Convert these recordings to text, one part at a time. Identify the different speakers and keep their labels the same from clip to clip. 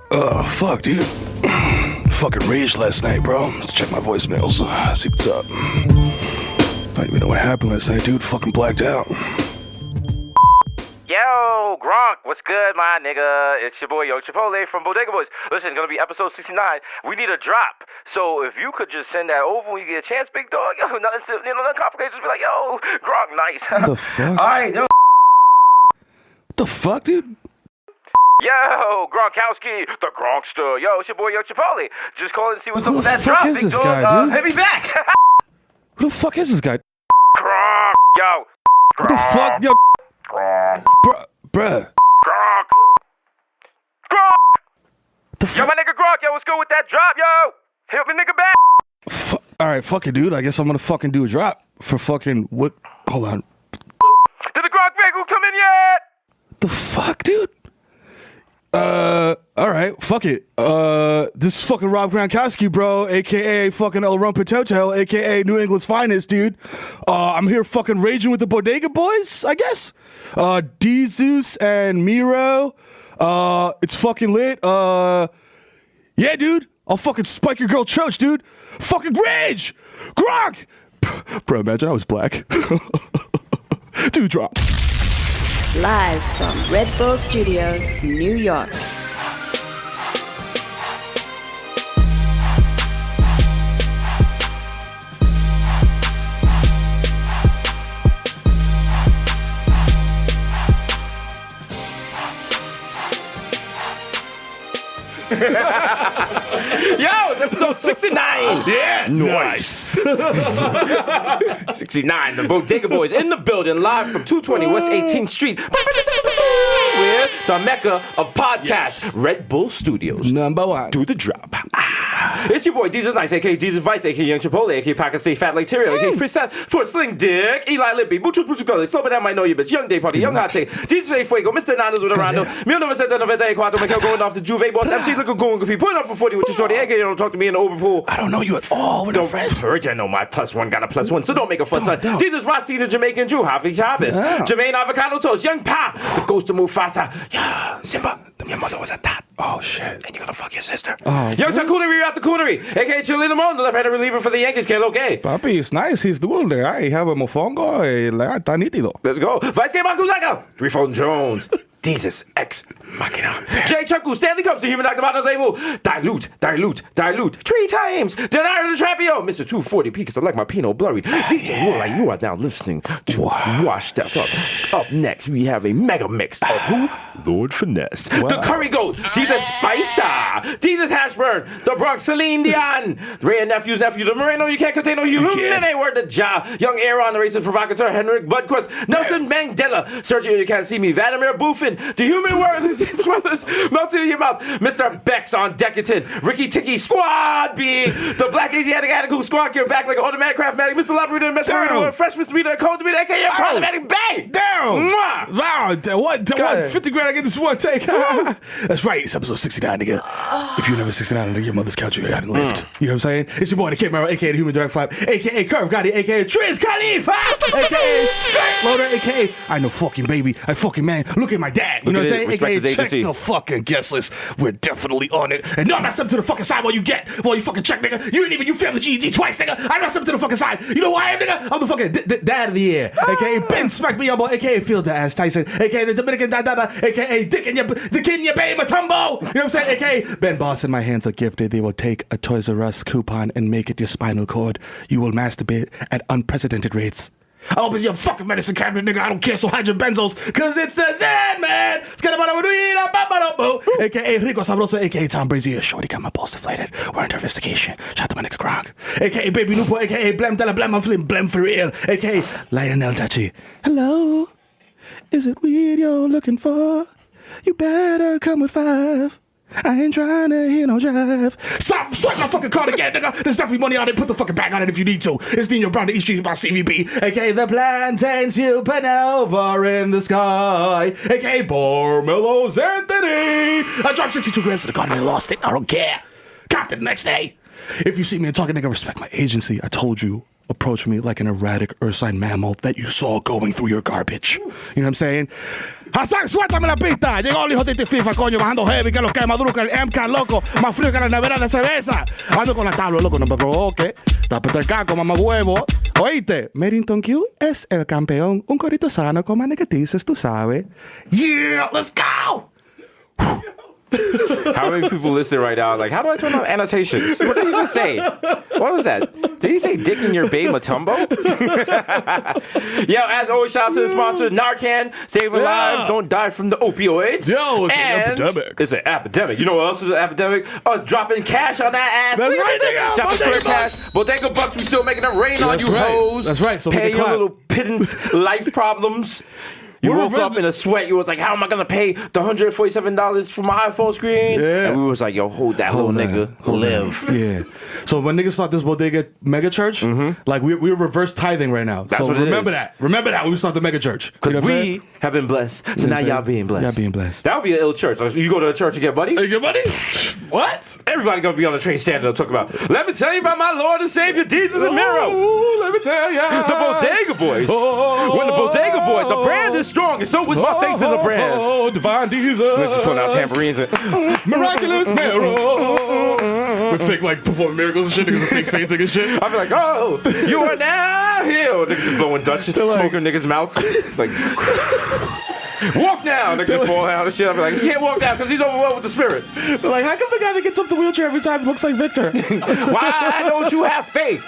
Speaker 1: Fuck, dude. Fucking raged last night, bro. Let's check my voicemails. See what's up. I don't even know what happened last night, dude. Fucking blacked out.
Speaker 2: Yo, Gronk, what's good, my nigga? It's your boy, Yo Chipotle from Bodega Boys. Listen, gonna be episode 69. We need a drop. So if you could just send that over when you get a chance, big dog. Yo, nothing complicated. Just be like, yo, Gronk, nice.
Speaker 1: What the fuck?
Speaker 2: All right, yo.
Speaker 1: What the fuck, dude?
Speaker 2: Yo, Gronkowski, the Gronkster. Yo, it's your boy, Yo Chipotle. Just call and see what's up with that
Speaker 1: Who the fuck
Speaker 2: drop,
Speaker 1: is
Speaker 2: big
Speaker 1: this
Speaker 2: dog.
Speaker 1: guy, dude?
Speaker 2: Hit me back.
Speaker 1: Who the fuck is this guy?
Speaker 2: Gronk, yo.
Speaker 1: What the fuck? Yo,
Speaker 2: Gronk.
Speaker 1: bruh.
Speaker 2: Gronk. Yo, my nigga Gronk, yo, what's good with that drop, yo? Hit me, nigga, back.
Speaker 1: Alright, fuck it, dude. I guess I'm gonna fucking do a drop for fucking what? Hold on.
Speaker 2: Did the Gronk vehicle come in yet?
Speaker 1: The fuck, dude? Alright, fuck it. This is fucking Rob Gronkowski, bro, aka fucking El Rumpetoto, aka New England's finest, dude. I'm here fucking raging with the Bodega Boys, I guess. Desus and Mero. It's fucking lit. Yeah, dude. I'll fucking spike your girl choach, dude. Fucking rage! Gronk! Bro, imagine I was black. Dude, drop.
Speaker 3: Live from Red Bull Studios, New York.
Speaker 2: Yo, it's episode 69.
Speaker 1: Yeah,
Speaker 2: NOICE. 69, the Bodega Boys in the building, live from 220 West 18th Street. We're the mecca of podcasts, Red Bull Studios.
Speaker 1: Number one.
Speaker 2: Do the drop. It's your boy, Desus Nice, a.k.a. Desus Vice, a.k.a. Young Chipotle, a.k.a. Pocket State Fat Like Terrio, a.k.a. Percent for Sling Dick, Eli Lippy, Muchos Gully, Slow It Down, Might Know You Bitch, Young Day Party, Young Hot Take, Desus A. Fuego, Mr. Nanos with a Rondo, 1994, Michael going off the Juve Boss, MC Looking Goon, Goofy, putting up for 40 with your shorty, a.k.a. Don't talk to me in the open pool.
Speaker 1: I don't know you at all. We're not friends.
Speaker 2: Heard you know my +1 got a +1, so don't make a fuss on. Desus Rossi, the Jamaican Jew, Javi Chavez, Jermaine Avocado Toast, Young Pa, the Ghost of Mufasa, yeah, Simba, your mother was a tot.
Speaker 1: Oh, shit.
Speaker 2: And you're gonna fuck your sister.
Speaker 1: Oh,
Speaker 2: Young Charcuterie out the coonery, a.k.a. Chili Limon, the left-handed reliever for the Yankees, que lo que?
Speaker 1: Papi, it's nice. He's doing it. I have a mofongo. Está nítido.
Speaker 2: Let's go. Vice Game Makuzaga, 3-Phone Jones. Desus Ex Machina. Jay Chunku, Stanley Cups, the human Dr. Bottles label. Dilute. 3 times. Denario the Trapio. Mr. 240 P, because I like my Pinot Blurry. DJ Woolite, you are now listening to Wash That Up. Up next, we have a mega mix of who? Lord Finesse.
Speaker 1: Wow.
Speaker 2: The Curry Goat. Desus Spicer. Desus Hashburn. The Bronx Celine Dion. Ray and Nephew's nephew. The Moreno, you can't contain no human. Word the Ja. Young Aaron, the racist provocateur. Henrik Budquist. Nelson Mandela. Sergio, you can't see me. Vladimir Buffin. The human word brothers melted in your mouth. Mr. Bex on Decadent. Ricky Ticky Squad B. The Black Asiatic Attic Squad gear back like an automatic craftmatic. Mr. Labrador, Mr. Marino, Fresh Mr. Meter, Cold Meter, aka Problematic Bay.
Speaker 1: Down.
Speaker 2: Mwah.
Speaker 1: Wow. What? 50 grand I get this one take. That's right. It's episode 69, nigga. If you're never 69 under your mother's couch, you haven't lived. You know what I'm saying? It's your boy, the Kid Mero, aka the Human Dark 5, aka Curve Gotti, aka Triz Khalifa, aka Skirt Loader, aka I know fucking baby. I fucking man. Look at my dad. You know what I'm saying?
Speaker 2: Respect his
Speaker 1: Check
Speaker 2: agency.
Speaker 1: the fucking guest list. We're definitely on it. And no, I'm not stepping to the fucking side while you fucking check, nigga. You failed the GED twice, nigga. I'm not stepping to the fucking side. You know who I am, nigga? I'm the fucking dad of the year. AKA Ben Smack Me Elbow, AKA Field Ass Tyson, AKA the Dominican Dada, AKA the kid in your baby Matumbo. You know what I'm saying? AKA Ben Boss and my hands are gifted. They will take a Toys R Us coupon and make it your spinal cord. You will masturbate at unprecedented rates. I'll open your fucking medicine cabinet, nigga. I don't care, so hide your benzos, cause it's the Zen Man. AKA Rico Sabroso, AKA Tom Brazier. Shorty got my balls deflated. We're under investigation. Shout out to my nigga Gronk. AKA Baby Lupo, AKA Blem Della Blem. I'm feeling Blem for real. AKA Lionel Tachi. Hello. Is it weed you're looking for? You better come with 5. I ain't trying to hear no jive. Stop, swipe my fucking card again, nigga. There's definitely money on it. Put the fucking bag on it if you need to. It's Nino Brown, the East Street by CVB. AKA the plantain supernova in the sky. AKA Bormello's Anthony. I dropped 62 grams to the garden and lost it. I don't care. Copped it the next day. If you see me talking, nigga, respect my agency. I told you approach me like an erratic ursine mammal that you saw going through your garbage. You know what I'm saying? Hasan, suéltame la pista. Llegó el hijo de FIFA, coño, bajando heavy, que lo que más duro que el MK, loco. Más frío que la nevera de cerveza. Ando con la tabla, loco, no me provoque. Tápate el caco, mamá huevo. Oíste, Merrington Q es el campeón. Un corito sano con anecdotes, tú sabes. Yeah, let's go!
Speaker 2: How many people listening right now are like, how do I turn on annotations? What did he just say? What was that? Did he say dick in your bae Matumbo? Yo, as always, shout out to the sponsor, Narcan, saving lives, don't die from the opioids.
Speaker 1: Yo, it's an epidemic.
Speaker 2: It's an epidemic. You know what else is an epidemic? Us dropping cash on that ass.
Speaker 1: That's right, nigga.
Speaker 2: Drop
Speaker 1: Bodega
Speaker 2: Bodega Cash. Bodega Bucks, we still making it rain on you hoes.
Speaker 1: That's right. So
Speaker 2: pay
Speaker 1: make it
Speaker 2: your
Speaker 1: clap.
Speaker 2: little pittance life problems. You woke up in a sweat. You was like, how am I going to pay the $147 for my iPhone screen?
Speaker 1: Yeah.
Speaker 2: And we was like, yo, hold that little nigga. Live.
Speaker 1: Yeah. So when niggas start this Bodega mega church, like we're reverse tithing right now.
Speaker 2: That's
Speaker 1: so
Speaker 2: what it
Speaker 1: remember
Speaker 2: is.
Speaker 1: that. Remember that when we start the mega church.
Speaker 2: Because
Speaker 1: You know what I'm
Speaker 2: we
Speaker 1: saying?
Speaker 2: have been blessed. So now y'all being blessed.
Speaker 1: Y'all being blessed.
Speaker 2: That would be an ill church. Like, you go to a church and get buddies?
Speaker 1: Hey, good buddy? What?
Speaker 2: Everybody going to be on the train standing up talking about, let me tell you about my Lord and Savior, Desus and Mero.
Speaker 1: Oh, let me tell ya.
Speaker 2: The Bodega Boys. When the Bodega Boys, the brand is strong, and so was my faith in the brand.
Speaker 1: Oh, divine Jesus.
Speaker 2: We're just pulling out tambourines and
Speaker 1: Miraculous Mero. With fake, like, performing miracles and shit. Niggas are fake fainting and shit.
Speaker 2: I'll be like, oh, you are now healed. Niggas just blowing Dutch, just smoking niggas' mouths. Like, walk now. Niggas just fall out and shit. I'll be like, he can't walk now because he's overwhelmed with the spirit.
Speaker 1: They're like, how come the guy that gets up the wheelchair every time looks like Victor?
Speaker 2: Why don't you have faith?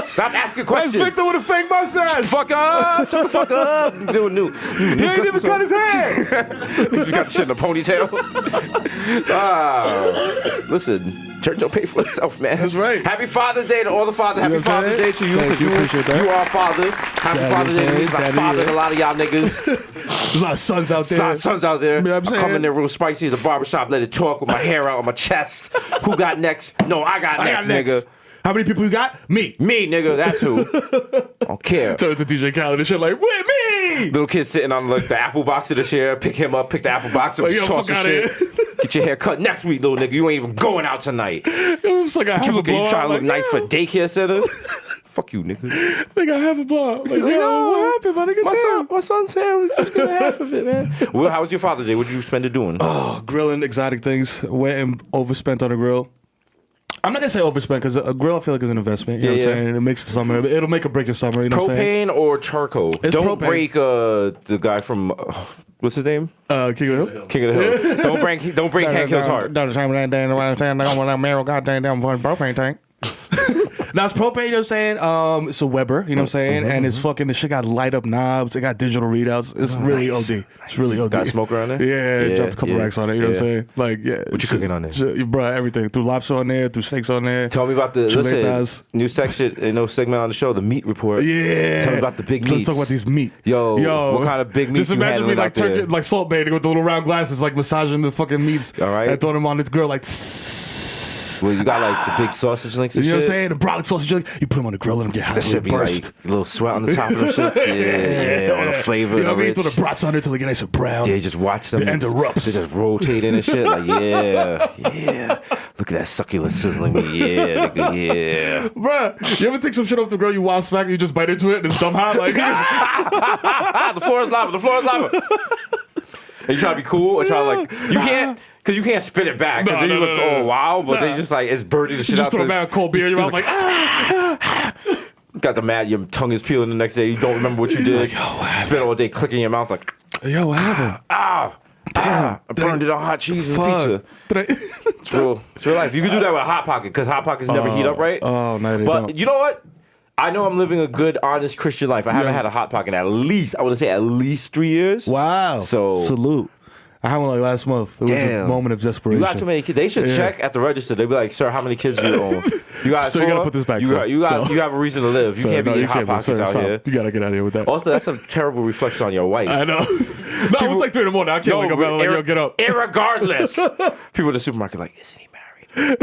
Speaker 2: Stop asking
Speaker 1: Where's
Speaker 2: questions.
Speaker 1: Victor with a fake mustache?
Speaker 2: Shut the fuck up. Shut the fuck up. Do a new.
Speaker 1: He ain't even cut his hair.
Speaker 2: He just got the shit in a ponytail. Listen. Church don't pay for itself, man.
Speaker 1: That's right.
Speaker 2: Happy Father's Day to all the fathers. Happy Father's Day to you.
Speaker 1: Thank you. Appreciate that.
Speaker 2: You are a father. Happy
Speaker 1: Daddy,
Speaker 2: Father's Day to me. I
Speaker 1: Daddy,
Speaker 2: fathered
Speaker 1: yeah.
Speaker 2: a lot of y'all niggas.
Speaker 1: There's a lot of sons out there.
Speaker 2: Sons out there.
Speaker 1: You know what I'm saying?
Speaker 2: Coming there real spicy at the barbershop. Let it talk with my hair out on my chest. Who got next? No, I got next, nigga.
Speaker 1: How many people you got? Me.
Speaker 2: Me, nigga. That's who. I don't care.
Speaker 1: Turn to DJ Khaled and shit like, with me.
Speaker 2: Little kid sitting on like the apple box of the chair. Pick him up. Pick the apple box up.
Speaker 1: Like, yo,
Speaker 2: toss
Speaker 1: fuck
Speaker 2: the
Speaker 1: outta
Speaker 2: shit. Get your hair cut next week, little nigga. You ain't even going out tonight.
Speaker 1: It's like I have
Speaker 2: You
Speaker 1: a blow.
Speaker 2: trying to look
Speaker 1: like,
Speaker 2: nice for daycare center? Fuck you, nigga.
Speaker 1: Like I have a blow. Like, yo, what happened, my nigga?
Speaker 2: My son's hair was just getting half of it, man. Well, how was your Father's Day? What did you spend it doing?
Speaker 1: Oh, grilling exotic things. Went and overspent on a grill. I'm not gonna say overspent because a grill I feel like is an investment. You know what I'm saying? It makes the summer. It'll make or break your summer. You know what I'm saying?
Speaker 2: Propane or charcoal?
Speaker 1: It's
Speaker 2: Don't
Speaker 1: propane.
Speaker 2: break the guy from what's his name?
Speaker 1: King of the Hill.
Speaker 2: King of the Hill. Don't break Hank Hill's heart.
Speaker 1: Don't tell me that damn Mero goddamn propane tank. Now it's propane, you know what I'm saying? It's a Weber, you know what I'm saying? And it's fucking, the shit got light up knobs, it got digital readouts. It's really
Speaker 2: nice.
Speaker 1: OD. It's really OD.
Speaker 2: Got a smoker on there?
Speaker 1: Yeah, dropped a couple racks on it, you know what I'm saying? Like, yeah.
Speaker 2: What you cooking on there?
Speaker 1: Bro, everything. Threw lobster on there, threw steaks on there.
Speaker 2: Tell me about the
Speaker 1: Chuletas.
Speaker 2: new section, segment on the show, the meat report.
Speaker 1: Yeah.
Speaker 2: Tell me about the big meats.
Speaker 1: Let's talk about these meat.
Speaker 2: Yo, what kind of big meats
Speaker 1: just
Speaker 2: you
Speaker 1: imagine me
Speaker 2: handling
Speaker 1: like
Speaker 2: out there?
Speaker 1: turkey, like salt bathing with the little round glasses, like massaging the fucking meats.
Speaker 2: All right.
Speaker 1: And throwing them on this grill like.
Speaker 2: Well, you got like the big sausage links and
Speaker 1: You know what I'm
Speaker 2: shit.
Speaker 1: saying? The brolic sausage, you put them on the grill and them get hot.
Speaker 2: That should be
Speaker 1: burst.
Speaker 2: like a little sweat on the top of them shits. Yeah, all the flavor.
Speaker 1: You know what I mean?
Speaker 2: and
Speaker 1: Throw the brats under till they get nice and brown.
Speaker 2: Yeah, just watch them.
Speaker 1: The end erupts.
Speaker 2: They just rotating and shit. Like, yeah. Look at that succulent sizzling. Yeah, nigga, yeah.
Speaker 1: Bruh, you ever take some shit off the grill, you wild smack, and you just bite into it, and it's dumb hot? Like,
Speaker 2: The floor is lava. And you try to be cool or try to like, you can't. Because you can't spit it back. Because then you look, oh, wow. But they just like, it's burning the shit
Speaker 1: you
Speaker 2: out.
Speaker 1: just throw a bag of cold beer in your mouth, like,
Speaker 2: Got the mad, your tongue is peeling the next day. You don't remember what you did. Spent all day clicking your mouth like,
Speaker 1: yo, what happened?
Speaker 2: I burned it on hot cheese and pizza. It's real life. You can do that with a Hot Pocket because Hot Pockets never heat up right.
Speaker 1: Oh, no, they
Speaker 2: But
Speaker 1: don't.
Speaker 2: you know what? I know I'm living a good, honest Christian life. I haven't had a Hot Pocket at least, I would say at least 3 years.
Speaker 1: Wow.
Speaker 2: So
Speaker 1: salute. I had one like last month. It was a moment of desperation.
Speaker 2: You got too many kids. They should check at the register. They'd be like, "Sir, how many kids do you own? You got
Speaker 1: So you gotta put this back,
Speaker 2: You
Speaker 1: sir.
Speaker 2: you have a reason to live. You
Speaker 1: Sir,
Speaker 2: can't be
Speaker 1: no,
Speaker 2: eating
Speaker 1: you
Speaker 2: Hot
Speaker 1: can't,
Speaker 2: Pockets
Speaker 1: sir,
Speaker 2: out
Speaker 1: stop.
Speaker 2: here.
Speaker 1: You gotta get out of here with that.
Speaker 2: Also, that's a terrible reflection on your wife.
Speaker 1: I know. No, it was like 3 in the morning. I can't wake up. I'm like, yo, get up.
Speaker 2: Irregardless, people in the supermarket like, isn't he married?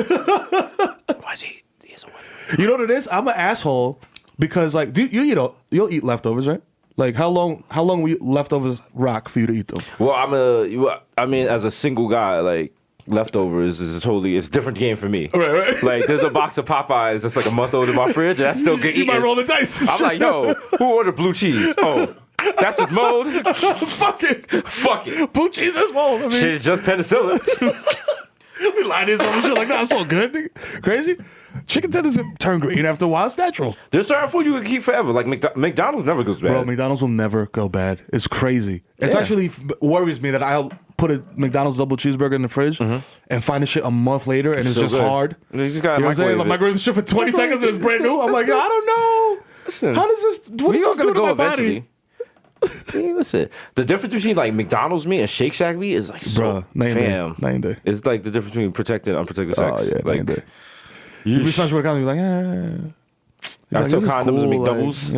Speaker 2: Why is he? He is a wife.
Speaker 1: You know what it is? I'm an asshole because like, you'll eat leftovers, right? Like how long will leftovers rock for you to eat them?
Speaker 2: Well, I mean, as a single guy, like leftovers is it's a different game for me.
Speaker 1: Right.
Speaker 2: Like there's a box of Popeyes that's like a month old in my fridge, and that's still good.
Speaker 1: You might roll the dice.
Speaker 2: I'm like, yo, who ordered blue cheese? Oh, that's just mold.
Speaker 1: Fuck it. Blue cheese is mold. I mean,
Speaker 2: Shit's just penicillin.
Speaker 1: we lie to yourself and shit like that. It's all good. Nigga. Crazy. Chicken tenders turn green after a while. It's natural.
Speaker 2: There's certain food you can keep forever. Like McDonald's never goes bad.
Speaker 1: Bro, McDonald's will never go bad. It's crazy. It's actually worries me that I'll put a McDonald's double cheeseburger in the fridge and find the shit a month later and it's
Speaker 2: So
Speaker 1: just
Speaker 2: good.
Speaker 1: You
Speaker 2: just gotta
Speaker 1: know what I'm saying?
Speaker 2: microwave
Speaker 1: Like
Speaker 2: it.
Speaker 1: microwave the shit for 20 seconds and it's brand new. I'm like, I don't know.
Speaker 2: Listen,
Speaker 1: How does this? What is this doing to my body?
Speaker 2: Hey, listen, the difference between like McDonald's meat and Shake Shack meat is like so fam. It's like the difference between protected and unprotected sex.
Speaker 1: Oh, yeah,
Speaker 2: like
Speaker 1: you be smashing with a condom, you're like,
Speaker 2: I took
Speaker 1: this is
Speaker 2: condoms and
Speaker 1: cool,
Speaker 2: McDoubles.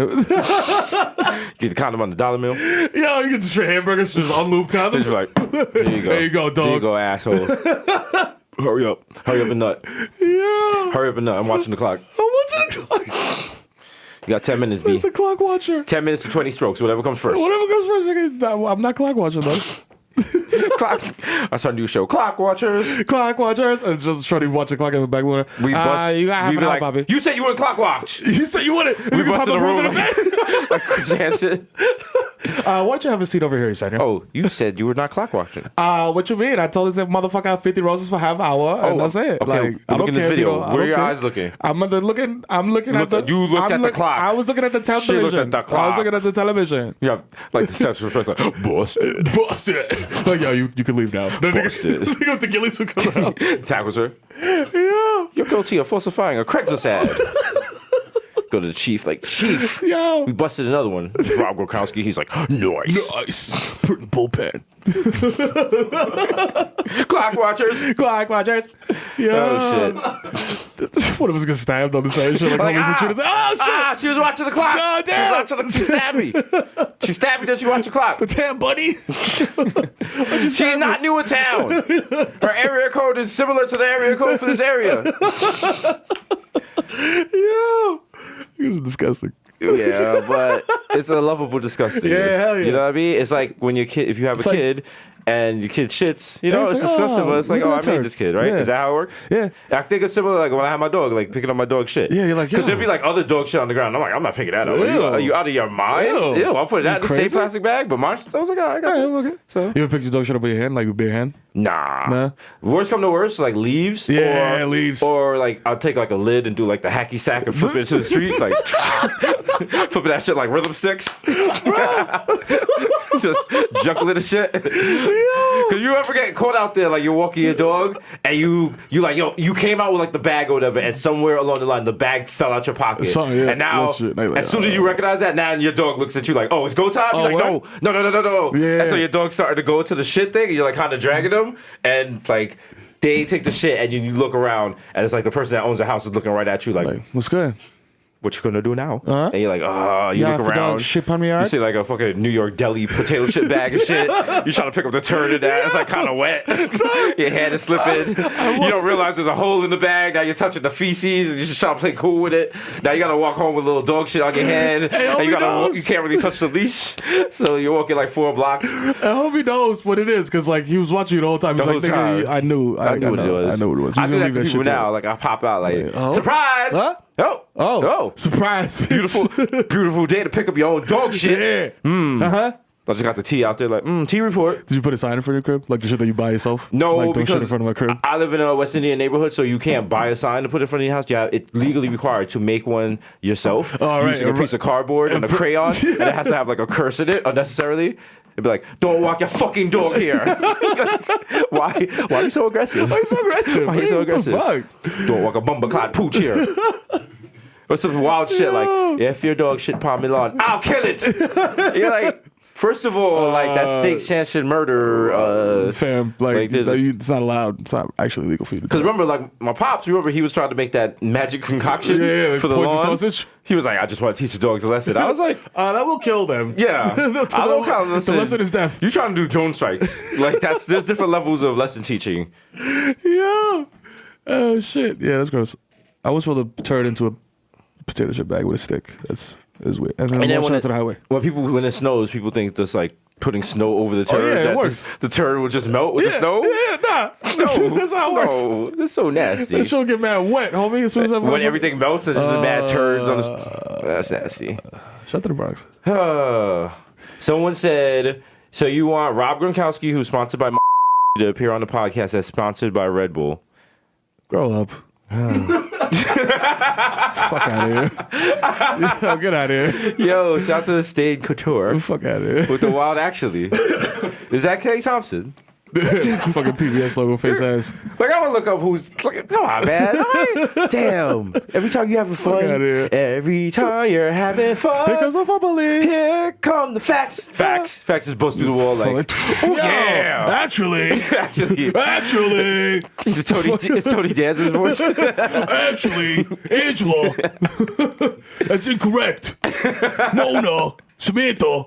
Speaker 2: Get the condom on the dollar mill.
Speaker 1: Yo, you get the straight hamburgers, just unlubed condoms.
Speaker 2: It's like, there you go.
Speaker 1: There you go, dog.
Speaker 2: There you go, asshole. Hurry up and nut.
Speaker 1: Yeah.
Speaker 2: Hurry up and nut. I'm watching the clock.
Speaker 1: I'm watching the clock.
Speaker 2: You got 10 minutes, B.
Speaker 1: It's a clock watcher.
Speaker 2: 10 minutes to 20 strokes, whatever comes first.
Speaker 1: Whatever goes first, nigga. I'm not clock watching though.
Speaker 2: Clock. I started a new show, Clockwatchers.
Speaker 1: Clockwatchers, and just trying to watch the clock in the back window.
Speaker 2: We bust.
Speaker 1: You got half
Speaker 2: we
Speaker 1: an
Speaker 2: be
Speaker 1: hour,
Speaker 2: like,
Speaker 1: Bobby.
Speaker 2: you said you wouldn't clockwatch.
Speaker 1: You said you wouldn't.
Speaker 2: We
Speaker 1: You just
Speaker 2: busted
Speaker 1: hop
Speaker 2: the
Speaker 1: up
Speaker 2: rule
Speaker 1: in the bed.
Speaker 2: like Chris Hansen.
Speaker 1: Why don't you have a seat over here, you said?
Speaker 2: Oh, you said you were not clockwatching.
Speaker 1: What you mean? I told this motherfucker I have 50 roses for half hour, and that's it.
Speaker 2: Okay,
Speaker 1: Like, I
Speaker 2: look
Speaker 1: don't
Speaker 2: in this
Speaker 1: care,
Speaker 2: video.
Speaker 1: you know, I
Speaker 2: Where
Speaker 1: don't
Speaker 2: your
Speaker 1: care.
Speaker 2: eyes looking?
Speaker 1: I'm looking at the.
Speaker 2: You looked at the clock.
Speaker 1: I was looking at the television.
Speaker 2: She looked at the
Speaker 1: I was
Speaker 2: clock.
Speaker 1: looking at the television.
Speaker 2: You have like the steps for first, like busted.
Speaker 1: Busted. Like, yo, you can leave now. The
Speaker 2: Busted.
Speaker 1: nigga with the gillies who come out.
Speaker 2: Tackles her.
Speaker 1: Yeah.
Speaker 2: You're guilty of falsifying a Craigslist ad. Go to the chief, like, Chief,
Speaker 1: Yo.
Speaker 2: we busted another one. Rob Gronkowski, he's like, nice.
Speaker 1: Nice. Put in the bullpen.
Speaker 2: Clockwatchers.
Speaker 1: Clockwatchers. Yeah.
Speaker 2: Oh, shit.
Speaker 1: One of us gets stabbed on the side. Shit, like,
Speaker 2: Like,
Speaker 1: holy shit. Oh, shit.
Speaker 2: she was watching the clock.
Speaker 1: Oh,
Speaker 2: She was
Speaker 1: damn.
Speaker 2: watching she stabbed me. She stabbed me, then she watched the clock.
Speaker 1: Damn, buddy.
Speaker 2: She's not new in town. Her area code is similar to the area code for this area.
Speaker 1: Yo. This is disgusting.
Speaker 2: Yeah, but it's a lovable disgusting.
Speaker 1: Yeah, hell yeah.
Speaker 2: You know what I mean? It's like when your kid, if you have a
Speaker 1: like-
Speaker 2: kid and your kid shits, you know,
Speaker 1: It's
Speaker 2: it's
Speaker 1: like,
Speaker 2: disgusting,
Speaker 1: oh,
Speaker 2: but it's like,
Speaker 1: look
Speaker 2: oh,
Speaker 1: at
Speaker 2: I
Speaker 1: that
Speaker 2: made
Speaker 1: turd.
Speaker 2: this kid, right?
Speaker 1: Yeah.
Speaker 2: Is that how it works?
Speaker 1: Yeah.
Speaker 2: I think it's similar like when I have my dog, like picking up my dog shit.
Speaker 1: Yeah, you're like,
Speaker 2: because
Speaker 1: yo.
Speaker 2: there'd be like other dog shit on the ground. I'm like, I'm not picking that up. Are you out of your mind?
Speaker 1: Ew.
Speaker 2: Ew, I'll put that in the same
Speaker 1: crazy?
Speaker 2: plastic bag, but mine, I was like, oh, I got
Speaker 1: Yeah,
Speaker 2: it.
Speaker 1: okay.
Speaker 2: So,
Speaker 1: You ever pick your dog shit up with your hand, like with bare hand?
Speaker 2: nah. Worst come to worst, like leaves.
Speaker 1: Yeah,
Speaker 2: or,
Speaker 1: leaves.
Speaker 2: Or like I'll take like a lid and do like the hacky sack and flip it into the street, like flipping that shit like rhythm sticks. Just juggling the shit. Cause you ever get caught out there like you're walking your dog and you like you came out with like the bag or whatever and somewhere along the line the bag fell out your pocket.
Speaker 1: Yeah,
Speaker 2: and now
Speaker 1: that shit. Like,
Speaker 2: as soon as you recognize that, now your dog looks at you like, oh, it's go time. You're like, no.
Speaker 1: Yeah.
Speaker 2: And so your dog started to go to the shit thing and you're like kind of dragging them and like they take the shit and you look around and it's like the person that owns the house is looking right at you like
Speaker 1: what's good?
Speaker 2: what you gonna do now?
Speaker 1: Uh-huh.
Speaker 2: And you're like, oh, you
Speaker 1: Yeah,
Speaker 2: look
Speaker 1: for
Speaker 2: around.
Speaker 1: dog shit on me
Speaker 2: You
Speaker 1: yard?
Speaker 2: see like a fucking New York deli potato chip bag and shit. You trying to pick up the turd in that. It's like kind of wet. Your hand is slipping. You don't realize there's a hole in the bag. Now you're touching the feces and you're just trying to play cool with it. Now you gotta walk home with a little dog shit on your hand. And you can't really touch the leash. So you're walking like 4 blocks.
Speaker 1: I hope he knows what it is, because like he was watching you the whole time. He's
Speaker 2: The
Speaker 1: like,
Speaker 2: whole
Speaker 1: nigga,
Speaker 2: time.
Speaker 1: I knew
Speaker 2: I knew what it was.
Speaker 1: I know what it was.
Speaker 2: I
Speaker 1: He's
Speaker 2: do
Speaker 1: gonna
Speaker 2: that
Speaker 1: leave
Speaker 2: to people
Speaker 1: shit there.
Speaker 2: now. Like I pop out like,
Speaker 1: Oh.
Speaker 2: surprise!
Speaker 1: Huh?
Speaker 2: Oh.
Speaker 1: Surprise.
Speaker 2: Beautiful day to pick up your own dog shit.
Speaker 1: Yeah. Uh-huh.
Speaker 2: I just got the tea out there like, tea report.
Speaker 1: Did you put a sign in front of your crib? Like the shit that you buy yourself?
Speaker 2: No,
Speaker 1: like, don't shit
Speaker 2: because
Speaker 1: in front of my crib.
Speaker 2: I live in a West Indian neighborhood, so you can't buy a sign to put in front of your house. Yeah, it's legally required to make one yourself using a piece of cardboard and a crayon, and it has to have like a curse in it unnecessarily. It'd be like, don't walk your fucking dog here. Why are you so aggressive?
Speaker 1: Why are you so aggressive?
Speaker 2: Why are you so
Speaker 1: What the
Speaker 2: aggressive?
Speaker 1: fuck?
Speaker 2: Don't walk a bumperclot pooch here. Or some wild shit like, yeah, if your dog shit upon my lawn, I'll kill it. You're like, first of all, like that state sanctioned murder.
Speaker 1: Fam, like
Speaker 2: there's
Speaker 1: it's not allowed. It's not actually legal for you to do.
Speaker 2: Because remember, like my pops, remember he was trying to make that magic concoction
Speaker 1: Yeah,
Speaker 2: for the
Speaker 1: poison
Speaker 2: lawn.
Speaker 1: sausage.
Speaker 2: He was like, I just want to teach the dogs a lesson. I was like,
Speaker 1: That will kill them.
Speaker 2: yeah, I don't count
Speaker 1: The
Speaker 2: listen.
Speaker 1: lesson is death.
Speaker 2: You trying to do drone strikes? Like there's different levels of lesson teaching.
Speaker 1: Yeah. Oh shit. Yeah, that's gross. I always roll the turd into a potato chip bag with a stick. That's weird. And then
Speaker 2: And then
Speaker 1: walk
Speaker 2: when
Speaker 1: out to the highway.
Speaker 2: when it snows, people think this like putting snow over the turd.
Speaker 1: yeah, it works.
Speaker 2: The turd will just melt with the snow?
Speaker 1: Yeah, nah. No, that's how it works.
Speaker 2: No, that's so nasty.
Speaker 1: That shit get mad wet, homie. As soon as
Speaker 2: When everything melts and there's just mad turds on the... That's nasty.
Speaker 1: Shut to the Bronx.
Speaker 2: Someone said, so you want Rob Gronkowski, who's sponsored by to appear on the podcast that's sponsored by Red Bull.
Speaker 1: Grow up. Fuck out of here. Yo, get out of here.
Speaker 2: Yo, shout out to the Stade Couture.
Speaker 1: Fuck out of here.
Speaker 2: With the Wild Actually. Is that Clay Thompson?
Speaker 1: Fucking PBS logo face ass.
Speaker 2: Like, I want to look up who's... Like, come on, man. Damn. Every time you having fun. Every time you're having fun.
Speaker 1: Here comes the fun police.
Speaker 2: Here come the facts. Facts is busted through the wall like...
Speaker 1: Oh, yeah. Actually.
Speaker 2: It's Tony Danza's voice.
Speaker 1: Actually, Angela. That's incorrect. No. Samantha.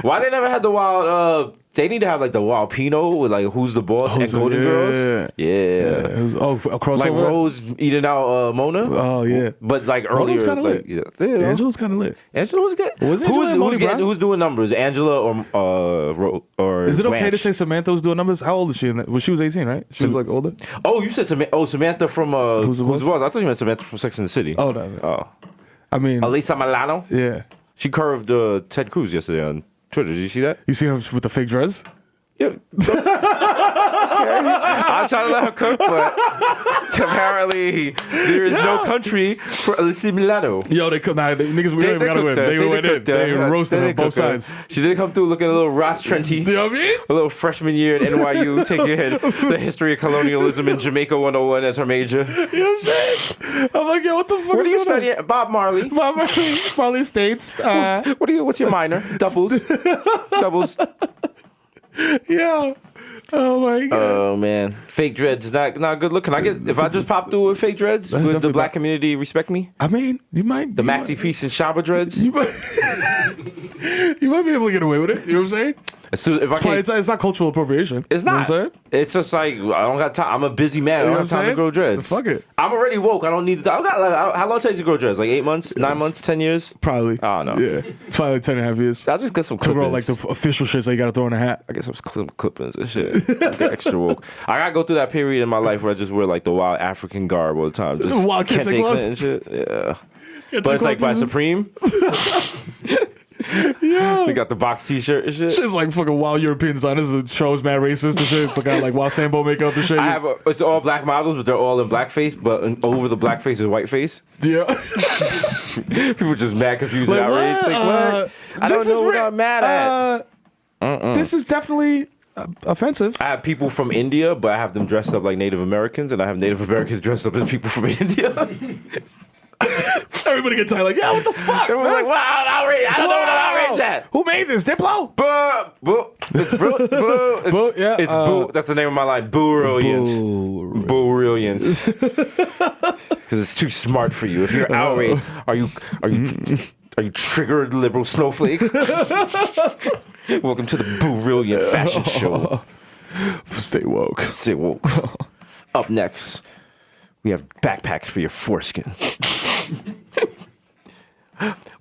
Speaker 2: Why they never had the wild... they need to have like the wild Pinot with like Who's the Boss and Golden Girls. Yeah.
Speaker 1: It was, a crossover.
Speaker 2: Like Rose eating out Mona.
Speaker 1: Oh yeah.
Speaker 2: But like earlier,
Speaker 1: kind of
Speaker 2: like,
Speaker 1: lit.
Speaker 2: Yeah.
Speaker 1: Angela's kind of lit.
Speaker 2: Angela was good.
Speaker 1: Was Angela
Speaker 2: Who's doing numbers? Angela or
Speaker 1: is it okay
Speaker 2: Blanche?
Speaker 1: to say Samantha was doing numbers? How old is she? Well, she was 18, right? She was like older.
Speaker 2: Oh, you said Samantha from Who's the Boss? I thought you meant Samantha from Sex and the City.
Speaker 1: Oh no.
Speaker 2: Oh,
Speaker 1: I mean,
Speaker 2: Alyssa Milano.
Speaker 1: Yeah.
Speaker 2: She curved Ted Cruz yesterday on Twitter. Did you see that?
Speaker 1: You see him with the fake dress?
Speaker 2: Yeah. I was trying to let her cook, but apparently there is no country for Alyssa Milano.
Speaker 1: Yo, they cook. Nah, the niggas, we don't even gotta win. They went in. They roasted her both sides.
Speaker 2: She did come through looking a little Ross Trenty.
Speaker 1: You know what I mean?
Speaker 2: A little freshman year at NYU. Take your head. The history of colonialism in Jamaica 101 as her major.
Speaker 1: You know what I'm saying? I'm like, yo, what the fuck?
Speaker 2: What are you studying? Bob Marley.
Speaker 1: Marley States.
Speaker 2: What's your minor? Doubles. Yeah. Oh my god. Oh man, fake dreads is not good look. Can I get if I just pop through with fake dreads? Would the black community respect me?
Speaker 1: I mean, you might.
Speaker 2: The maxi piece and Shabba dreads.
Speaker 1: You might be able to get away with it. You know what I'm saying?
Speaker 2: So if
Speaker 1: it's not cultural appropriation.
Speaker 2: It's not.
Speaker 1: You know what I'm saying? It's
Speaker 2: just like I don't got time. I'm a busy man. I don't have time to grow dreads.
Speaker 1: Fuck it.
Speaker 2: I'm already woke. I don't need to. I got like, how long it takes to grow dreads? Like 8 months, 9 months, 10 years?
Speaker 1: Probably.
Speaker 2: Oh no.
Speaker 1: Yeah. It's probably like 10 and a half years.
Speaker 2: I'll just get some
Speaker 1: clippings. To
Speaker 2: grow
Speaker 1: like the official shit that you gotta throw in a hat.
Speaker 2: I get some clippings and shit. Get extra woke. I gotta go through that period in my life where I just wear like the wild African garb all the time. Just
Speaker 1: wild Kente
Speaker 2: Clinton shit. Yeah. But it's like by Supreme. Yeah. They got the box t-shirt and shit.
Speaker 1: Shit's like fucking wild European designers. The show's mad racist and shit. It's like wild Sambo makeup and shit.
Speaker 2: It's all black models, but they're all in blackface. But over the blackface is whiteface.
Speaker 1: Yeah.
Speaker 2: People just mad confused and outraged. Like, what? I don't know what I'm mad at.
Speaker 1: This is definitely offensive.
Speaker 2: I have people from India, but I have them dressed up like Native Americans, and I have Native Americans dressed up as people from India.
Speaker 1: Everybody gets tired, like, yeah, what the fuck?
Speaker 2: Everyone's like, wow, outrage. I don't know what I'm outraged at.
Speaker 1: Who made this? Diplo?
Speaker 2: Boo. It's boo.
Speaker 1: Boo, yeah.
Speaker 2: It's boo. That's the name of my line. Boo-rilliance. Boo-rilliance. Because it's too smart for you. If you're outraged, are you triggered liberal snowflake? Welcome to the Boo-rilliant fashion show.
Speaker 1: Stay woke.
Speaker 2: Stay woke. Up next, we have backpacks for your foreskin.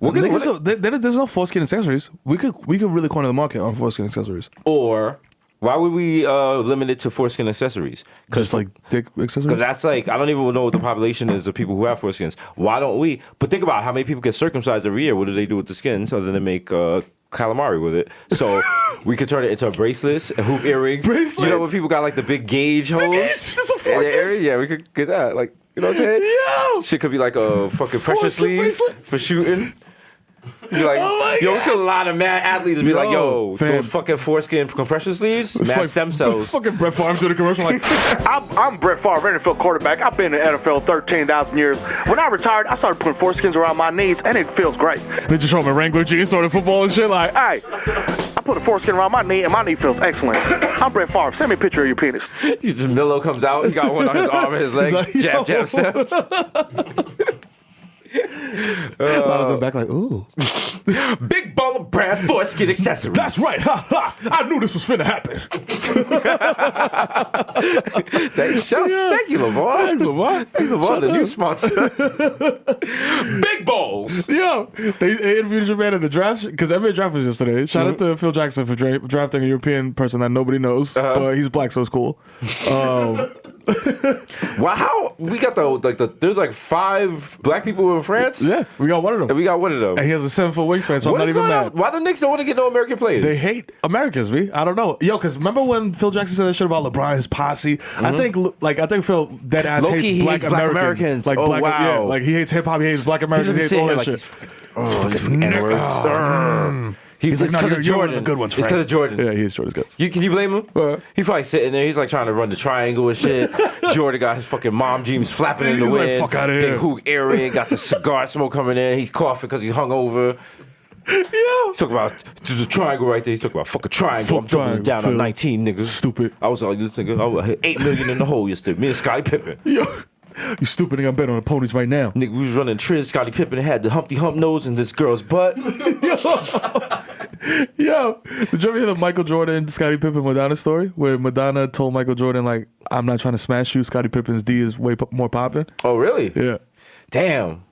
Speaker 1: There's no foreskin accessories. We could really corner the market on foreskin accessories.
Speaker 2: Or why would we limit it to foreskin accessories?
Speaker 1: Just like dick accessories?
Speaker 2: Because that's like, I don't even know what the population is of people who have foreskins. Why don't we? But think about how many people get circumcised every year. What do they do with the skins other than make calamari with it? So we could turn it into bracelets and hoop earrings.
Speaker 1: Bracelets?
Speaker 2: You know when people got like the big gauge holes?
Speaker 1: That's a foreskin.
Speaker 2: Yeah, we could get that. Like, you know what I'm saying?
Speaker 1: Yo!
Speaker 2: Shit could be like a fucking pressure sleeve
Speaker 1: bracelet?
Speaker 2: for shooting. Be like, we kill a lot of mad athletes and be like, those fucking foreskin compression sleeves, mad
Speaker 1: like
Speaker 2: stem cells.
Speaker 1: Fucking Brett Favre doing a commercial like,
Speaker 4: I'm Brett Favre, NFL quarterback. I've been in the NFL 13,000 years. When I retired, I started putting foreskins around my knees, and it feels great.
Speaker 1: they just show him in Wrangler jeans, started football and shit like,
Speaker 4: Hey, I put a foreskin around my knee, and my knee feels excellent. I'm Brett Favre. Send me a picture of your penis.
Speaker 2: Just Milo comes out, he got one on his arm and his leg,
Speaker 1: like,
Speaker 2: jab, step.
Speaker 1: Lala's in the back like, ooh.
Speaker 2: Big baller brand foreskin accessories.
Speaker 1: That's right. Ha ha. I knew this was finna happen.
Speaker 2: Thank you, LeVar.
Speaker 1: Thanks, LeVar.
Speaker 2: Thanks, LeVar, the new sponsor. Big balls.
Speaker 1: Yo, they interviewed your man in the draft because every draft was yesterday. Shout out to Phil Jackson for drafting a European person that nobody knows, but he's black, so it's cool.
Speaker 2: Wow, we got there's like 5 black people in France.
Speaker 1: Yeah, we got one of them.
Speaker 2: And we got one of them.
Speaker 1: And he has a 7-foot wingspan, so I'm not even mad.
Speaker 2: Why the Knicks don't want to get no American players?
Speaker 1: They hate Americans, me. I don't know. Yo, because remember when Phil Jackson said that shit about LeBron, his posse? I think Phil dead ass hates black Americans. Like
Speaker 2: wow.
Speaker 1: Yeah, like he hates hip hop, he hates black Americans, he hates all that
Speaker 2: like
Speaker 1: shit.
Speaker 2: fucking N-words.
Speaker 1: He's like, no, you're one of the good ones, Frank.
Speaker 2: It's because of Jordan.
Speaker 1: Yeah, he is Jordan's guts.
Speaker 2: Can you blame him? He's probably sitting there. He's like trying to run the triangle and shit. Jordan got his fucking mom jeans flapping in the wind.
Speaker 1: Like, fuck out of here.
Speaker 2: Big hook earring. Got the cigar smoke coming in. He's coughing because he's hungover.
Speaker 1: Yeah.
Speaker 2: He's talking about there's a triangle right there. He's talking about fucking triangle. I'm jumping down on 19 niggas.
Speaker 1: Stupid.
Speaker 2: I was like, this nigga, I hit 8 million in the hole yesterday. Me and Scottie Pippen.
Speaker 1: Yo. You stupid nigga, I'm betting on the ponies right now.
Speaker 2: Nigga, we was running Triz. Scottie Pippen had the Humpty Hump nose in this girl's butt.
Speaker 1: Yo, did you ever hear the Michael Jordan, Scottie Pippen, Madonna story? Where Madonna told Michael Jordan, like, I'm not trying to smash you. Scottie Pippen's D is way more popping.
Speaker 2: Oh, really?
Speaker 1: Yeah.
Speaker 2: Damn.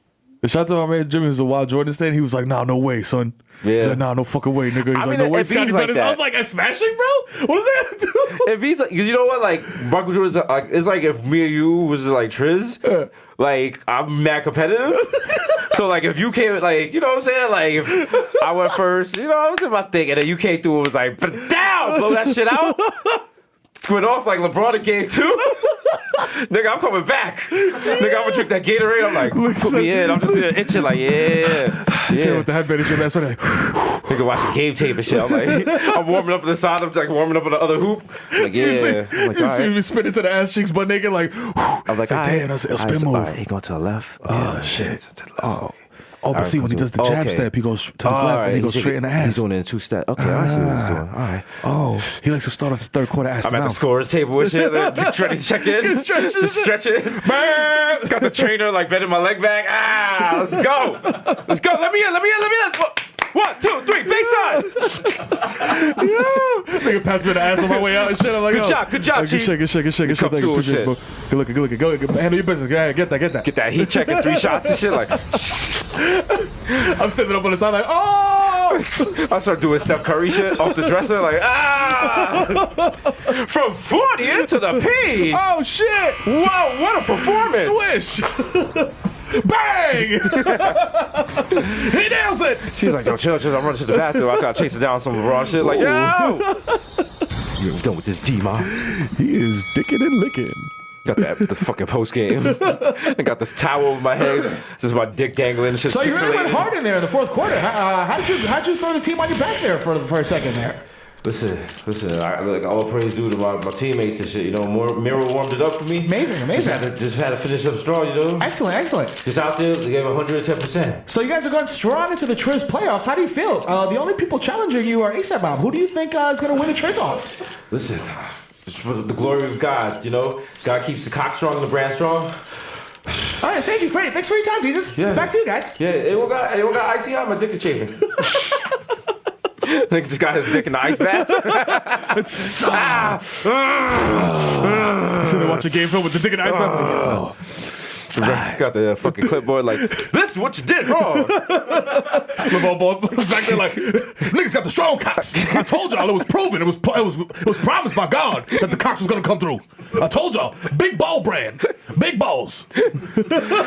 Speaker 1: And shout out to my man Jimmy, who's a wild Jordan stan. He was like, nah, no way, son.
Speaker 2: Yeah.
Speaker 1: He's like, nah, no fucking way, nigga. He's
Speaker 2: I
Speaker 1: like,
Speaker 2: mean,
Speaker 1: no way,
Speaker 2: if he's
Speaker 1: Scottie
Speaker 2: like
Speaker 1: Pippen.
Speaker 2: that-
Speaker 1: I was like, a smashing, bro? What does that have to do?
Speaker 2: If he's like, because you know what, like Michael Jordan's like, it's like if me and you was like Triz, like I'm mad competitive. So like if you came, like you know what I'm saying, like if I went first, you know I was in my thing, and then you came through and was like, down, blow that shit out. Went off like LeBron in game 2. Nigga, I'm coming back. Nigga, I'm gonna drink that Gatorade. I'm like, put me in. I'm just itching like, yeah.
Speaker 1: Sitting with the headband in your ass.
Speaker 2: Nigga watching game tape and shit. I'm like, I'm warming up on the side. I'm like warming up on the other hoop. I'm like, yeah. I'm like,
Speaker 1: You
Speaker 2: all
Speaker 1: see
Speaker 2: right.
Speaker 1: me spin into the ass cheeks butt naked, like,
Speaker 2: I'm like,
Speaker 1: damn, that's a spin move.
Speaker 2: All right, he going to the left. Okay,
Speaker 1: Oh, shit.
Speaker 2: To the left.
Speaker 1: Oh, but see, when he does the jab step, he goes to his left and he goes straight in the ass.
Speaker 2: He's doing it in 2 steps. Okay, I see what he's doing. All right.
Speaker 1: Oh, he likes to start off his third quarter ass
Speaker 2: I'm
Speaker 1: to
Speaker 2: at the
Speaker 1: mouth.
Speaker 2: scorer's table and shit. Trying to check in. Just stretch it. Got the trainer like bending my leg back. Let's go. Let's go. Let me in. 1, 2, 3, baseline.
Speaker 1: Nigga passed me the ass on my way out and shit. I'm like,
Speaker 2: Good job,
Speaker 1: Good
Speaker 2: Chief.
Speaker 1: shit. Thank
Speaker 2: Come
Speaker 1: you.
Speaker 2: through and
Speaker 1: Appreciate it,
Speaker 2: shit.
Speaker 1: bro. Good looking. Go ahead. Handle your business. Go ahead. Get that.
Speaker 2: Get that heat check in 3 shots and shit. Like,
Speaker 1: I'm standing up on the side like, oh!
Speaker 2: I start doing Steph Curry shit off the dresser. Like, from 40 into the P.
Speaker 1: Oh, shit!
Speaker 2: Whoa, what a performance.
Speaker 1: Swish! Bang! He nails it!
Speaker 2: She's like, yo, chill. I'm running to the bathroom. I gotta chase her down some raw shit. Like, yo! You're done with this D-Ma.
Speaker 1: He is dicking and licking.
Speaker 2: Got the fucking post game. I got this towel over my head, just my dick dangling. Just
Speaker 5: So you really went
Speaker 2: pixelated.
Speaker 5: hard in there in the fourth quarter. How'd you throw the team on your back there for a second there?
Speaker 2: Listen. All praise due to my teammates and shit. You know, Mero warmed it up for me.
Speaker 5: Amazing.
Speaker 2: Just had to finish up strong. You know,
Speaker 5: Excellent.
Speaker 2: just out there, they gave 110%.
Speaker 5: So you guys are going strong into the Triz playoffs. How do you feel? The only people challenging you are ASAP Mob. Who do you think is going to win the Triz off?
Speaker 2: Listen, it's for the glory of God. You know, God keeps the cock strong and the brand strong.
Speaker 5: All right, thank you. Great. Thanks for your time, Jesus.
Speaker 2: Yeah.
Speaker 5: Back to you guys.
Speaker 2: Yeah, it will got icy out. My dick is chafing. Nigga just got his dick in the ice bath.
Speaker 1: So they watch a game film with the dick and ice bath. Like, yo.
Speaker 2: Got the fucking clipboard like, this is what you did wrong.
Speaker 1: LeVar Ball was back there like, niggas got the strong cocks. I told y'all it was proven. It was promised by God that the cocks was gonna come through. I told y'all, big ball brand, big balls.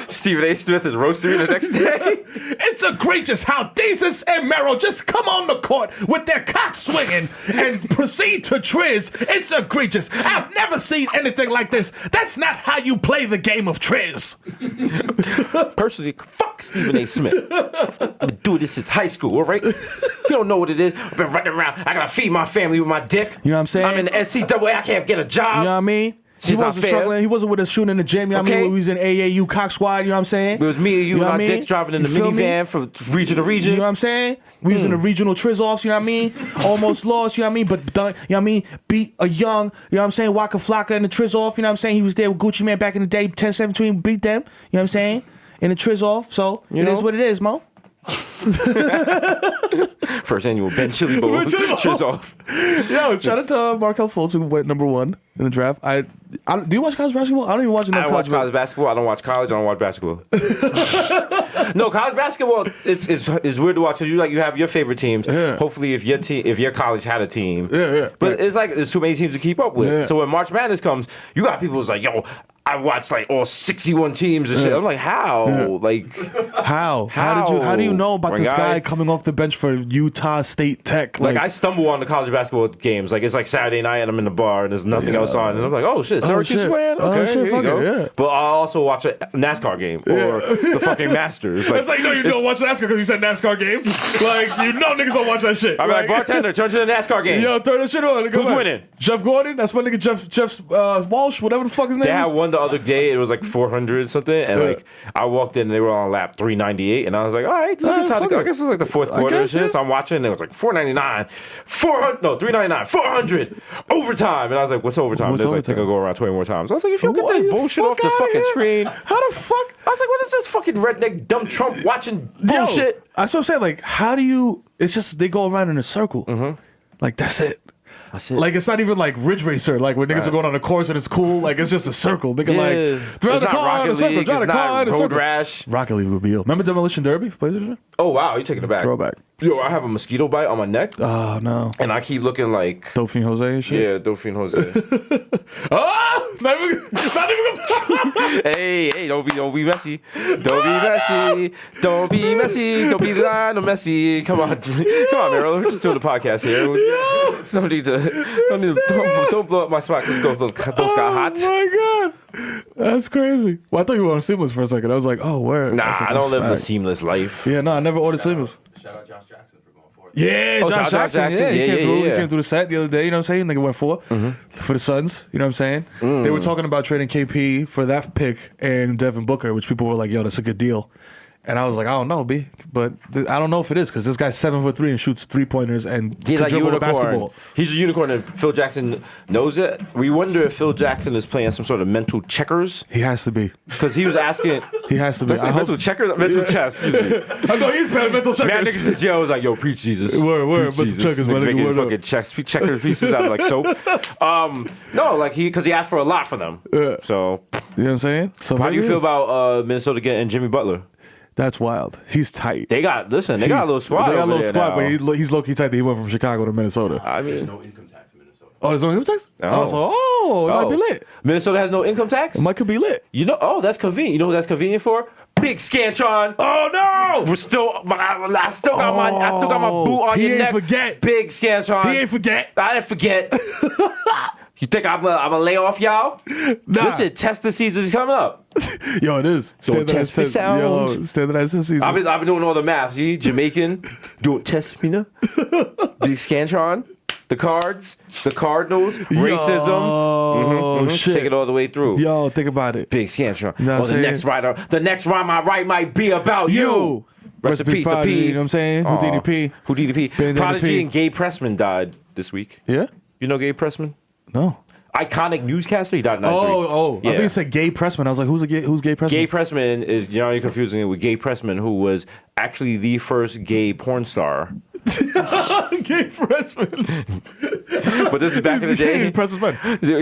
Speaker 2: Stephen A. Smith is roasting me the next day.
Speaker 1: It's egregious how Desus and Mero just come on the court with their cocks swinging and proceed to Triz. It's egregious. I've never seen anything like this. That's not how you play the game of Triz.
Speaker 2: Personally, fuck Stephen A. Smith. I've been doing this since high school, all right? You don't know what it is. I've been running around. I gotta feed my family with my dick.
Speaker 1: You know what I'm saying?
Speaker 2: I'm in the NCAA. I can't get a job.
Speaker 1: You know what I mean? He
Speaker 2: It's not
Speaker 1: wasn't
Speaker 2: fair.
Speaker 1: struggling. He wasn't with us shooting in the gym. You know what I
Speaker 2: Okay.
Speaker 1: mean? We was in AAU cock squad. You know what I'm saying?
Speaker 2: It was me and you
Speaker 1: know
Speaker 2: and
Speaker 1: what
Speaker 2: our
Speaker 1: I mean?
Speaker 2: dicks driving in the
Speaker 1: You feel me?
Speaker 2: minivan from region to region.
Speaker 1: You know what I'm saying? We was in the regional Triz-offs, you know what I mean? Almost lost, you know what I mean? But done, you know what I mean? Beat a young, you know what I'm saying? Waka Flocka in the Triz-off, you know what I'm saying? He was there with Gucci Man back in the day, 10-17, beat them, you know what I'm saying? and it triz off. So it is what it is, Mo.
Speaker 2: First annual Ben Chili Bowl. Triz off.
Speaker 1: Yo, shout out to Markelle Fultz, who went #1 in the draft. Do you watch college basketball? I don't even watch enough
Speaker 2: I don't watch college basketball. I don't watch college. I don't watch basketball. No, college basketball is weird to watch because you have your favorite teams.
Speaker 1: Yeah.
Speaker 2: Hopefully, if your college had a team.
Speaker 1: Yeah.
Speaker 2: But it's like there's too many teams to keep up with.
Speaker 1: Yeah.
Speaker 2: So when March Madness comes, you got people who's like, yo, I watched like all 61 teams and shit. I'm like, how?
Speaker 1: Yeah.
Speaker 2: Like,
Speaker 1: how do you know about this guy coming off the bench for Utah State Tech?
Speaker 2: Like I stumble on the college basketball games. Like it's like Saturday night and I'm in the bar and there's nothing else on. And I'm like, oh shit, Syracuse playing? Okay, here you go.
Speaker 1: Yeah.
Speaker 2: But I'll also watch a NASCAR game or the fucking Masters. Like,
Speaker 1: That's how you know you don't watch NASCAR because you said NASCAR game. Like, you know niggas don't watch that shit.
Speaker 2: I'm like, bartender, turn to the NASCAR game.
Speaker 1: Yo, turn that shit on.
Speaker 2: Who's winning?
Speaker 1: Jeff Gordon. That's my nigga Jeff Walsh, whatever the fuck his name
Speaker 2: They
Speaker 1: is.
Speaker 2: had one the other day. It was like 400 something, and like I walked in, and they were on lap 398, and I was like, all right, this is a good time to go. I guess it's like the fourth quarter and shit. So I'm watching, and it was like 499, 399, 400 overtime, and I was like, what's overtime?
Speaker 1: What's
Speaker 2: There's like
Speaker 1: overtime?
Speaker 2: they're gonna go around 20 more times. I was like, if you get
Speaker 1: What
Speaker 2: that
Speaker 1: the
Speaker 2: bullshit
Speaker 1: fuck
Speaker 2: off the
Speaker 1: outta
Speaker 2: fucking
Speaker 1: here?
Speaker 2: screen,
Speaker 1: How the fuck?
Speaker 2: I was like, what is this fucking redneck dumb Trump watching bullshit?
Speaker 1: Yo, that's what I'm saying. Like, how do you? It's just they go around in a circle. Like that's it.
Speaker 2: That's it.
Speaker 1: Like it's not even like Ridge Racer, like when niggas are going on a course and it's cool. Like it's just a circle. Nigga, like throughout
Speaker 2: It's
Speaker 1: the
Speaker 2: not
Speaker 1: car in a
Speaker 2: Rocket
Speaker 1: circle,
Speaker 2: League,
Speaker 1: drive the
Speaker 2: it's
Speaker 1: car
Speaker 2: not
Speaker 1: in a
Speaker 2: Road
Speaker 1: circle.
Speaker 2: Rash.
Speaker 1: Rocket League would be ill. Remember Demolition Derby? PlayStation?
Speaker 2: Oh wow, you taking it back?
Speaker 1: Throwback.
Speaker 2: Yo, I have a mosquito bite on my neck,
Speaker 1: Oh no.
Speaker 2: and I keep looking like
Speaker 1: Dope Fiend Jose and shit.
Speaker 2: yeah, Dolphin Jose.
Speaker 1: Oh, not even
Speaker 2: Hey, don't be messy. Don't be messy. Don't be messy. Don't be lying or messy. Come on, Mero. We're just doing a podcast here. Don't blow up my spot because both got hot.
Speaker 1: Oh my god, that's crazy. Well, I thought you were on Seamless for a second. I was like, oh, word.
Speaker 2: Nah,
Speaker 1: That's like,
Speaker 2: I don't live a
Speaker 1: smack.
Speaker 2: seamless life.
Speaker 1: Yeah, no, I never ordered Seamless.
Speaker 2: Shout out Josh Jackson for going forward.
Speaker 1: Yeah,
Speaker 2: Oh,
Speaker 1: Josh
Speaker 2: Josh
Speaker 1: Jackson.
Speaker 2: Jackson.
Speaker 1: Yeah, he
Speaker 2: Yeah,
Speaker 1: came
Speaker 2: yeah,
Speaker 1: through.
Speaker 2: yeah.
Speaker 1: He came through the set the other day. You know what I'm saying? Nigga went for the Suns. You know what I'm saying? They were talking about trading KP for that pick and Devin Booker, which people were like, "Yo, that's a good deal." And I was like, I don't know, B, but I don't know if it is because this guy's 7'3" and shoots 3-pointers and
Speaker 2: He's
Speaker 1: can
Speaker 2: like
Speaker 1: dribble the
Speaker 2: unicorn.
Speaker 1: basketball.
Speaker 2: He's a unicorn, and Phil Jackson knows it. We wonder if Phil Jackson is playing some sort of mental checkers
Speaker 1: He has to be.
Speaker 2: because he was asking.
Speaker 1: He has to be.
Speaker 2: That's like mental checkers, mental chess. Excuse me.
Speaker 1: I know he's playing mental checkers.
Speaker 2: Man, niggas in jail was like, yo, preach Jesus.
Speaker 1: Word,
Speaker 2: Preach
Speaker 1: mental
Speaker 2: Jesus.
Speaker 1: checkers, my
Speaker 2: Niggas
Speaker 1: nigga,
Speaker 2: making
Speaker 1: word up.
Speaker 2: fucking checker pieces out of like soap. No, like because he asked for a lot for them.
Speaker 1: Yeah.
Speaker 2: So,
Speaker 1: You know what I'm saying? So
Speaker 2: how do you
Speaker 1: maybe
Speaker 2: feel
Speaker 1: it is.
Speaker 2: about Minnesota getting Jimmy Butler?
Speaker 1: That's wild. He's tight.
Speaker 2: They got got a little squad.
Speaker 1: They got a
Speaker 2: over
Speaker 1: little
Speaker 2: there
Speaker 1: squad,
Speaker 2: now.
Speaker 1: but he's low key tight that he went from Chicago to Minnesota.
Speaker 2: I mean,
Speaker 6: No income tax in Minnesota.
Speaker 1: Oh, there's no income tax?
Speaker 2: Oh.
Speaker 1: It might be lit.
Speaker 2: Minnesota has no income tax.
Speaker 1: It might could be lit.
Speaker 2: You know, that's convenient. You know what that's convenient for? Big Scantron.
Speaker 1: Oh no!
Speaker 2: We're still, I still got my boot on
Speaker 1: He
Speaker 2: your
Speaker 1: ain't
Speaker 2: neck.
Speaker 1: forget.
Speaker 2: Big Scantron.
Speaker 1: He ain't forget.
Speaker 2: I didn't forget. You think I'm gonna lay off y'all?
Speaker 1: Nah.
Speaker 2: Listen, testing season's coming up.
Speaker 1: Yo, it is.
Speaker 2: test me sound.
Speaker 1: Yo, standardized test season.
Speaker 2: I've been doing all the math. See, Jamaican, don't test me now. Big Scantron, the cards, the Cardinals, racism.
Speaker 1: Oh, shit.
Speaker 2: Take it all the way through.
Speaker 1: Yo, think about it.
Speaker 2: Big Scantron.
Speaker 1: You know what
Speaker 2: Oh,
Speaker 1: I'm
Speaker 2: the next rhyme I write might be about you. Rest in peace to
Speaker 1: Prodigy,
Speaker 2: P.
Speaker 1: You know what I'm saying?
Speaker 2: Aw.
Speaker 1: Houdini P.
Speaker 2: Houdini P.
Speaker 1: Bandana
Speaker 2: Prodigy
Speaker 1: P.
Speaker 2: and Gabe Pressman died this week.
Speaker 1: Yeah?
Speaker 2: You know Gabe Pressman?
Speaker 1: No.
Speaker 2: Iconic newscaster. He died in 93.
Speaker 1: Oh.
Speaker 2: Yeah.
Speaker 1: I think you said Gay Pressman. I was like, who's Gay Pressman?
Speaker 2: Gay Pressman is, you're confusing it with Gay Pressman, who was actually the first gay porn star.
Speaker 1: Gay Pressman.
Speaker 2: But this is back in the day.
Speaker 1: Pressman.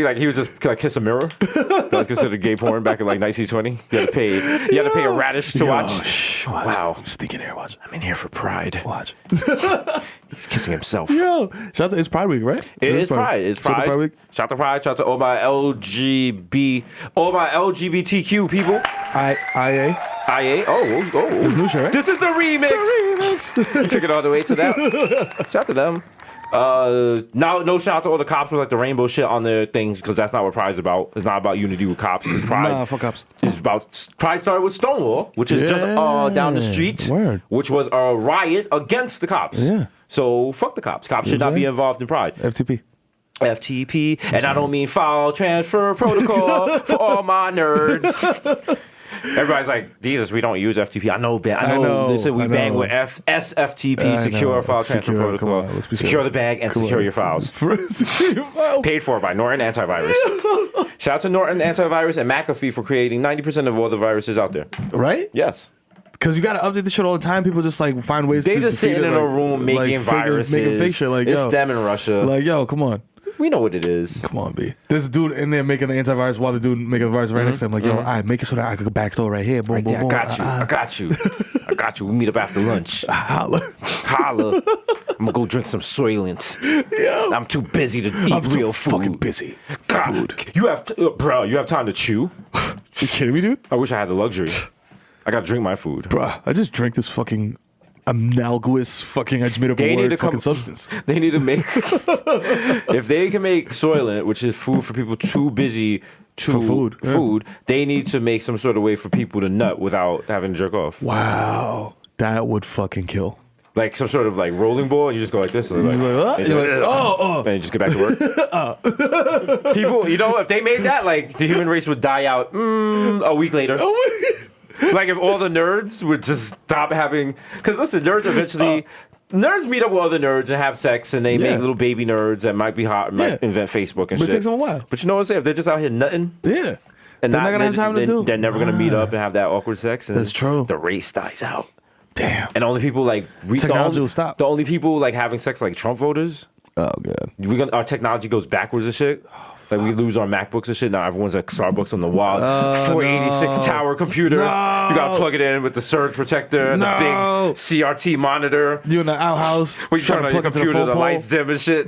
Speaker 2: Like he would just like kiss a mirror. That was considered gay porn back in like 1920. You had to pay a radish to watch.
Speaker 1: Shh, watch.
Speaker 2: Wow.
Speaker 1: Sneaking here, watch.
Speaker 2: I'm in here for pride.
Speaker 1: Watch.
Speaker 2: He's kissing himself.
Speaker 1: Yo. Shout out to, it's Pride Week, right?
Speaker 2: It is Pride. It's
Speaker 1: Shout out
Speaker 2: Pride.
Speaker 1: to Pride Week.
Speaker 2: Shout out to Pride. Shout out to all my LGBTQ people.
Speaker 1: IA.
Speaker 2: IA. Oh.
Speaker 1: This new shit, right?
Speaker 2: This is the remix. You took it all the way to that. Shout out to them. No shout out to all the cops with like the rainbow shit on their things because that's not what Pride's about. It's not about unity with cops. Pride
Speaker 1: Nah, fuck cops.
Speaker 2: is about Pride started with Stonewall, which is just down the street,
Speaker 1: Word.
Speaker 2: which was a riot against the cops.
Speaker 1: Yeah.
Speaker 2: So fuck the cops. Cops should not be involved in Pride.
Speaker 1: FTP.
Speaker 2: FTP, and I don't mean file transfer protocol for all my nerds. Everybody's like, Jesus, we don't use FTP. I know. Listen, we bang with SFTP, Secure File Transfer Protocol. Secure the bag and secure your files.
Speaker 5: Secure your files.
Speaker 2: Paid for by Norton Antivirus. Shout out to Norton Antivirus and McAfee for creating 90% of all the viruses out there.
Speaker 5: Right?
Speaker 2: Yes.
Speaker 5: Because you got to update the shit all the time. People just like find ways
Speaker 2: they
Speaker 5: to
Speaker 2: just sitting in a room making viruses.
Speaker 5: Making fake shit. Like,
Speaker 2: it's them in Russia.
Speaker 5: Like, yo, come on.
Speaker 2: We know what it is.
Speaker 5: Come on, B. There's a dude in there making the antivirus while the dude making the virus right next to him. Like, yo, all right, make it so that I could go back door right here. Boom,
Speaker 2: Right
Speaker 5: boom,
Speaker 2: there,
Speaker 5: boom.
Speaker 2: I got you. We meet up after lunch.
Speaker 5: Holla.
Speaker 2: I'm gonna go drink some Soylent.
Speaker 5: Yo.
Speaker 2: I'm too busy to eat
Speaker 5: I'm too
Speaker 2: real food.
Speaker 5: fucking busy.
Speaker 2: God, you have time to chew?
Speaker 5: You kidding me, dude?
Speaker 2: I wish I had the luxury. I gotta drink my food.
Speaker 5: Bruh, I just drank this fucking analogous fucking, I just made up a word, fucking substance.
Speaker 2: They need to make, if they can make Soylent, which is food for people too busy to food, they need to make some sort of way for people to nut without having to jerk off.
Speaker 5: Wow. That would fucking kill.
Speaker 2: Like some sort of like rolling ball, and you just go like this. And and you just get back to work. People, if they made that, like the human race would die out a week later. Like if all the nerds would just stop having, because listen, nerds eventually, nerds meet up with other nerds and have sex, and they make little baby nerds that might be hot, and might invent Facebook and shit.
Speaker 5: But it takes them a while.
Speaker 2: But you know what I'm saying? If they're just out here nutting,
Speaker 5: and
Speaker 2: they're
Speaker 5: not gonna have time to do.
Speaker 2: They're never gonna meet up and have that awkward sex. And
Speaker 5: that's true.
Speaker 2: The race dies out.
Speaker 5: Damn.
Speaker 2: And only people like
Speaker 5: technology will stop.
Speaker 2: The only people like having sex like Trump voters.
Speaker 5: Oh god.
Speaker 2: Our technology goes backwards and shit. Like we lose our MacBooks and shit. Now everyone's at Starbucks on the wild 486 tower computer. You gotta plug it in with the surge protector and the big CRT monitor.
Speaker 5: You in the outhouse.
Speaker 2: When you turn on your computer, the lights dim and shit.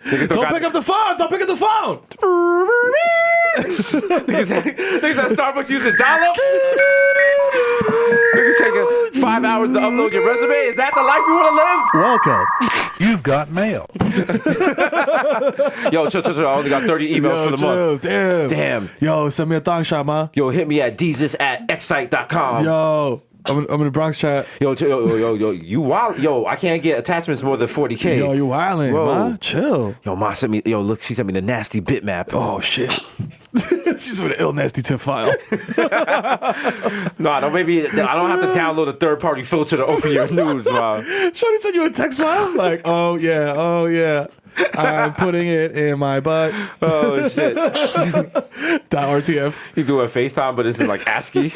Speaker 5: Don't pick up the phone! Don't pick up the phone!
Speaker 2: Niggas at Starbucks using dial-up. Niggas taking 5 hours to upload your resume. Is that the life you want to live?
Speaker 5: Welcome.
Speaker 6: You've got mail.
Speaker 2: Yo, chill. I only got 30 emails for the month.
Speaker 5: Damn. Yo, send me a thong shot, man.
Speaker 2: Yo, hit me at desus@excite.com.
Speaker 5: Yo. I'm in the Bronx chat.
Speaker 2: Yo, you wild. Yo, I can't get attachments more than 40K.
Speaker 5: Yo, you wildin', ma. Chill.
Speaker 2: Yo, ma sent me. Yo, look, she sent me the nasty bitmap.
Speaker 5: Oh shit. She's with an ill nasty tip file.
Speaker 2: No, maybe I don't have to download a third-party filter to open your news, man.
Speaker 5: Shorty sent you a text file? Like, oh yeah. I'm putting it in my butt.
Speaker 2: Oh shit.
Speaker 5: .rtf.
Speaker 2: You do a FaceTime, but it's in like ASCII.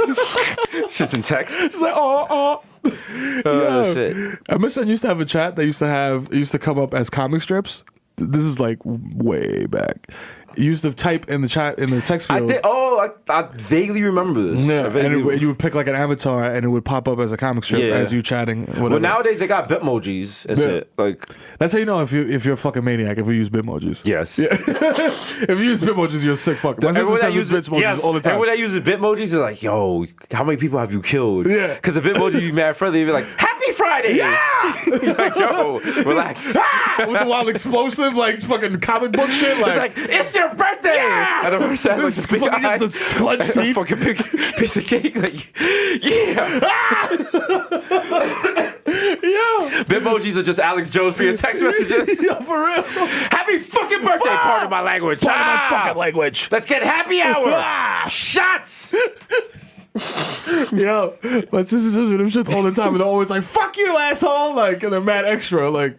Speaker 2: Shit's in text.
Speaker 5: She's like, oh.
Speaker 2: Shit.
Speaker 5: I miss I used to have a chat that used to come up as comic strips. This is like way back. You used to type in the chat in the text field.
Speaker 2: I vaguely remember this.
Speaker 5: Yeah, and you would pick like an avatar, and it would pop up as a comic strip as you chatting. Whatever.
Speaker 2: Well, nowadays they got Bitmojis. That's it. Like
Speaker 5: that's how you know if you're a fucking maniac if you use Bitmojis.
Speaker 2: Yes.
Speaker 5: Yeah. If you use Bitmojis, you're a sick fuck. My sister uses Bitmojis all the time.
Speaker 2: Everyone that uses Bitmojis is like, yo, how many people have you killed?
Speaker 5: Yeah.
Speaker 2: Because the Bitmoji be mad friendly. Be like, Happy Friday. Yeah. You're like, yo, relax.
Speaker 5: With the wild explosive like fucking comic book shit. Like,
Speaker 2: it's your birthday. Yeah. And the person has
Speaker 5: this
Speaker 2: like,
Speaker 5: fucking this clenched teeth.
Speaker 2: A fucking big piece of cake. Like, yeah.
Speaker 5: Yeah.
Speaker 2: Bitmojis are just Alex Jones for your text messages.
Speaker 5: Yo, for real.
Speaker 2: Happy fucking birthday. Part of my language.
Speaker 5: Part of my fucking language.
Speaker 2: Let's get happy hour. Shots.
Speaker 5: Yo, my sisters do them shits all the time, and they're always like, "Fuck you, asshole!" Like, and they're mad extra. Like,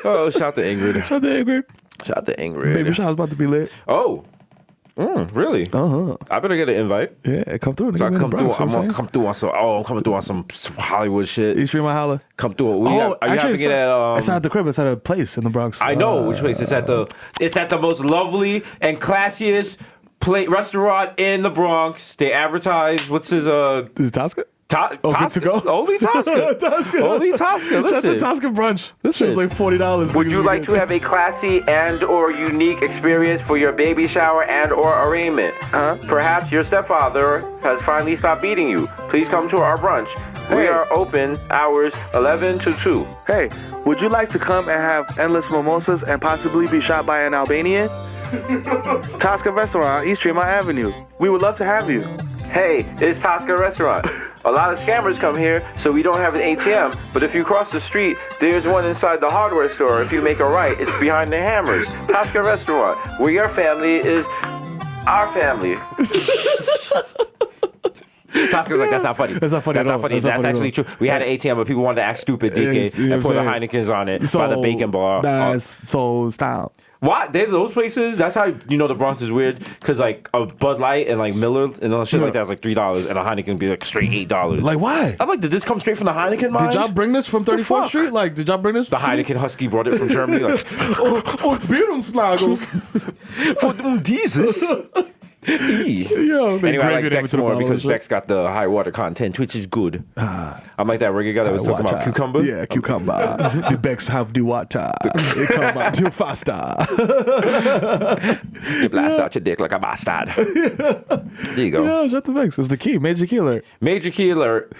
Speaker 2: oh, shout to Ingrid.
Speaker 5: Shout to Ingrid.
Speaker 2: Shout to Ingrid.
Speaker 5: Baby shower's about to be lit.
Speaker 2: Oh, really? I better get an invite.
Speaker 5: Yeah, come through.
Speaker 2: So I come through. I'm gonna come through on some. Oh, I'm coming through on some Hollywood shit.
Speaker 5: East Street, my holla.
Speaker 2: Come through. Are you having it at?
Speaker 5: It's not at the crib. It's at a place in the Bronx.
Speaker 2: I know which place. It's at the most lovely and classiest restaurant in the Bronx. They advertise. What's his?
Speaker 5: Is it Tosca?
Speaker 2: Good
Speaker 5: to go.
Speaker 2: Only Tosca. Only Tosca. Listen.
Speaker 5: That's the Tosca brunch. This shit's like $40.
Speaker 2: Would you like to have a classy and/or unique experience for your baby shower and/or arraignment? Perhaps your stepfather has finally stopped beating you. Please come to our brunch. We are open hours 11 to 2.
Speaker 4: Hey, would you like to come and have endless mimosas and possibly be shot by an Albanian? Tosca Restaurant, East Tremont Avenue. We would love to have you.
Speaker 2: Hey, it's Tosca Restaurant. A lot of scammers come here, so we don't have an ATM. But if you cross the street, there's one inside the hardware store. If you make a right, it's behind the hammers. Tosca Restaurant, where your family is our family. Tosca's like, that's not funny.
Speaker 5: That's not funny
Speaker 2: That's
Speaker 5: at
Speaker 2: not
Speaker 5: all.
Speaker 2: funny.
Speaker 5: That's not
Speaker 2: That's
Speaker 5: funny at
Speaker 2: actually
Speaker 5: all.
Speaker 2: true. We had an ATM, but people wanted to act stupid, DK,
Speaker 5: You know
Speaker 2: and
Speaker 5: what
Speaker 2: put
Speaker 5: I'm
Speaker 2: the
Speaker 5: saying?
Speaker 2: Heinekens on it by the bacon bar.
Speaker 5: That's so style.
Speaker 2: Why? Those places, that's how you know the Bronx is weird. Because, like, a Bud Light and, like, Miller and all shit like that is, like, $3. And a Heineken be, like, straight $8.
Speaker 5: Like, why?
Speaker 2: I'm like, did this come straight from the Heineken mind?
Speaker 5: Did y'all bring this from 34th
Speaker 2: fuck?
Speaker 5: Street? Like, did y'all bring this?
Speaker 2: The Heineken Husky brought it from Germany. Like,
Speaker 5: It's Bierensnagel.
Speaker 2: for Desus.
Speaker 5: Yo,
Speaker 2: Anyway, I like Beck's more because Beck's got the high water content, which is good. I'm like that reggae guy that was talking about cucumber.
Speaker 5: Yeah, cucumber. The Becks have the water. They come out too faster.
Speaker 2: You blast out your dick like a bastard. There you go.
Speaker 5: Yeah, shut the Becks. It's the key. Major key alert.
Speaker 2: Major key alert.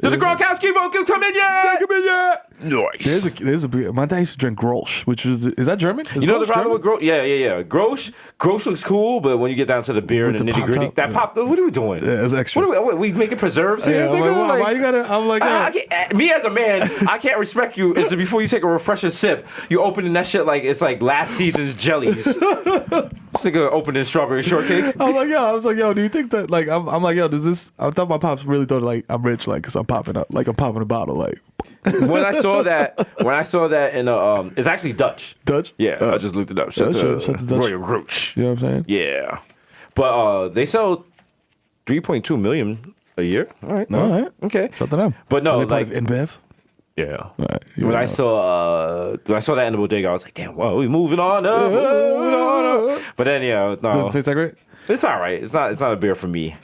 Speaker 2: Did the Gronkowski vocals come in yet?
Speaker 5: Come in yet?
Speaker 2: Nice.
Speaker 5: There's a my dad used to drink Grolsch, which is that German?
Speaker 2: You know the problem with Grosh? Yeah. Grosh looks cool, but when you get down to the beer and the
Speaker 5: the
Speaker 2: nitty gritty,
Speaker 5: pop
Speaker 2: that pop. What are we doing?
Speaker 5: Yeah, it's extra.
Speaker 2: What are we making preserves here?
Speaker 5: Yeah, I'm
Speaker 2: nigga?
Speaker 5: like, why you gotta? I'm like,
Speaker 2: I
Speaker 5: yo.
Speaker 2: can't, me as a man, I can't respect you. Is before you take a refresher sip, you opening that shit like it's like last season's jellies. This nigga opening strawberry shortcake.
Speaker 5: I was like, yo, do you think that, like, I'm like, yo, does this, I thought my pops really thought, like, I'm rich, like, because I'm popping a bottle, like.
Speaker 2: When I saw that in it's actually Dutch.
Speaker 5: Dutch?
Speaker 2: Yeah, I just looked it up.
Speaker 5: Shut the Dutch.
Speaker 2: Royal Roach.
Speaker 5: You know what I'm saying?
Speaker 2: Yeah, but they sell 3.2 million a year. All right,
Speaker 5: All right.
Speaker 2: okay.
Speaker 5: Shut to them.
Speaker 2: But no,
Speaker 5: Are they part
Speaker 2: like
Speaker 5: of InBev?
Speaker 2: yeah.
Speaker 5: Right,
Speaker 2: When I saw that in the bodega, I was like, damn, well, we moving on up. But then
Speaker 5: Does
Speaker 2: no,
Speaker 5: it taste that great?
Speaker 2: it's all right. It's not a beer for me.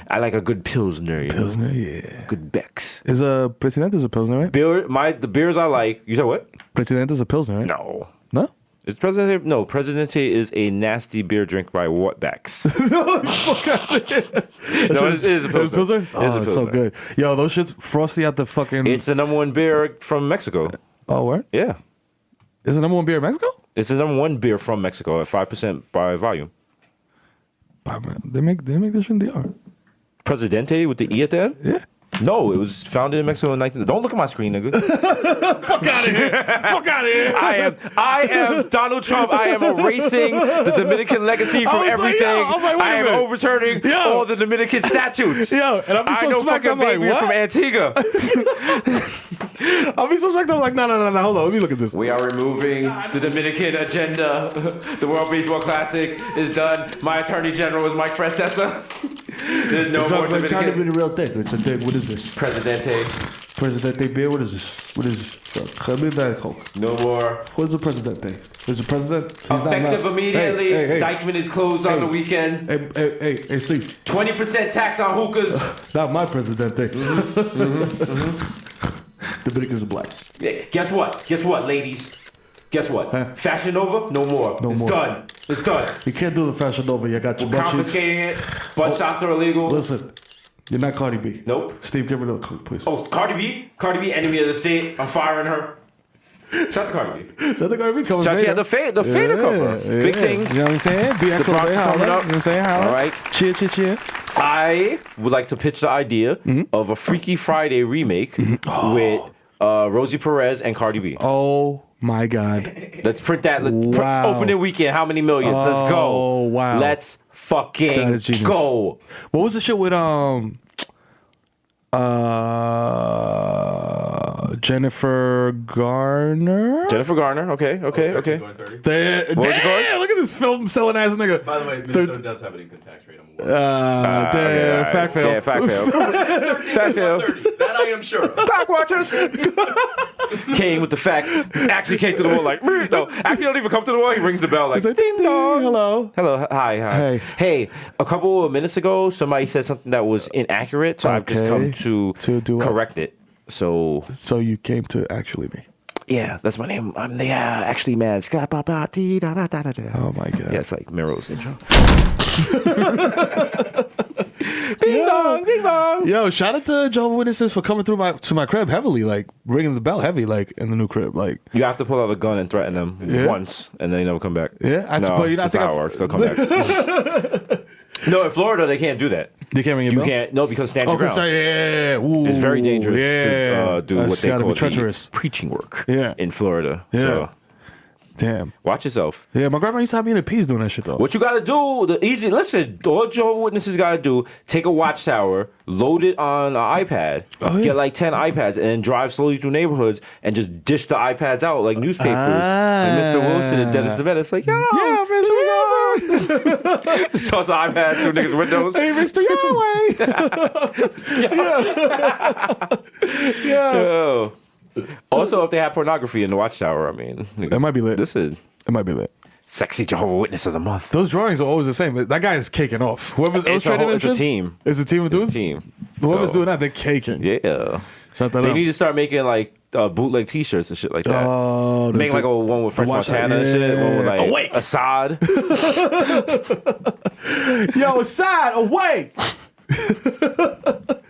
Speaker 2: I like a good pilsner. You know?
Speaker 5: Pilsner, yeah.
Speaker 2: Good Becks.
Speaker 5: Is a Presidente a Pilsner, right?
Speaker 2: The beers I like. You said what?
Speaker 5: Presidente a Pilsner, right?
Speaker 2: No.
Speaker 5: No?
Speaker 2: Is Presidente? No, Presidente is a nasty beer drink by what Becks?
Speaker 5: No, it
Speaker 2: is a pilsner.
Speaker 5: Pilsner?
Speaker 2: It is a
Speaker 5: Oh, it's so
Speaker 2: pilsner.
Speaker 5: good. Yo, those shits frosty at the fucking.
Speaker 2: It's the number one beer from Mexico.
Speaker 5: Oh, where?
Speaker 2: Yeah.
Speaker 5: Is the number one beer in Mexico?
Speaker 2: It's the number one beer from Mexico at 5% by volume.
Speaker 5: They make this in DR.
Speaker 2: Presidente with the E at the end?
Speaker 5: Yeah.
Speaker 2: No, it was founded in Mexico in 19... Don't look at my screen, nigga.
Speaker 5: Fuck out of here. Fuck out of here.
Speaker 2: I am Donald Trump. I am erasing the Dominican legacy from
Speaker 5: was like,
Speaker 2: everything.
Speaker 5: yo, I'm like, wait a
Speaker 2: I am
Speaker 5: minute.
Speaker 2: overturning
Speaker 5: Yo.
Speaker 2: all the Dominican statutes.
Speaker 5: Yo, and I'll be so
Speaker 2: I know
Speaker 5: smacked,
Speaker 2: fucking
Speaker 5: I'm like,
Speaker 2: baby you're
Speaker 5: what?
Speaker 2: from Antigua.
Speaker 5: I'll be so psyched. I'm like, no. Hold on. Let me look at this.
Speaker 2: We are removing the Dominican agenda. The World Baseball Classic is done. My Attorney General is Mike Francesa. There's no more
Speaker 1: It's not
Speaker 2: Dominican.
Speaker 1: even a real thing. It's a thing. What is this?
Speaker 2: Presidente.
Speaker 1: Presidente beer? What is this? What is this? Give me that Coke.
Speaker 2: No more.
Speaker 1: What is the Presidente? Is the president? He's not
Speaker 2: Effective
Speaker 1: allowed-
Speaker 2: immediately.
Speaker 1: Hey.
Speaker 2: Dykeman is closed on the weekend.
Speaker 1: Hey, Steve.
Speaker 2: 20% tax on hookahs.
Speaker 1: Not my Presidente. Dominicans are black.
Speaker 2: Yeah, guess what, ladies? Guess what?
Speaker 1: Huh?
Speaker 2: Fashion Nova? No more.
Speaker 1: No
Speaker 2: It's
Speaker 1: more.
Speaker 2: done. It's done.
Speaker 1: You can't do the fashion over. You got your butt cheeks.
Speaker 2: Confiscating it. Butt shots are illegal.
Speaker 1: Listen, you're not Cardi B.
Speaker 2: Nope.
Speaker 1: Steve, give me the Coke, please.
Speaker 2: Oh, Cardi B, enemy of the state. I'm firing her. Shout out to Cardi B.
Speaker 1: Shout out Cardi B coming.
Speaker 2: Shout out to the Fader cover. Big things.
Speaker 5: You know what I'm saying? BX
Speaker 2: The Bronx is coming up.
Speaker 5: You know what I'm saying? Holla.
Speaker 2: All right.
Speaker 5: Cheer.
Speaker 2: I would like to pitch the idea of a Freaky Friday remake with Rosie Perez and Cardi B.
Speaker 5: Oh my God.
Speaker 2: Let's print that.
Speaker 5: Wow.
Speaker 2: Opening weekend. How many millions? Let's go.
Speaker 5: Oh, wow.
Speaker 2: Let's fucking
Speaker 5: That is genius.
Speaker 2: go.
Speaker 5: What was the shit with Jennifer Garner?
Speaker 2: Jennifer Garner. Okay.
Speaker 5: What
Speaker 2: was it called?
Speaker 5: Look at this film selling ass nigga.
Speaker 6: By the way, Minnesota does have an income tax rate. I'm aware.
Speaker 5: Damn,
Speaker 2: Okay,
Speaker 5: fact fail.
Speaker 2: Yeah, fact fail. Fact fail.
Speaker 6: 30. That I am sure.
Speaker 2: Clockwatchers came with the facts. Actually came to the wall like, no. Actually, don't even come to the wall. He rings the bell like,
Speaker 5: It's like, ding dong. Hello.
Speaker 2: hello, hi. Hey, a couple of minutes ago, somebody said something that was inaccurate, so I've just
Speaker 5: Okay.
Speaker 2: come to
Speaker 5: do what?
Speaker 2: correct it. So,
Speaker 5: So you came to actually me.
Speaker 2: yeah, that's my name. I'm the actually man.
Speaker 5: Oh
Speaker 2: Oh
Speaker 5: my God.
Speaker 2: Yeah, it's like Mero's intro.
Speaker 5: Bing bong, bing bong. Yo, shout out to Jehovah's Witnesses for coming through to my crib heavily, like ringing the bell heavy, like in the new crib, like.
Speaker 2: You have to pull out a gun and threaten them once, and then they never come back.
Speaker 5: Yeah,
Speaker 2: no,
Speaker 5: but you
Speaker 2: that's not how it works. They'll come back. No, in Florida they can't do that.
Speaker 5: They can't ring your
Speaker 2: You
Speaker 5: bell?
Speaker 2: can't. No, because stand your
Speaker 5: Okay,
Speaker 2: ground.
Speaker 5: sorry, yeah. Ooh,
Speaker 2: It's very dangerous
Speaker 5: yeah.
Speaker 2: to do
Speaker 5: That's
Speaker 2: what they
Speaker 5: gotta
Speaker 2: call
Speaker 5: be treacherous.
Speaker 2: the preaching work
Speaker 5: Yeah.
Speaker 2: in Florida.
Speaker 5: Yeah.
Speaker 2: So
Speaker 5: Damn.
Speaker 2: Watch yourself.
Speaker 5: Yeah, my grandma used to have me in a piece doing that shit though.
Speaker 2: What you gotta do, listen, all Jehovah's Witnesses gotta do, take a watchtower, load it on an iPad, get like 10 iPads, and then drive slowly through neighborhoods and just dish the iPads out like newspapers. Like Mr. Wilson and Dennis the Menace, like, yo,
Speaker 5: Yeah, Mr. Wilson.
Speaker 2: just toss the iPad through niggas' windows.
Speaker 5: Hey, Mr. Yahweh. Yeah.
Speaker 2: Yo. Also, if they have pornography in the watchtower, I mean, niggas,
Speaker 5: That might be lit.
Speaker 2: This is
Speaker 5: It might be lit.
Speaker 2: sexy Jehovah's Witness of the month.
Speaker 5: Those drawings are always the same. That guy is caking off. Whoever's illustrating
Speaker 2: it's a
Speaker 5: this,
Speaker 2: team.
Speaker 5: It's a team of dudes.
Speaker 2: It's a team.
Speaker 5: Whoever's
Speaker 2: So,
Speaker 5: doing that, they're caking.
Speaker 2: Yeah.
Speaker 5: Shut that
Speaker 2: They
Speaker 5: up.
Speaker 2: need to start making like bootleg T-shirts and shit like that.
Speaker 5: Oh,
Speaker 2: Make like a one with French
Speaker 5: watch that,
Speaker 2: Montana and shit. One with like
Speaker 5: Awake.
Speaker 2: Assad.
Speaker 5: Yo, Hasan, awake.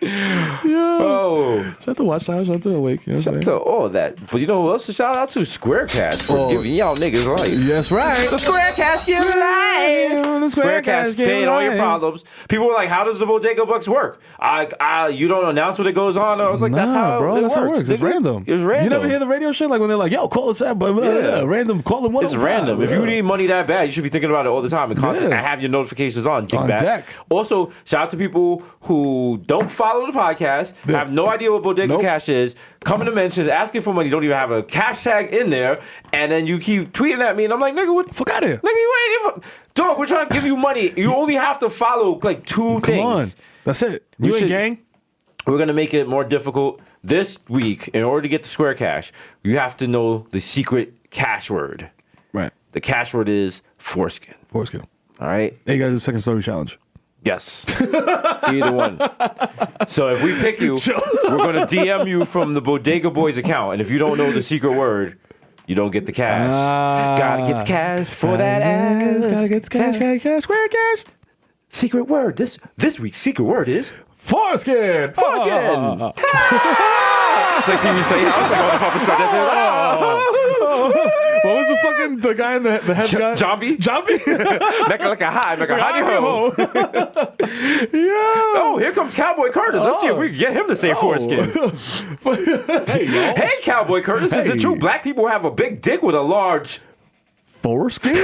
Speaker 2: Oh,
Speaker 5: Shout out to Watchtower, shout out to Awake. You know what I'm
Speaker 2: shout
Speaker 5: saying?
Speaker 2: out to all that. But you know who else? Shout out to Square Cash for giving y'all niggas life.
Speaker 5: Yes, right.
Speaker 2: The Square Cash give life.
Speaker 5: The
Speaker 2: Square Cash paying all your problems. People were like, "How does the Bodega Bucks work?" You don't announce when it goes on. I was like, "That's how
Speaker 5: bro.
Speaker 2: it
Speaker 5: That's how it works. It's
Speaker 2: nigga.
Speaker 5: random.
Speaker 2: It's random.
Speaker 5: You never hear the radio shit like when they're like, "Yo, call us at random, call them 105."
Speaker 2: It's random. If you need money that bad, you should be thinking about it all the time and constantly
Speaker 5: Yeah.
Speaker 2: have your notifications on.
Speaker 5: On deck.
Speaker 2: Also, shout out to people who don't follow the podcast, have no idea what Bodega Cash is, coming to mentions, asking for money, don't even have a cash tag in there, and then you keep tweeting at me, and I'm like, nigga, what?
Speaker 5: Fuck out of here.
Speaker 2: Nigga, you ain't even. Dog, we're trying to give you money. You only have to follow like two things.
Speaker 5: Come on. That's it.
Speaker 2: We
Speaker 5: You ain't
Speaker 2: should-
Speaker 5: gang?
Speaker 2: We're going to make it more difficult this week. In order to get the Square Cash, you have to know the secret cash word.
Speaker 5: Right.
Speaker 2: The cash word is foreskin.
Speaker 5: Foreskin.
Speaker 2: All right?
Speaker 5: Hey, you gotta do the second story challenge.
Speaker 2: Yes. Either one. So if we pick you, we're going to DM you from the Bodega Boys account. And if you don't know the secret word, you don't get the cash. Gotta get the cash for that ass.
Speaker 5: Gotta get the cash, Square Cash.
Speaker 2: Secret word. This week's secret word is
Speaker 5: Foreskin.
Speaker 2: foreskin. It's like TV Playhouse. Like all the puppets start dancing.
Speaker 5: What was the guy in the head guy?
Speaker 2: Zombie?
Speaker 5: Zombie?
Speaker 2: Mecca like a high, Mecca hotty ho.
Speaker 5: Yeah.
Speaker 2: Oh, here comes Cowboy Curtis. Let's see if we can get him to say foreskin. Hey, Cowboy Curtis, is it
Speaker 5: Hey.
Speaker 2: true black people have a big dick with a large...
Speaker 5: Foreskin?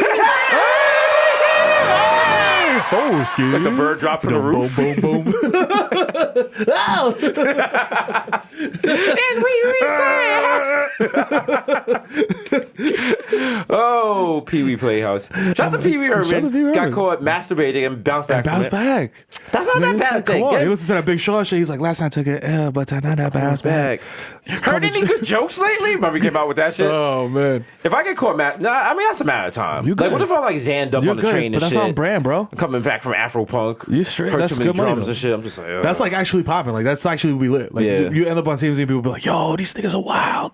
Speaker 5: Foreskin.
Speaker 2: Like the bird dropped from the roof?
Speaker 5: Boom, boom, boom.
Speaker 2: Oh, Pee Wee Playhouse. Shout out to Pee Wee
Speaker 5: Shout out to
Speaker 2: Herman.
Speaker 5: Pee Wee
Speaker 2: Got
Speaker 5: Herman.
Speaker 2: caught masturbating and bounced back
Speaker 5: Bounce
Speaker 2: from it.
Speaker 5: back.
Speaker 2: That's not that bad a thing.
Speaker 5: Come on.
Speaker 2: Get
Speaker 5: He listens to that Big Shaw shit. He's like, last time I took it, but tonight I bounce back.
Speaker 2: Heard any good jokes lately? Remember we came out with that shit?
Speaker 5: Oh, man.
Speaker 2: If I get caught, I mean, that's a matter of time.
Speaker 5: You
Speaker 2: Like,
Speaker 5: good.
Speaker 2: what if I'm like zanned up
Speaker 5: You're
Speaker 2: on the
Speaker 5: good,
Speaker 2: train
Speaker 5: but
Speaker 2: and
Speaker 5: that's
Speaker 2: shit?
Speaker 5: on brand, bro.
Speaker 2: I'm coming back from Afro Punk.
Speaker 5: You straight.
Speaker 2: Heard
Speaker 5: That's
Speaker 2: too many
Speaker 5: good money,
Speaker 2: drums
Speaker 5: though.
Speaker 2: and shit. I'm just like, ugh.
Speaker 5: That's like actually popping. Like that's actually we lit. Like
Speaker 2: Yeah.
Speaker 5: you end up on TMZ and people be like, "Yo, these niggas are wild."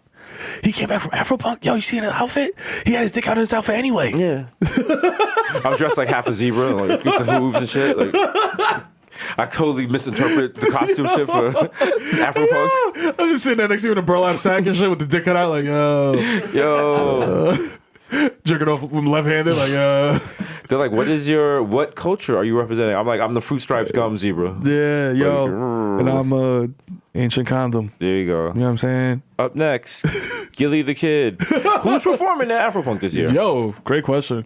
Speaker 5: He came back from Afropunk. Yo, you see his outfit? He had his dick out of his outfit anyway.
Speaker 2: Yeah. I'm dressed like half a zebra, like with the hooves and shit. Like, I totally misinterpret the costume shit for Afropunk.
Speaker 5: I'm just sitting there next to you in a burlap sack and shit with the dick cut out, like,
Speaker 2: Yo.
Speaker 5: jerking off left-handed, like,
Speaker 2: They're like, what culture are you representing? I'm like, I'm the Fruit Stripes gum zebra.
Speaker 5: yeah, yo, and I'm a ancient condom.
Speaker 2: There you go.
Speaker 5: You know what I'm saying?
Speaker 2: Up next, Gilly the Kid. Who's performing at Afropunk this year?
Speaker 5: Yo, great question.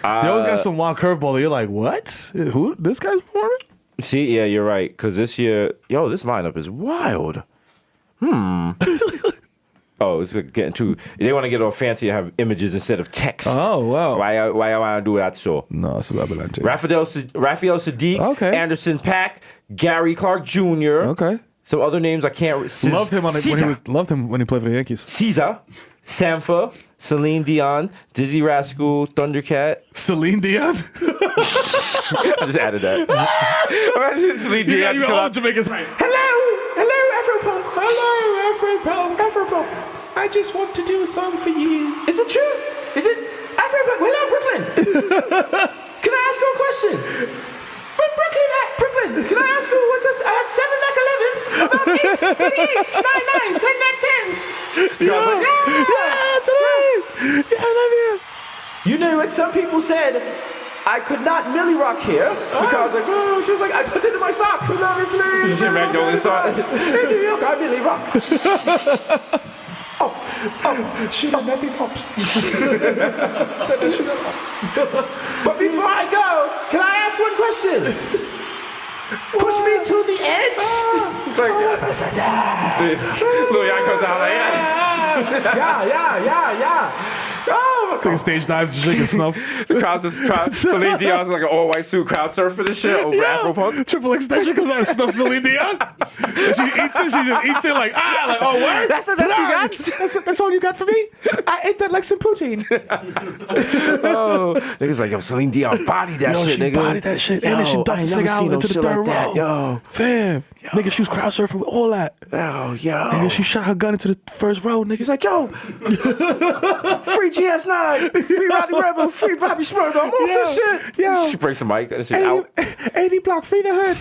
Speaker 5: They always got some wild curveball that you're like, what? Who? This guy's performing?
Speaker 2: See, yeah, you're right. Because this year, this lineup is wild. Oh, it's getting too. They want to get all fancy and have images instead of text.
Speaker 5: Oh, wow.
Speaker 2: Why I want to do that so?
Speaker 5: No, it's about that.
Speaker 2: Raphael Sadiq,
Speaker 5: Okay.
Speaker 2: Anderson Paak, Gary Clark Jr.
Speaker 5: Okay.
Speaker 2: Some other names I can't.
Speaker 5: Loved him loved him when he played for the Yankees.
Speaker 2: Caesar, Sampha, Celine Dion, Dizzy Rascal, Thundercat.
Speaker 5: Celine Dion.
Speaker 2: I just added that. Imagine Celine Dion. just come out.
Speaker 5: Jamaica's right.
Speaker 2: Hello, Afropunk.
Speaker 5: Hello, Afropunk. I just want to do a song for you.
Speaker 2: Is it true? Is it Afropunk? Hello, Brooklyn. Can I ask you a question? Brooklyn, can I ask you what this? I had 7 Mac 11s, about 8 38s, 9 9s, 10 Mac 10s.
Speaker 5: Yeah, I love you.
Speaker 2: You know what? Some people said I could not Millie Rock here because she was like, I put it in my sock. Love is me. She said Magnolia song. In New York, I Millie Rock.
Speaker 1: Shoot at these ups.
Speaker 2: But before I go, can I ask one question? Push me to the edge. It's like, Lil Jan comes out like,
Speaker 1: Yeah.
Speaker 2: oh,
Speaker 5: Taking stage dives and shaking snuff.
Speaker 2: the crowd's Celine Dion's like an all white suit crowd surfing and shit over Afro Punk.
Speaker 5: Triple extension comes out and stuffs Celine Dion. And she eats it. She just eats it like oh what?
Speaker 2: That's the best you got?
Speaker 5: That's all you got for me? I ate that like some poutine.
Speaker 2: Oh, niggas like, yo, Celine Dion bodied that shit,
Speaker 1: she
Speaker 2: nigga.
Speaker 1: bodied that shit. And then she ducked the nigga out into the third row.
Speaker 2: Yo,
Speaker 1: Fam. Nigga, she was crowd surfing with all that.
Speaker 2: yo.
Speaker 1: Nigga, she shot her gun into the first row. Nigga's
Speaker 2: He's like, yo, free GS9, free Roddy Rebel, free Bobby Smurdo. I'm off this shit.
Speaker 1: Yo.
Speaker 2: She breaks the mic and she's out.
Speaker 1: 80 block, free the hood.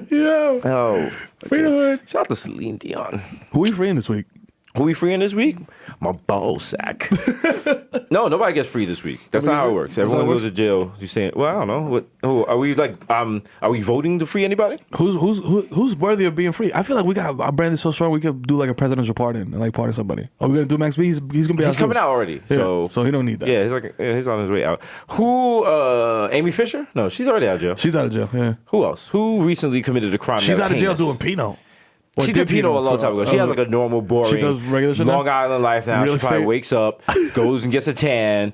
Speaker 1: Yo.
Speaker 2: Oh,
Speaker 1: Free the hood.
Speaker 2: shout out to Celine Dion.
Speaker 5: Who we freeing this week?
Speaker 2: Who we freeing this week? My ball sack. No, nobody gets free this week. That's not how it works. Everyone goes to jail. You saying? Well, I don't know. What? Who are we like? Are we voting to free anybody?
Speaker 5: Who's worthy of being free? I feel like we got our brand is so strong we could do like a presidential pardon and like pardon somebody. Are we gonna do Max B? He's gonna be
Speaker 2: He's coming out already.
Speaker 5: So he don't need that.
Speaker 2: Yeah, he's on his way out. Who? Amy Fisher? No, she's already out of jail.
Speaker 5: She's out of jail. Yeah.
Speaker 2: Who else? Who recently committed a crime?
Speaker 5: She's
Speaker 2: that
Speaker 5: out of jail
Speaker 2: was heinous?
Speaker 5: doing Pinot.
Speaker 2: She did Pinot a long time ago. She has like a normal, boring,
Speaker 5: She does regular shit now?
Speaker 2: Long Island life now.
Speaker 5: Real
Speaker 2: She probably
Speaker 5: estate?
Speaker 2: wakes up, goes and gets a tan.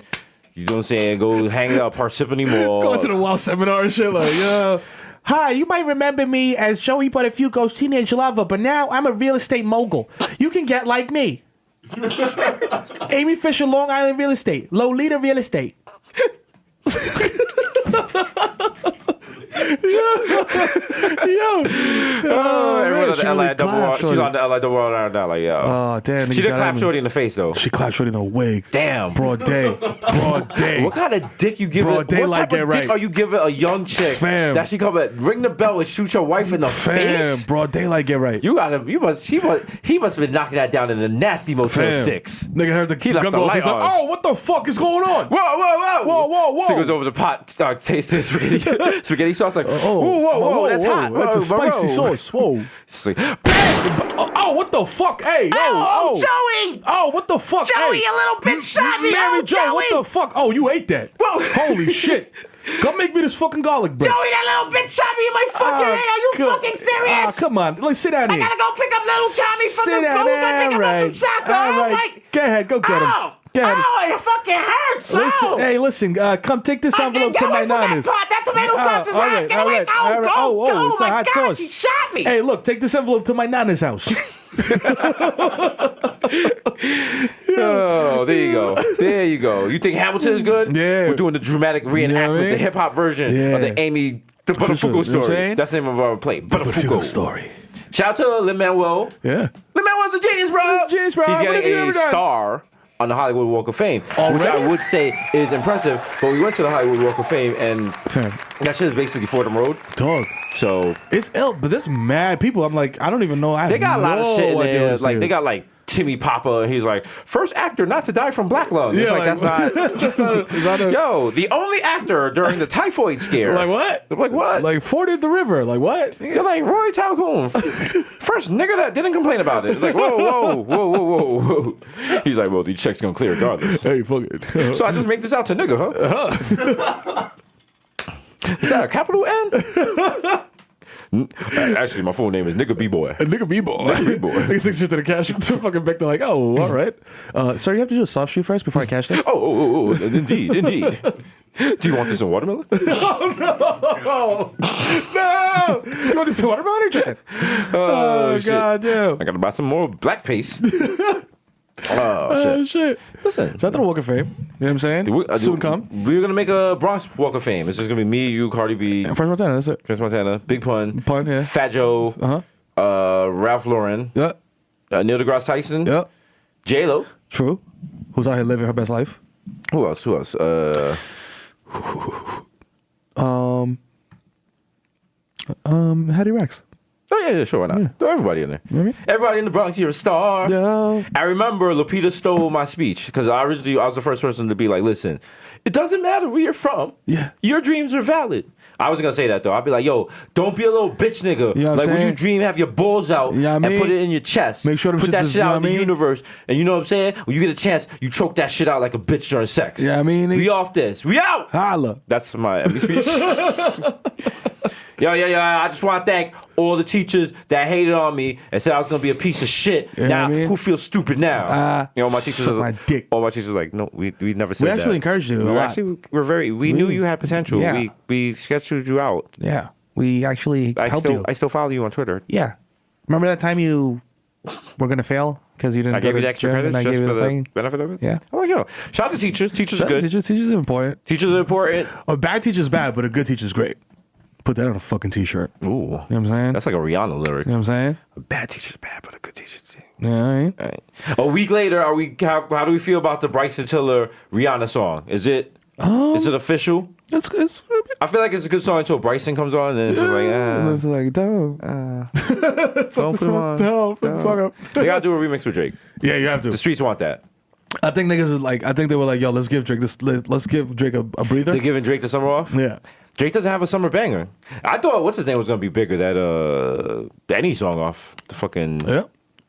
Speaker 2: You know what I'm saying? Go hang out Parsippany Mall.
Speaker 5: Going to the wild seminar and shit like, yeah.
Speaker 1: Hi, you might remember me as Joey Buttafuoco's teenage lover, but now I'm a real estate mogul. You can get like me. Amy Fisher, Long Island Real Estate. Lolita Real Estate.
Speaker 2: Everyone on
Speaker 5: she
Speaker 2: the
Speaker 5: really
Speaker 2: LA double
Speaker 5: clapped,
Speaker 2: she's
Speaker 5: shorty.
Speaker 2: on the LA double now, like, yo.
Speaker 5: Oh, damn.
Speaker 2: She
Speaker 5: nigga
Speaker 2: did
Speaker 5: got
Speaker 2: clap
Speaker 5: him.
Speaker 2: Shorty in the face, though.
Speaker 5: She clapped Shorty in the wig.
Speaker 2: Damn.
Speaker 5: Broad day. Broad day.
Speaker 2: What kind of dick you give
Speaker 5: Broad
Speaker 2: it?
Speaker 5: daylight,
Speaker 2: What type
Speaker 5: get
Speaker 2: of dick
Speaker 5: right.
Speaker 2: are you giving a young chick
Speaker 5: Fam.
Speaker 2: that she come and ring the bell and shoot your wife in the
Speaker 5: Fam,
Speaker 2: face?
Speaker 5: broad daylight, get right.
Speaker 2: He must have been knocking that down in a nasty Motel
Speaker 5: Fam.
Speaker 2: 6.
Speaker 5: Nigga heard the
Speaker 2: He left
Speaker 5: gun
Speaker 2: the
Speaker 5: go off.
Speaker 2: light
Speaker 5: He's like,
Speaker 2: on.
Speaker 5: oh, what the fuck is going on? Whoa.
Speaker 2: She goes over the pot, tasting spaghetti sauce, like, whoa, that's hot.
Speaker 5: That's a spicy
Speaker 2: Whoa.
Speaker 5: sauce. Whoa.
Speaker 2: She's like,
Speaker 5: Oh, what the fuck? Hey, yo.
Speaker 2: Joey!
Speaker 5: Oh, what the fuck?
Speaker 2: Joey,
Speaker 5: hey.
Speaker 2: you little bitch shot me.
Speaker 5: Mary
Speaker 2: Oh,
Speaker 5: Jo, what
Speaker 2: Joey.
Speaker 5: the fuck? Oh, you ate that.
Speaker 2: Whoa.
Speaker 5: Holy shit. Go make me this fucking garlic bread.
Speaker 2: Joey, that little bitch shot me in my fucking head. Are you fucking serious?
Speaker 5: Ah, come on. Let's sit down
Speaker 2: I
Speaker 5: here.
Speaker 2: gotta go pick up little Tommy from
Speaker 5: Sit
Speaker 2: the
Speaker 5: down.
Speaker 2: booth and pick him up from soccer.
Speaker 5: All
Speaker 2: All
Speaker 5: right.
Speaker 2: right.
Speaker 5: Go ahead. Go get him.
Speaker 2: Ow.
Speaker 5: Go ahead.
Speaker 2: Ow, it fucking hurts.
Speaker 5: Listen, come take this envelope to my nanas.
Speaker 2: That tomato sauce is hot. Get away.
Speaker 5: Oh, it's a hot
Speaker 2: God,
Speaker 5: sauce.
Speaker 2: she shot me.
Speaker 5: Hey, look, take this envelope to my nana's house.
Speaker 2: Oh, there you go. You think Hamilton is good?
Speaker 5: Yeah.
Speaker 2: We're doing the dramatic reenactment,
Speaker 5: what I mean?
Speaker 2: the hip hop version
Speaker 5: Yeah.
Speaker 2: of the Amy the
Speaker 5: For sure.
Speaker 2: Buttafuoco
Speaker 5: You know what I'm
Speaker 2: story.
Speaker 5: saying?
Speaker 2: That's the name of our play. Buttafuoco
Speaker 5: story.
Speaker 2: Shout out to Lin-Manuel.
Speaker 5: Yeah.
Speaker 2: Lin-Manuel's a genius, bro.
Speaker 5: He's a genius, bro.
Speaker 2: He's
Speaker 5: What have you
Speaker 2: getting
Speaker 5: ever
Speaker 2: a
Speaker 5: done?
Speaker 2: star on the Hollywood Walk of Fame, which
Speaker 5: Already?
Speaker 2: I would say is impressive. But we went to the Hollywood Walk of Fame, and
Speaker 5: Fam,
Speaker 2: that shit is basically Fordham Road.
Speaker 5: dog.
Speaker 2: So
Speaker 5: It's ill, but there's mad people. I'm like, I don't even know.
Speaker 2: they got a lot of shit in
Speaker 5: no idea what
Speaker 2: there.
Speaker 5: this
Speaker 2: Like
Speaker 5: is.
Speaker 2: they got like Timmy Papa, and he's like, first actor not to die from black lung. It's
Speaker 5: Yeah,
Speaker 2: like, that's not.
Speaker 5: Is that a-
Speaker 2: Yo, the only actor during the typhoid scare.
Speaker 5: Like what?
Speaker 2: I'm like what?
Speaker 5: Like forded the river. Like what?
Speaker 2: They're like Roy Talcoon, first nigga that didn't complain about it. Like whoa. He's like, well, the check's gonna clear regardless.
Speaker 5: Hey, fuck it.
Speaker 2: So I just make this out to nigga, huh? Is that a capital N? Actually, my full name is Nigga B-Boy.
Speaker 5: A nigga B-boy.
Speaker 2: Nigga B-boy.
Speaker 5: Nigga takes shit to the cash to fucking back. They're like, oh, all right. Sir, you have to do a soft shoe first before I cash this?
Speaker 2: Oh, indeed. Do you want this in watermelon?
Speaker 5: No! You want this in watermelon or chicken? Oh,
Speaker 2: shit.
Speaker 5: God damn.
Speaker 2: I gotta buy some more black paste.
Speaker 5: Oh, shit.
Speaker 2: Listen,
Speaker 5: Shout out to the Walk of Fame. You know what I'm saying? Soon come.
Speaker 2: We're gonna make a Bronx Walk of Fame. It's just gonna be me, you, Cardi B,
Speaker 5: First Montana, that's it.
Speaker 2: Chris Montana, Big Pun,
Speaker 5: Pun, yeah.
Speaker 2: Fat Joe, Ralph Lauren,
Speaker 5: Yeah.
Speaker 2: Neil deGrasse Tyson,
Speaker 5: Yeah.
Speaker 2: J Lo.
Speaker 5: True. Who's out here living her best life?
Speaker 2: Who else?
Speaker 5: Hattie Rex.
Speaker 2: Oh yeah, sure, why not? Throw everybody in there. Everybody in the Bronx, you're a star.
Speaker 5: Yeah.
Speaker 2: I remember Lupita stole my speech because I was the first person to be like, listen, it doesn't matter where you're from.
Speaker 5: Yeah.
Speaker 2: Your dreams are valid. I wasn't going to say that, though. I'd be like, yo, don't be a little bitch nigga.
Speaker 5: You know what I'm
Speaker 2: like, when
Speaker 5: saying?
Speaker 2: you dream, have your balls out
Speaker 5: You know what I
Speaker 2: and
Speaker 5: mean?
Speaker 2: put it in your chest.
Speaker 5: Make sure them
Speaker 2: put
Speaker 5: shits
Speaker 2: that
Speaker 5: is-
Speaker 2: shit
Speaker 5: you know
Speaker 2: out
Speaker 5: what
Speaker 2: in the
Speaker 5: I mean?
Speaker 2: universe. And you know what I'm saying? When you get a chance, you choke that shit out like a bitch during sex.
Speaker 5: Yeah, I mean,
Speaker 2: we off this. We out.
Speaker 5: Holla.
Speaker 2: That's my Emmy speech. Yo, I just want to thank all the teachers that hated on me and said I was going to be a piece of shit.
Speaker 5: You know
Speaker 2: now,
Speaker 5: what I mean?
Speaker 2: who feels stupid now? You know, my teachers
Speaker 5: suck my dick.
Speaker 2: All my teachers were like, no, we never said
Speaker 5: We
Speaker 2: that.
Speaker 5: actually encouraged you a lot.
Speaker 2: We knew you had potential.
Speaker 5: Yeah.
Speaker 2: We scheduled you out.
Speaker 5: Yeah. We actually helped you.
Speaker 2: I still follow you on Twitter.
Speaker 5: Yeah. Remember that time you were going to fail because you didn't
Speaker 2: I
Speaker 5: go
Speaker 2: gave
Speaker 5: to
Speaker 2: you the extra
Speaker 5: gym
Speaker 2: credits
Speaker 5: and I
Speaker 2: just
Speaker 5: gave you
Speaker 2: for
Speaker 5: the
Speaker 2: the
Speaker 5: thing?
Speaker 2: benefit of it?
Speaker 5: Yeah.
Speaker 2: I'm like, yo, shout out to teachers. Teachers are good.
Speaker 5: Teachers are important.
Speaker 2: Teachers are important.
Speaker 5: A bad teacher's bad, but a good teacher's great. Put that on a fucking t-shirt.
Speaker 2: Ooh.
Speaker 5: You know what I'm saying?
Speaker 2: That's like a Rihanna lyric.
Speaker 5: You know what I'm saying?
Speaker 2: A bad teacher's bad, but a good teacher's thing.
Speaker 5: Yeah, I mean.
Speaker 2: All right. A week later, how do we feel about the Bryson Tiller Rihanna song? Is it official?
Speaker 5: It's
Speaker 2: I feel like it's a good song until Bryson comes on and it's just like,
Speaker 5: it's like, don't.
Speaker 2: don't put him on.
Speaker 5: Don't put the song up.
Speaker 2: They gotta do a remix with Drake.
Speaker 5: Yeah, you have to.
Speaker 2: The streets want that.
Speaker 5: I think niggas was like, I think they were like, yo, let's give Drake let's give Drake a breather.
Speaker 2: They're giving Drake the summer off?
Speaker 5: Yeah.
Speaker 2: Drake doesn't have a summer banger. I thought what's his name was gonna be bigger, that any song off the fucking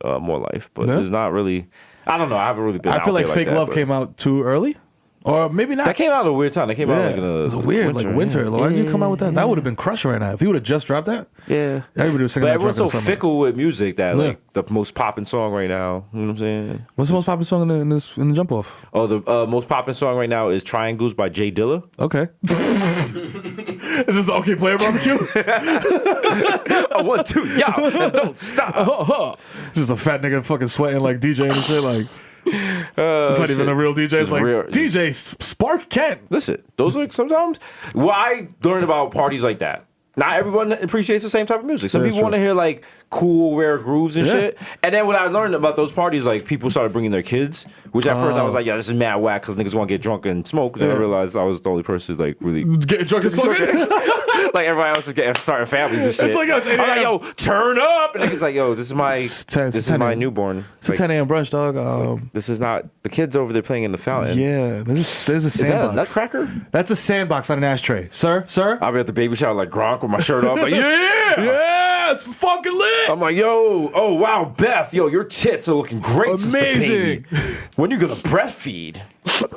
Speaker 2: More Life, but
Speaker 5: Yeah.
Speaker 2: there's not really. I don't know. I haven't really been.
Speaker 5: I
Speaker 2: out
Speaker 5: feel like
Speaker 2: there
Speaker 5: Fake
Speaker 2: that,
Speaker 5: Love
Speaker 2: but-
Speaker 5: came out too early. Or maybe not.
Speaker 2: That came out at a weird time. That came out like in a
Speaker 5: it was weird, like winter.
Speaker 2: Yeah.
Speaker 5: Why did you come out with that? That would have been crushing right now. If he would have just dropped that,
Speaker 2: Yeah.
Speaker 5: everybody was singing
Speaker 2: But
Speaker 5: that.
Speaker 2: everyone's so
Speaker 5: drunk in the summer.
Speaker 2: fickle with music that
Speaker 5: Yeah.
Speaker 2: like the most popping song right now. You know what I'm saying?
Speaker 5: What's the most popular song in the jump off?
Speaker 2: Oh, the most popping song right now is "Triangles" by Jay Dilla.
Speaker 5: Okay. Is this the OK Player barbecue?
Speaker 2: I want to, y'all, and don't stop.
Speaker 5: Just a fat nigga fucking sweating like DJ and shit. Like it's not even a real DJ. It's
Speaker 2: Just
Speaker 5: like
Speaker 2: real-
Speaker 5: DJ Spark Kent.
Speaker 2: Listen, those are sometimes. Well, I learned about parties like that. Not everyone appreciates the same type of music. Some
Speaker 5: Yeah,
Speaker 2: people
Speaker 5: true.
Speaker 2: want to hear like cool, rare grooves and
Speaker 5: Yeah.
Speaker 2: shit. And then what I learned about those parties, like people started bringing their kids, which at first I was like, yeah, this is mad whack because niggas want to get drunk and smoke. Then I
Speaker 5: Yeah.
Speaker 2: realized I was the only person like really.
Speaker 5: Getting drunk and smoking.
Speaker 2: Like everybody else is getting starting families and shit.
Speaker 5: It's like, yo, it's 8
Speaker 2: I'm like,
Speaker 5: a.m.
Speaker 2: yo, turn up. And niggas like, yo, this is my
Speaker 5: It's 10
Speaker 2: this is my
Speaker 5: a.m.
Speaker 2: newborn.
Speaker 5: It's a
Speaker 2: Like,
Speaker 5: 10 a.m. brunch, dog.
Speaker 2: this is not the kids over there playing in the fountain.
Speaker 5: Yeah, there's a
Speaker 2: Is that a
Speaker 5: sandbox.
Speaker 2: nutcracker?
Speaker 5: That's a sandbox on an ashtray, sir.
Speaker 2: I'll be at the baby shower like Gronk with my shirt off, like, yeah!
Speaker 5: Yeah, it's fucking lit.
Speaker 2: I'm like, yo, oh wow, Beth, yo, your tits are looking great. since the
Speaker 5: Amazing.
Speaker 2: baby. When you gonna breastfeed?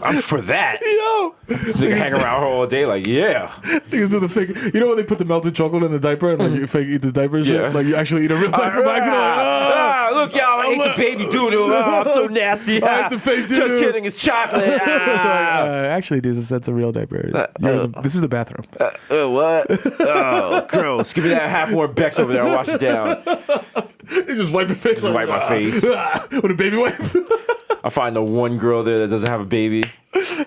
Speaker 2: I'm for that.
Speaker 5: Yo,
Speaker 2: This nigga hang around her all day, like, yeah.
Speaker 5: niggas do the fake. You know when they put the melted chocolate in the diaper and like you fake eat the diaper and shit?
Speaker 2: Yeah.
Speaker 5: Like you actually eat a real diaper by accident. Like,
Speaker 2: Look, y'all, I ate the baby doodle. Oh, I'm so nasty.
Speaker 5: I ate the fake
Speaker 2: Just
Speaker 5: doo-doo.
Speaker 2: kidding, it's chocolate.
Speaker 5: actually, dude, that's a real diaper. This is the bathroom.
Speaker 2: What? Oh, gross. Give me that half-warm Bex over there. I'll wash it down.
Speaker 5: You just wipe your face.
Speaker 2: Just wipe my face.
Speaker 5: With a baby wipe.
Speaker 2: I find the one girl there that doesn't have a baby,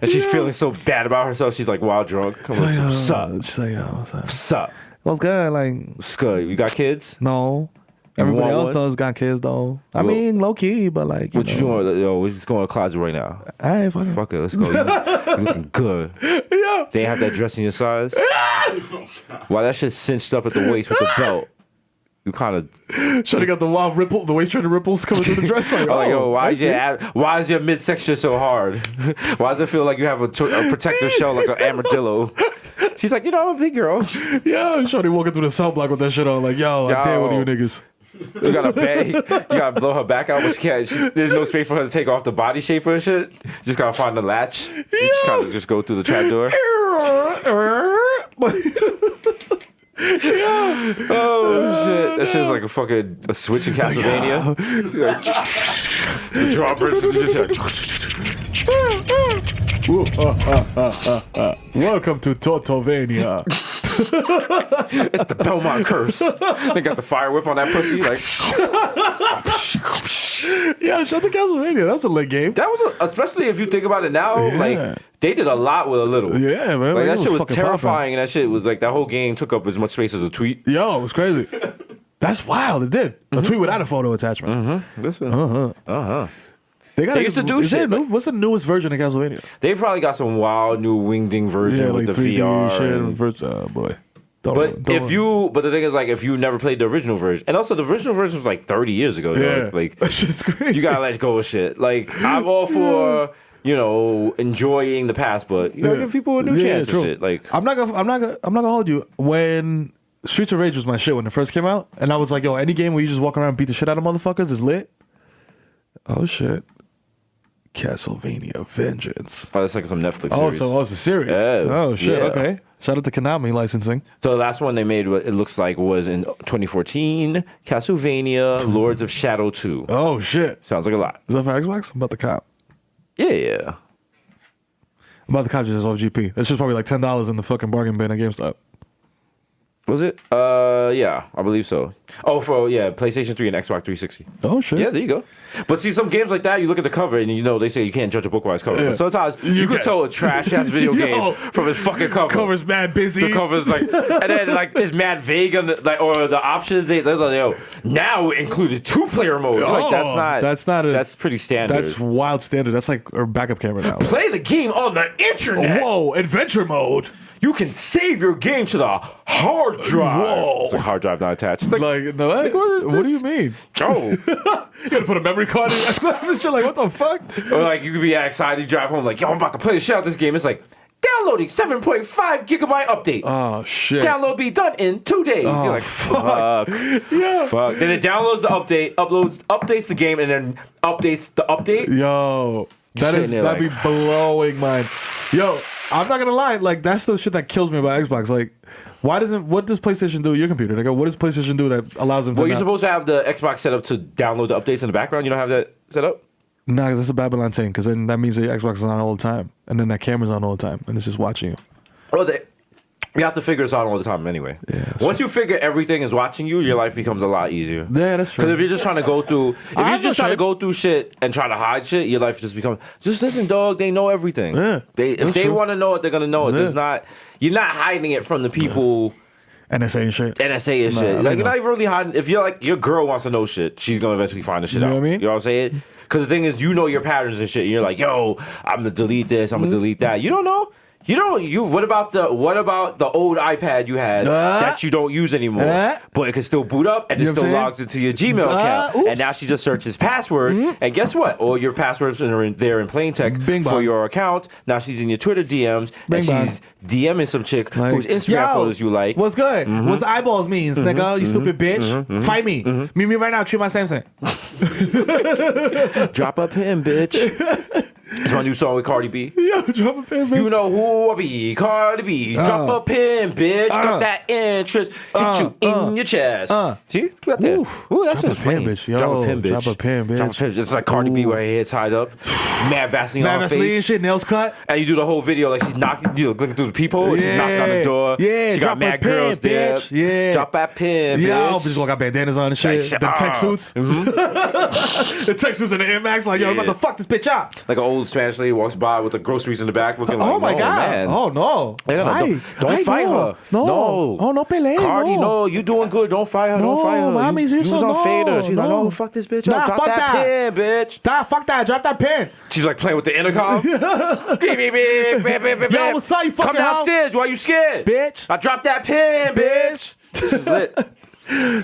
Speaker 2: and she's feeling so bad about herself. She's like wild drunk. I'm like, what's up?
Speaker 5: She's like, yo, what's up?
Speaker 2: What's up?
Speaker 5: What's good? Like,
Speaker 2: What's good? You got kids?
Speaker 5: no. Everybody
Speaker 2: want
Speaker 5: else
Speaker 2: one?
Speaker 5: does got kids though. I
Speaker 2: Well,
Speaker 5: mean, low key, but like,
Speaker 2: What you doing? Yo, we're just going to the closet right now.
Speaker 5: I ain't fucking.
Speaker 2: Fuck it, let's go. You looking good.
Speaker 5: Yeah.
Speaker 2: They ain't have that dress in your size. Why that shit cinched up at the waist with the belt? You kind of.
Speaker 5: Should have got the wild ripple, the waist trainer ripples coming through the dress. Like,
Speaker 2: Oh, yo,
Speaker 5: I see.
Speaker 2: why is your midsection so hard? Why does it feel like you have a protective shell like an armadillo? She's like, you know, I'm a big girl.
Speaker 5: Yeah, Shorty walking through the cell block with that shit on. Like, yo, I dare one of you niggas.
Speaker 2: You gotta blow her back out, but she can't. There's no space for her to take off the body shaper and shit. Just gotta find the latch. You just kind of just go through the trap door. Oh shit! That shit's like a switch in Castlevania. The drawbridge is just
Speaker 5: Welcome to Totovania.
Speaker 2: it's the Belmont curse. They got the fire whip on that pussy. Like
Speaker 5: Yeah, shout to Castlevania. That was a lit game.
Speaker 2: that was, especially if you think about it now.
Speaker 5: Yeah.
Speaker 2: Like they did a lot with a little.
Speaker 5: Yeah, man.
Speaker 2: Like
Speaker 5: it
Speaker 2: that shit was
Speaker 5: fucking
Speaker 2: terrifying, and that shit was like that whole game took up as much space as a tweet.
Speaker 5: popping. Yo, it was crazy. That's wild. It did. A tweet without a photo attachment.
Speaker 2: Listen,
Speaker 5: They got
Speaker 2: They used to do
Speaker 5: is there
Speaker 2: shit,
Speaker 5: a new- What's the newest version of Castlevania?
Speaker 2: they probably got some wild new wingding version with the VR.
Speaker 5: shit.
Speaker 2: and-
Speaker 5: First, oh boy,
Speaker 2: But the thing is, like, if you never played the original version, and also the original version was like 30 years ago, like
Speaker 5: that shit's crazy.
Speaker 2: you gotta let go of shit. Like, I'm all for enjoying the past, but give people a new chance and shit. Like,
Speaker 5: I'm not gonna hold you. When Streets of Rage was my shit when it first came out, and I was like, yo, any game where you just walk around and beat the shit out of motherfuckers is lit. Oh shit. Castlevania Vengeance.
Speaker 2: Oh, that's like some Netflix series.
Speaker 5: Oh, it's a series.
Speaker 2: Yeah.
Speaker 5: Oh shit.
Speaker 2: Yeah.
Speaker 5: Okay. Shout out to Konami licensing.
Speaker 2: So the last one they made, it looks like, was in 2014. Castlevania Lords of Shadow 2.
Speaker 5: Oh shit.
Speaker 2: Sounds like a lot.
Speaker 5: Is that for Xbox? I'm about to cop.
Speaker 2: Yeah.
Speaker 5: I'm about to cop just off GP. That's just probably like $10 in the fucking bargain bin at GameStop.
Speaker 2: Was it? Yeah, I believe so. Oh, for PlayStation 3 and Xbox 360.
Speaker 5: Oh shit.
Speaker 2: Yeah, there you go. But see, some games like that, you look at the cover and they say you can't judge a book by its cover.
Speaker 5: Yeah.
Speaker 2: But sometimes you could tell a trash ass video game from its fucking cover.
Speaker 5: Cover's mad busy.
Speaker 2: The cover's like, and then like it's mad vague on or the options they're like, now included 2-player mode. Like that's pretty standard.
Speaker 5: That's wild standard. That's like a backup camera now.
Speaker 2: Play the game on the internet.
Speaker 5: Whoa, adventure mode.
Speaker 2: You can save your game to the hard drive.
Speaker 5: Whoa.
Speaker 2: It's like hard drive not attached.
Speaker 5: Like no, what do you mean?
Speaker 2: Oh.
Speaker 5: You gotta put a memory card in. You're like, what the fuck?
Speaker 2: Or like you could be excited, you drive home like, yo, I'm about to play the shit out of this game. It's like, downloading 7.5 gigabyte update.
Speaker 5: Oh shit.
Speaker 2: Download be done in 2 days.
Speaker 5: Oh,
Speaker 2: You're like, fuck.
Speaker 5: Yeah.
Speaker 2: Fuck. Then it downloads the update, updates the game, and then updates the update.
Speaker 5: Yo. That'd be blowing mine. Yo, I'm not gonna lie, like that's the shit that kills me about Xbox. Like, what does PlayStation do with your computer? Like, what does PlayStation do that allows them to
Speaker 2: Well, you're supposed to have the Xbox set up to download the updates in the background. You don't have that set up?
Speaker 5: Nah, because that's a Babylon thing, because then that means that your Xbox is on all the time. And then that camera's on all the time. And it's just watching you.
Speaker 2: Well, you have to figure this out all the time anyway.
Speaker 5: Yeah,
Speaker 2: once you figure everything is watching you, your life becomes a lot easier.
Speaker 5: Yeah, that's true.
Speaker 2: Because if you're just trying to go through, shit and try to hide shit, your life just becomes. Just listen, dog. They know everything.
Speaker 5: Yeah,
Speaker 2: if they want to know it, they're gonna know it.
Speaker 5: Yeah.
Speaker 2: You're not hiding it from the people.
Speaker 5: NSA and shit.
Speaker 2: NSA and shit. Like, you're not even really hiding. If you're like your girl wants to know shit, she's gonna eventually find the shit out.
Speaker 5: You know what I mean?
Speaker 2: You know what I'm saying? Because the thing is, you know your patterns and shit. And you're like, yo, I'm gonna delete this. I'm gonna delete that. You don't know. What about the old iPad you had that you don't use anymore, but it can still boot up and it still logs into your Gmail account, and now she just searches password, and guess what? All your passwords are there in plain text for your account. Now she's in your Twitter DMs, and she's DMing some chick whose Instagram photos you like.
Speaker 5: What's good? What's the eyeballs means, nigga? You stupid bitch. Fight me. Meet me right now. Treat my Samsung.
Speaker 2: Drop a pin, bitch. It's my new song with Cardi B.
Speaker 5: Yo, drop a pin, bitch.
Speaker 2: You know who I be, Cardi B. Drop a pin, bitch. Got that interest. Hit you in your chest. See? Got that. Ooh, that's
Speaker 5: drop
Speaker 2: just
Speaker 5: a pin,
Speaker 2: funny.
Speaker 5: bitch. Yo,
Speaker 2: Drop a pin, bitch.
Speaker 5: Drop a pin, bitch.
Speaker 2: Drop a pin. It's like Cardi B with her hair tied up. Mad Vaseline on her face.
Speaker 5: Shit, nails cut.
Speaker 2: And you do the whole video like she's knocking, looking through the peephole. She's knocking on the door.
Speaker 5: Yeah,
Speaker 2: she got mad girls there.
Speaker 5: Yeah.
Speaker 2: Drop that pin, bitch.
Speaker 5: Yo, bitch, got bandanas on and shit. The tech suits. The tech suits and the Air Max. Like, yo, I'm about to fuck this bitch up.
Speaker 2: Like an old Spanish lady walks by with the groceries in the back looking like,
Speaker 5: oh my God.
Speaker 2: Man.
Speaker 5: Oh, no.
Speaker 2: Don't fight her.
Speaker 5: No. Oh, no, Pele.
Speaker 2: Cardi, no. You doing good. Don't fight her. Don't fight her.
Speaker 5: Mommy's
Speaker 2: you was on Fader. She's like, oh, fuck this bitch up. Drop that pin, bitch.
Speaker 5: Fuck that. Drop that pin.
Speaker 2: She's like playing with the intercom. Beep, beep, beep, beep, beep, beep.
Speaker 5: Yo, what's up, you fucking
Speaker 2: Come downstairs. Why you scared?
Speaker 5: Bitch.
Speaker 2: I dropped that pin, bitch. She's lit.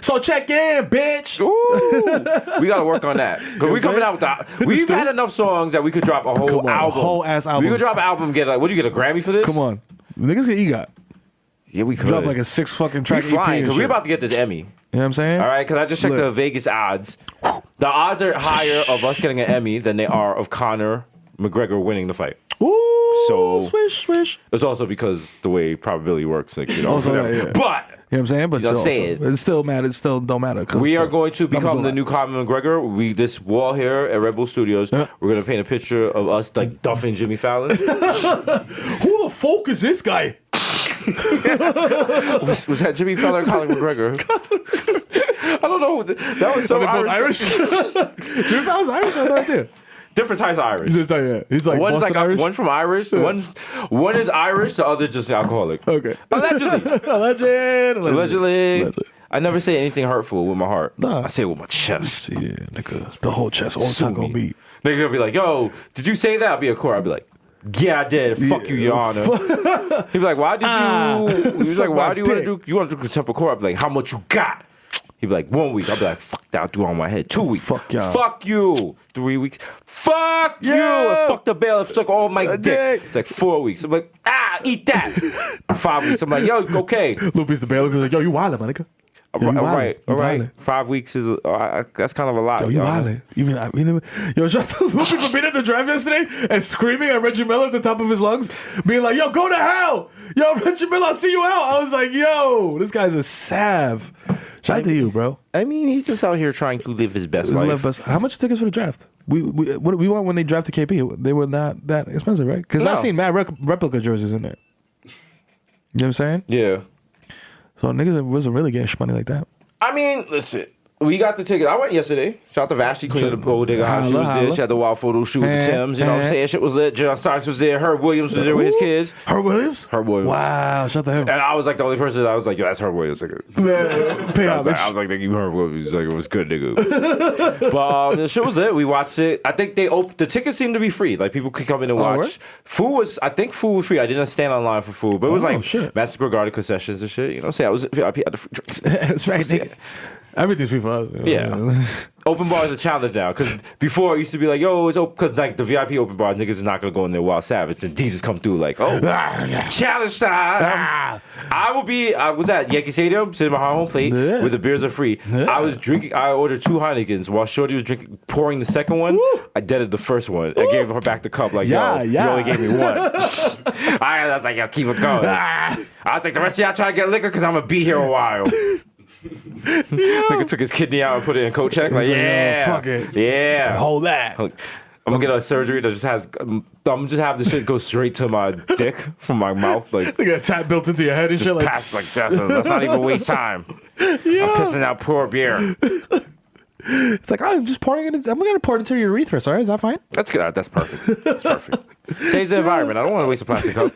Speaker 5: So check in, bitch.
Speaker 2: Ooh. We gotta work on that. Cause we coming out with that. We've had enough songs that we could drop a whole album.
Speaker 5: A whole ass album.
Speaker 2: We could drop an album and get like, what do you get, a Grammy for this?
Speaker 5: Come on. Niggas get EGOT.
Speaker 2: Yeah, we could.
Speaker 5: Drop like a 6 fucking track
Speaker 2: EP. We flying, because
Speaker 5: we're
Speaker 2: we're about to get this Emmy.
Speaker 5: You know what I'm saying?
Speaker 2: All right, because I just checked the Vegas odds. The odds are higher of us getting an Emmy than they are of Conor McGregor winning the fight.
Speaker 5: Ooh,
Speaker 2: so
Speaker 5: swish.
Speaker 2: It's also because the way probability works, like, you know.
Speaker 5: Also,
Speaker 2: yeah. But
Speaker 5: you know what I'm saying? But it still matter. It still don't matter.
Speaker 2: We are going to become the new Conor McGregor. This wall here at Red Bull Studios, we're going to paint a picture of us like duffing Jimmy Fallon.
Speaker 5: Who the fuck is this guy?
Speaker 2: was that Jimmy Fallon or Conor McGregor? I don't know. That was so
Speaker 5: Irish. Jimmy Fallon's Irish. I have no idea.
Speaker 2: Different types of Irish.
Speaker 5: He's like
Speaker 2: one's
Speaker 5: Boston Irish.
Speaker 2: One from Irish. One is Irish. The other just alcoholic.
Speaker 5: Okay.
Speaker 2: Allegedly. I never say anything hurtful with my heart.
Speaker 5: Nah.
Speaker 2: I say it with my chest.
Speaker 5: Yeah, nigga. The whole chest. All taco meat.
Speaker 2: Nigga will be like, yo, did you say that? I'll be a court. I'll be like, Yeah, I did. Fuck you, Your Honor. He'd be like, why did you? He was like, why do you want to do? You want to do contempt of court? I'd be like, how much you got? He'd be like, 1 week. I'd be like, fuck that. I'll do it on my head. 2 weeks.
Speaker 5: Fuck y'all.
Speaker 2: Fuck you. 3 weeks. Fuck you. And fuck the bailiff. Suck all my dick. It's like 4 weeks. I'm like, eat that. 5 weeks. I'm like, yo, okay.
Speaker 5: Lupe's the bailiff. He's like, yo, you wildin', my nigga. Yo, you
Speaker 2: All right.
Speaker 5: wildin'.
Speaker 2: 5 weeks is that's kind of a lot.
Speaker 5: Yo, you wildin'. Yo, shout out to Lupe for being at the drive yesterday and screaming at Reggie Miller at the top of his lungs, being like, yo, go to hell. Yo, Reggie Miller, I'll see you out. I was like, yo, this guy's a sav. Shout out to you, bro.
Speaker 2: I mean, he's just out here trying to live his best life.
Speaker 5: How much tickets for the draft? What do we want when they drafted KP? They were not that expensive, right? Because I've seen mad replica jerseys in there. You know what I'm saying?
Speaker 2: Yeah.
Speaker 5: So niggas wasn't really getting money like that.
Speaker 2: I mean, listen. We got the ticket. I went yesterday. Shout out to Vashti, queen of the Bodega House. She was there. She had the wild photo shoot with the Timbs. You know what I'm saying? Shit was lit. John Starks was there. Herb Williams was there with his kids.
Speaker 5: Herb Williams?
Speaker 2: Herb Williams.
Speaker 5: Wow, shout out to him.
Speaker 2: And I was like the only person. I was like, yo, that's Herb Williams. Like, I was like, nigga, you Herb Williams. Like, it was good, nigga. But the show was lit. We watched it. I think the tickets seemed to be free. Like, people could come in and watch.
Speaker 5: Right?
Speaker 2: Food was free. I didn't stand online for food, but it was
Speaker 5: shit.
Speaker 2: Master Garden concessions and shit. You know what I'm saying? I was VIP at the free drinks.
Speaker 5: That's right, nigga. Everything's free for us.
Speaker 2: Yeah. Open bar is a challenge now. Because before it used to be like, yo, it's open. Because like the VIP open bar, niggas is not going to go in there wild savage. And Desus come through like, oh, challenge time. I was at Yankee Stadium, sitting behind home plate where the beers are free. I was drinking, I ordered 2 Heinekens while Shorty was pouring the second one. I deaded the first one. I gave her back the cup like, you only gave me one. I was like, yo, keep it going. I was like, the rest of y'all try to get liquor because I'm going to be here a while. Nigga took his kidney out and put it in coat check. Like, yeah,
Speaker 5: fuck it.
Speaker 2: Yeah.
Speaker 5: Hold that.
Speaker 2: I'm gonna get a surgery that just has. I'm just have the shit go straight to my dick from my mouth. Like,
Speaker 5: they got a tap built into your head and shit. Like,
Speaker 2: pass like that. So that's not even waste time. I'm pissing out poor beer.
Speaker 5: It's like, I'm just pouring it. I'm gonna pour it into your urethra. Sorry, is that fine?
Speaker 2: That's good. That's perfect. That's perfect. Saves the environment. I don't want to waste a plastic cup.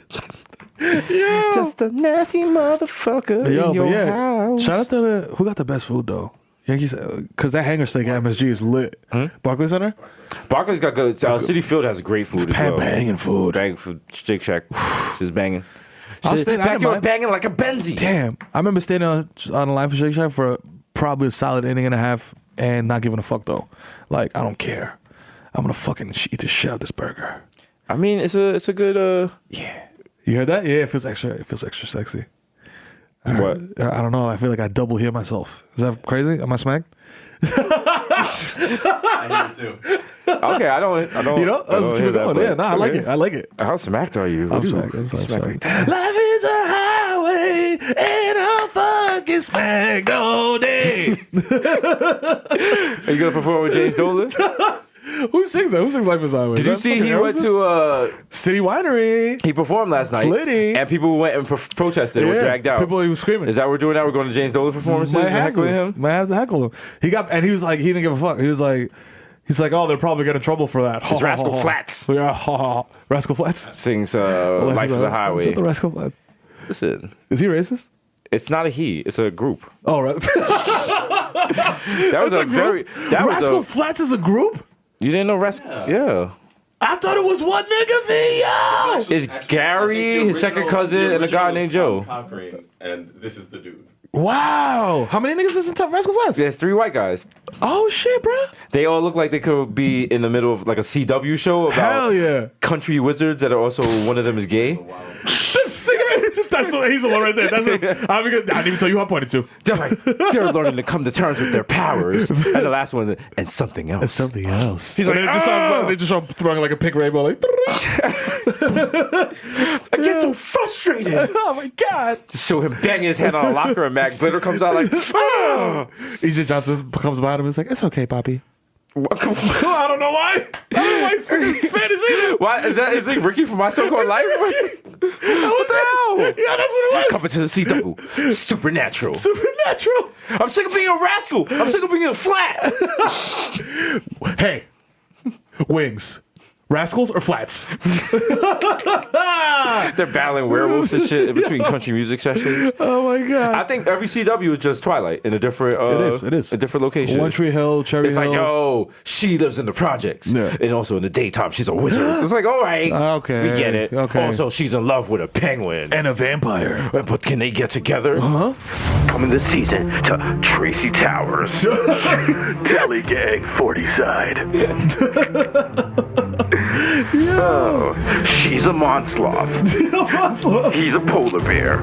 Speaker 5: Yeah.
Speaker 2: Just a nasty motherfucker in your house.
Speaker 5: Shout out to who got the best food though. Yankees, because that hanger steak at MSG is lit. Barclays Center.
Speaker 2: Barclays got good. City Field has great food as well.
Speaker 5: Banging food.
Speaker 2: Banging food. Shake Shack. She's banging.
Speaker 5: You're
Speaker 2: banging like a Benzie.
Speaker 5: Damn, I remember staying on a line for Shake Shack for probably a solid inning and a half and not giving a fuck though. Like, I don't care. I'm gonna fucking eat the shit out of this burger.
Speaker 2: I mean, it's a good
Speaker 5: yeah. You heard that? Yeah, it feels extra sexy.
Speaker 2: What?
Speaker 5: I don't know. I feel like I double hear myself. Is that crazy? Am I smacked?
Speaker 6: I hear it too.
Speaker 2: Okay, I don't.
Speaker 5: You know, let's keep it going. Yeah, I like it. I like it.
Speaker 2: How smacked are you?
Speaker 5: I'm smacked. Like that. Life is a highway and I'm fucking smacked all day.
Speaker 2: Are you gonna perform with James Dolan?
Speaker 5: Who sings that? Who sings Life is a Highway?
Speaker 2: Did you see he went to
Speaker 5: City Winery?
Speaker 2: He performed last night.
Speaker 5: Slitty.
Speaker 2: And people went and protested and were dragged out.
Speaker 5: People he was screaming.
Speaker 2: Is that what we're doing now? We're going to James Dolan performances and heckling him?
Speaker 5: Might have to heckle him. He was like, he didn't give a fuck. He's like, oh, they'll probably get in trouble for that.
Speaker 2: It's Rascal Flatts.
Speaker 5: Yeah, Rascal Flats
Speaker 2: Sings Life is a Highway.
Speaker 5: Is that the Rascal Flats?
Speaker 2: Listen.
Speaker 5: Is he racist?
Speaker 2: It's not a he. It's a group.
Speaker 5: Oh, right.
Speaker 2: That was a very...
Speaker 5: Rascal Flats is a group?
Speaker 2: You didn't know Rascal? Yeah.
Speaker 5: I thought it was one nigga video.
Speaker 2: It's Gary, his second cousin, and a guy named Joe.
Speaker 6: Conquering, and this is the dude.
Speaker 5: Wow. How many niggas is in top Rascal Flats?
Speaker 2: There's 3 white guys.
Speaker 5: Oh, shit, bro.
Speaker 2: They all look like they could be in the middle of like a CW show about country wizards that are also, one of them is gay.
Speaker 5: Them cigarettes. He's the one right there. I didn't even tell you who I pointed to.
Speaker 2: They're learning to come to terms with their powers. And the last one is, and something else.
Speaker 5: Something else.
Speaker 2: He's like,
Speaker 5: they just start throwing like a pink rainbow, like.
Speaker 2: I get so frustrated.
Speaker 5: Oh my god!
Speaker 2: Just show him banging his head on a locker, and Mac Glitter comes out like, oh.
Speaker 5: EJ Johnson comes behind him and is like, "It's okay, Poppy." I don't know why. I don't like Spanish either.
Speaker 2: Why is it Ricky from My So Called Life? What the hell?
Speaker 5: Yeah, that's what it was.
Speaker 2: Coming to the CW. Supernatural. I'm sick of being a rascal. I'm sick of being a flat.
Speaker 5: Hey, wings. Rascals or flats?
Speaker 2: They're battling werewolves and shit in between country music sessions.
Speaker 5: Oh my god!
Speaker 2: I think every CW is just Twilight in a different.
Speaker 5: It is.
Speaker 2: A different location.
Speaker 5: One Tree Hill, Cherry
Speaker 2: It's
Speaker 5: Hill.
Speaker 2: like, yo, she lives in the projects, and also in the daytime she's a wizard. It's like, all right,
Speaker 5: Okay,
Speaker 2: we get it.
Speaker 5: okay.
Speaker 2: Also, she's in love with a penguin,
Speaker 5: and a vampire.
Speaker 2: but can they get together? Coming this season to Tracy Towers,
Speaker 4: Telly Gang 40 side.
Speaker 2: Oh, she's a Monsloth. He's a polar bear.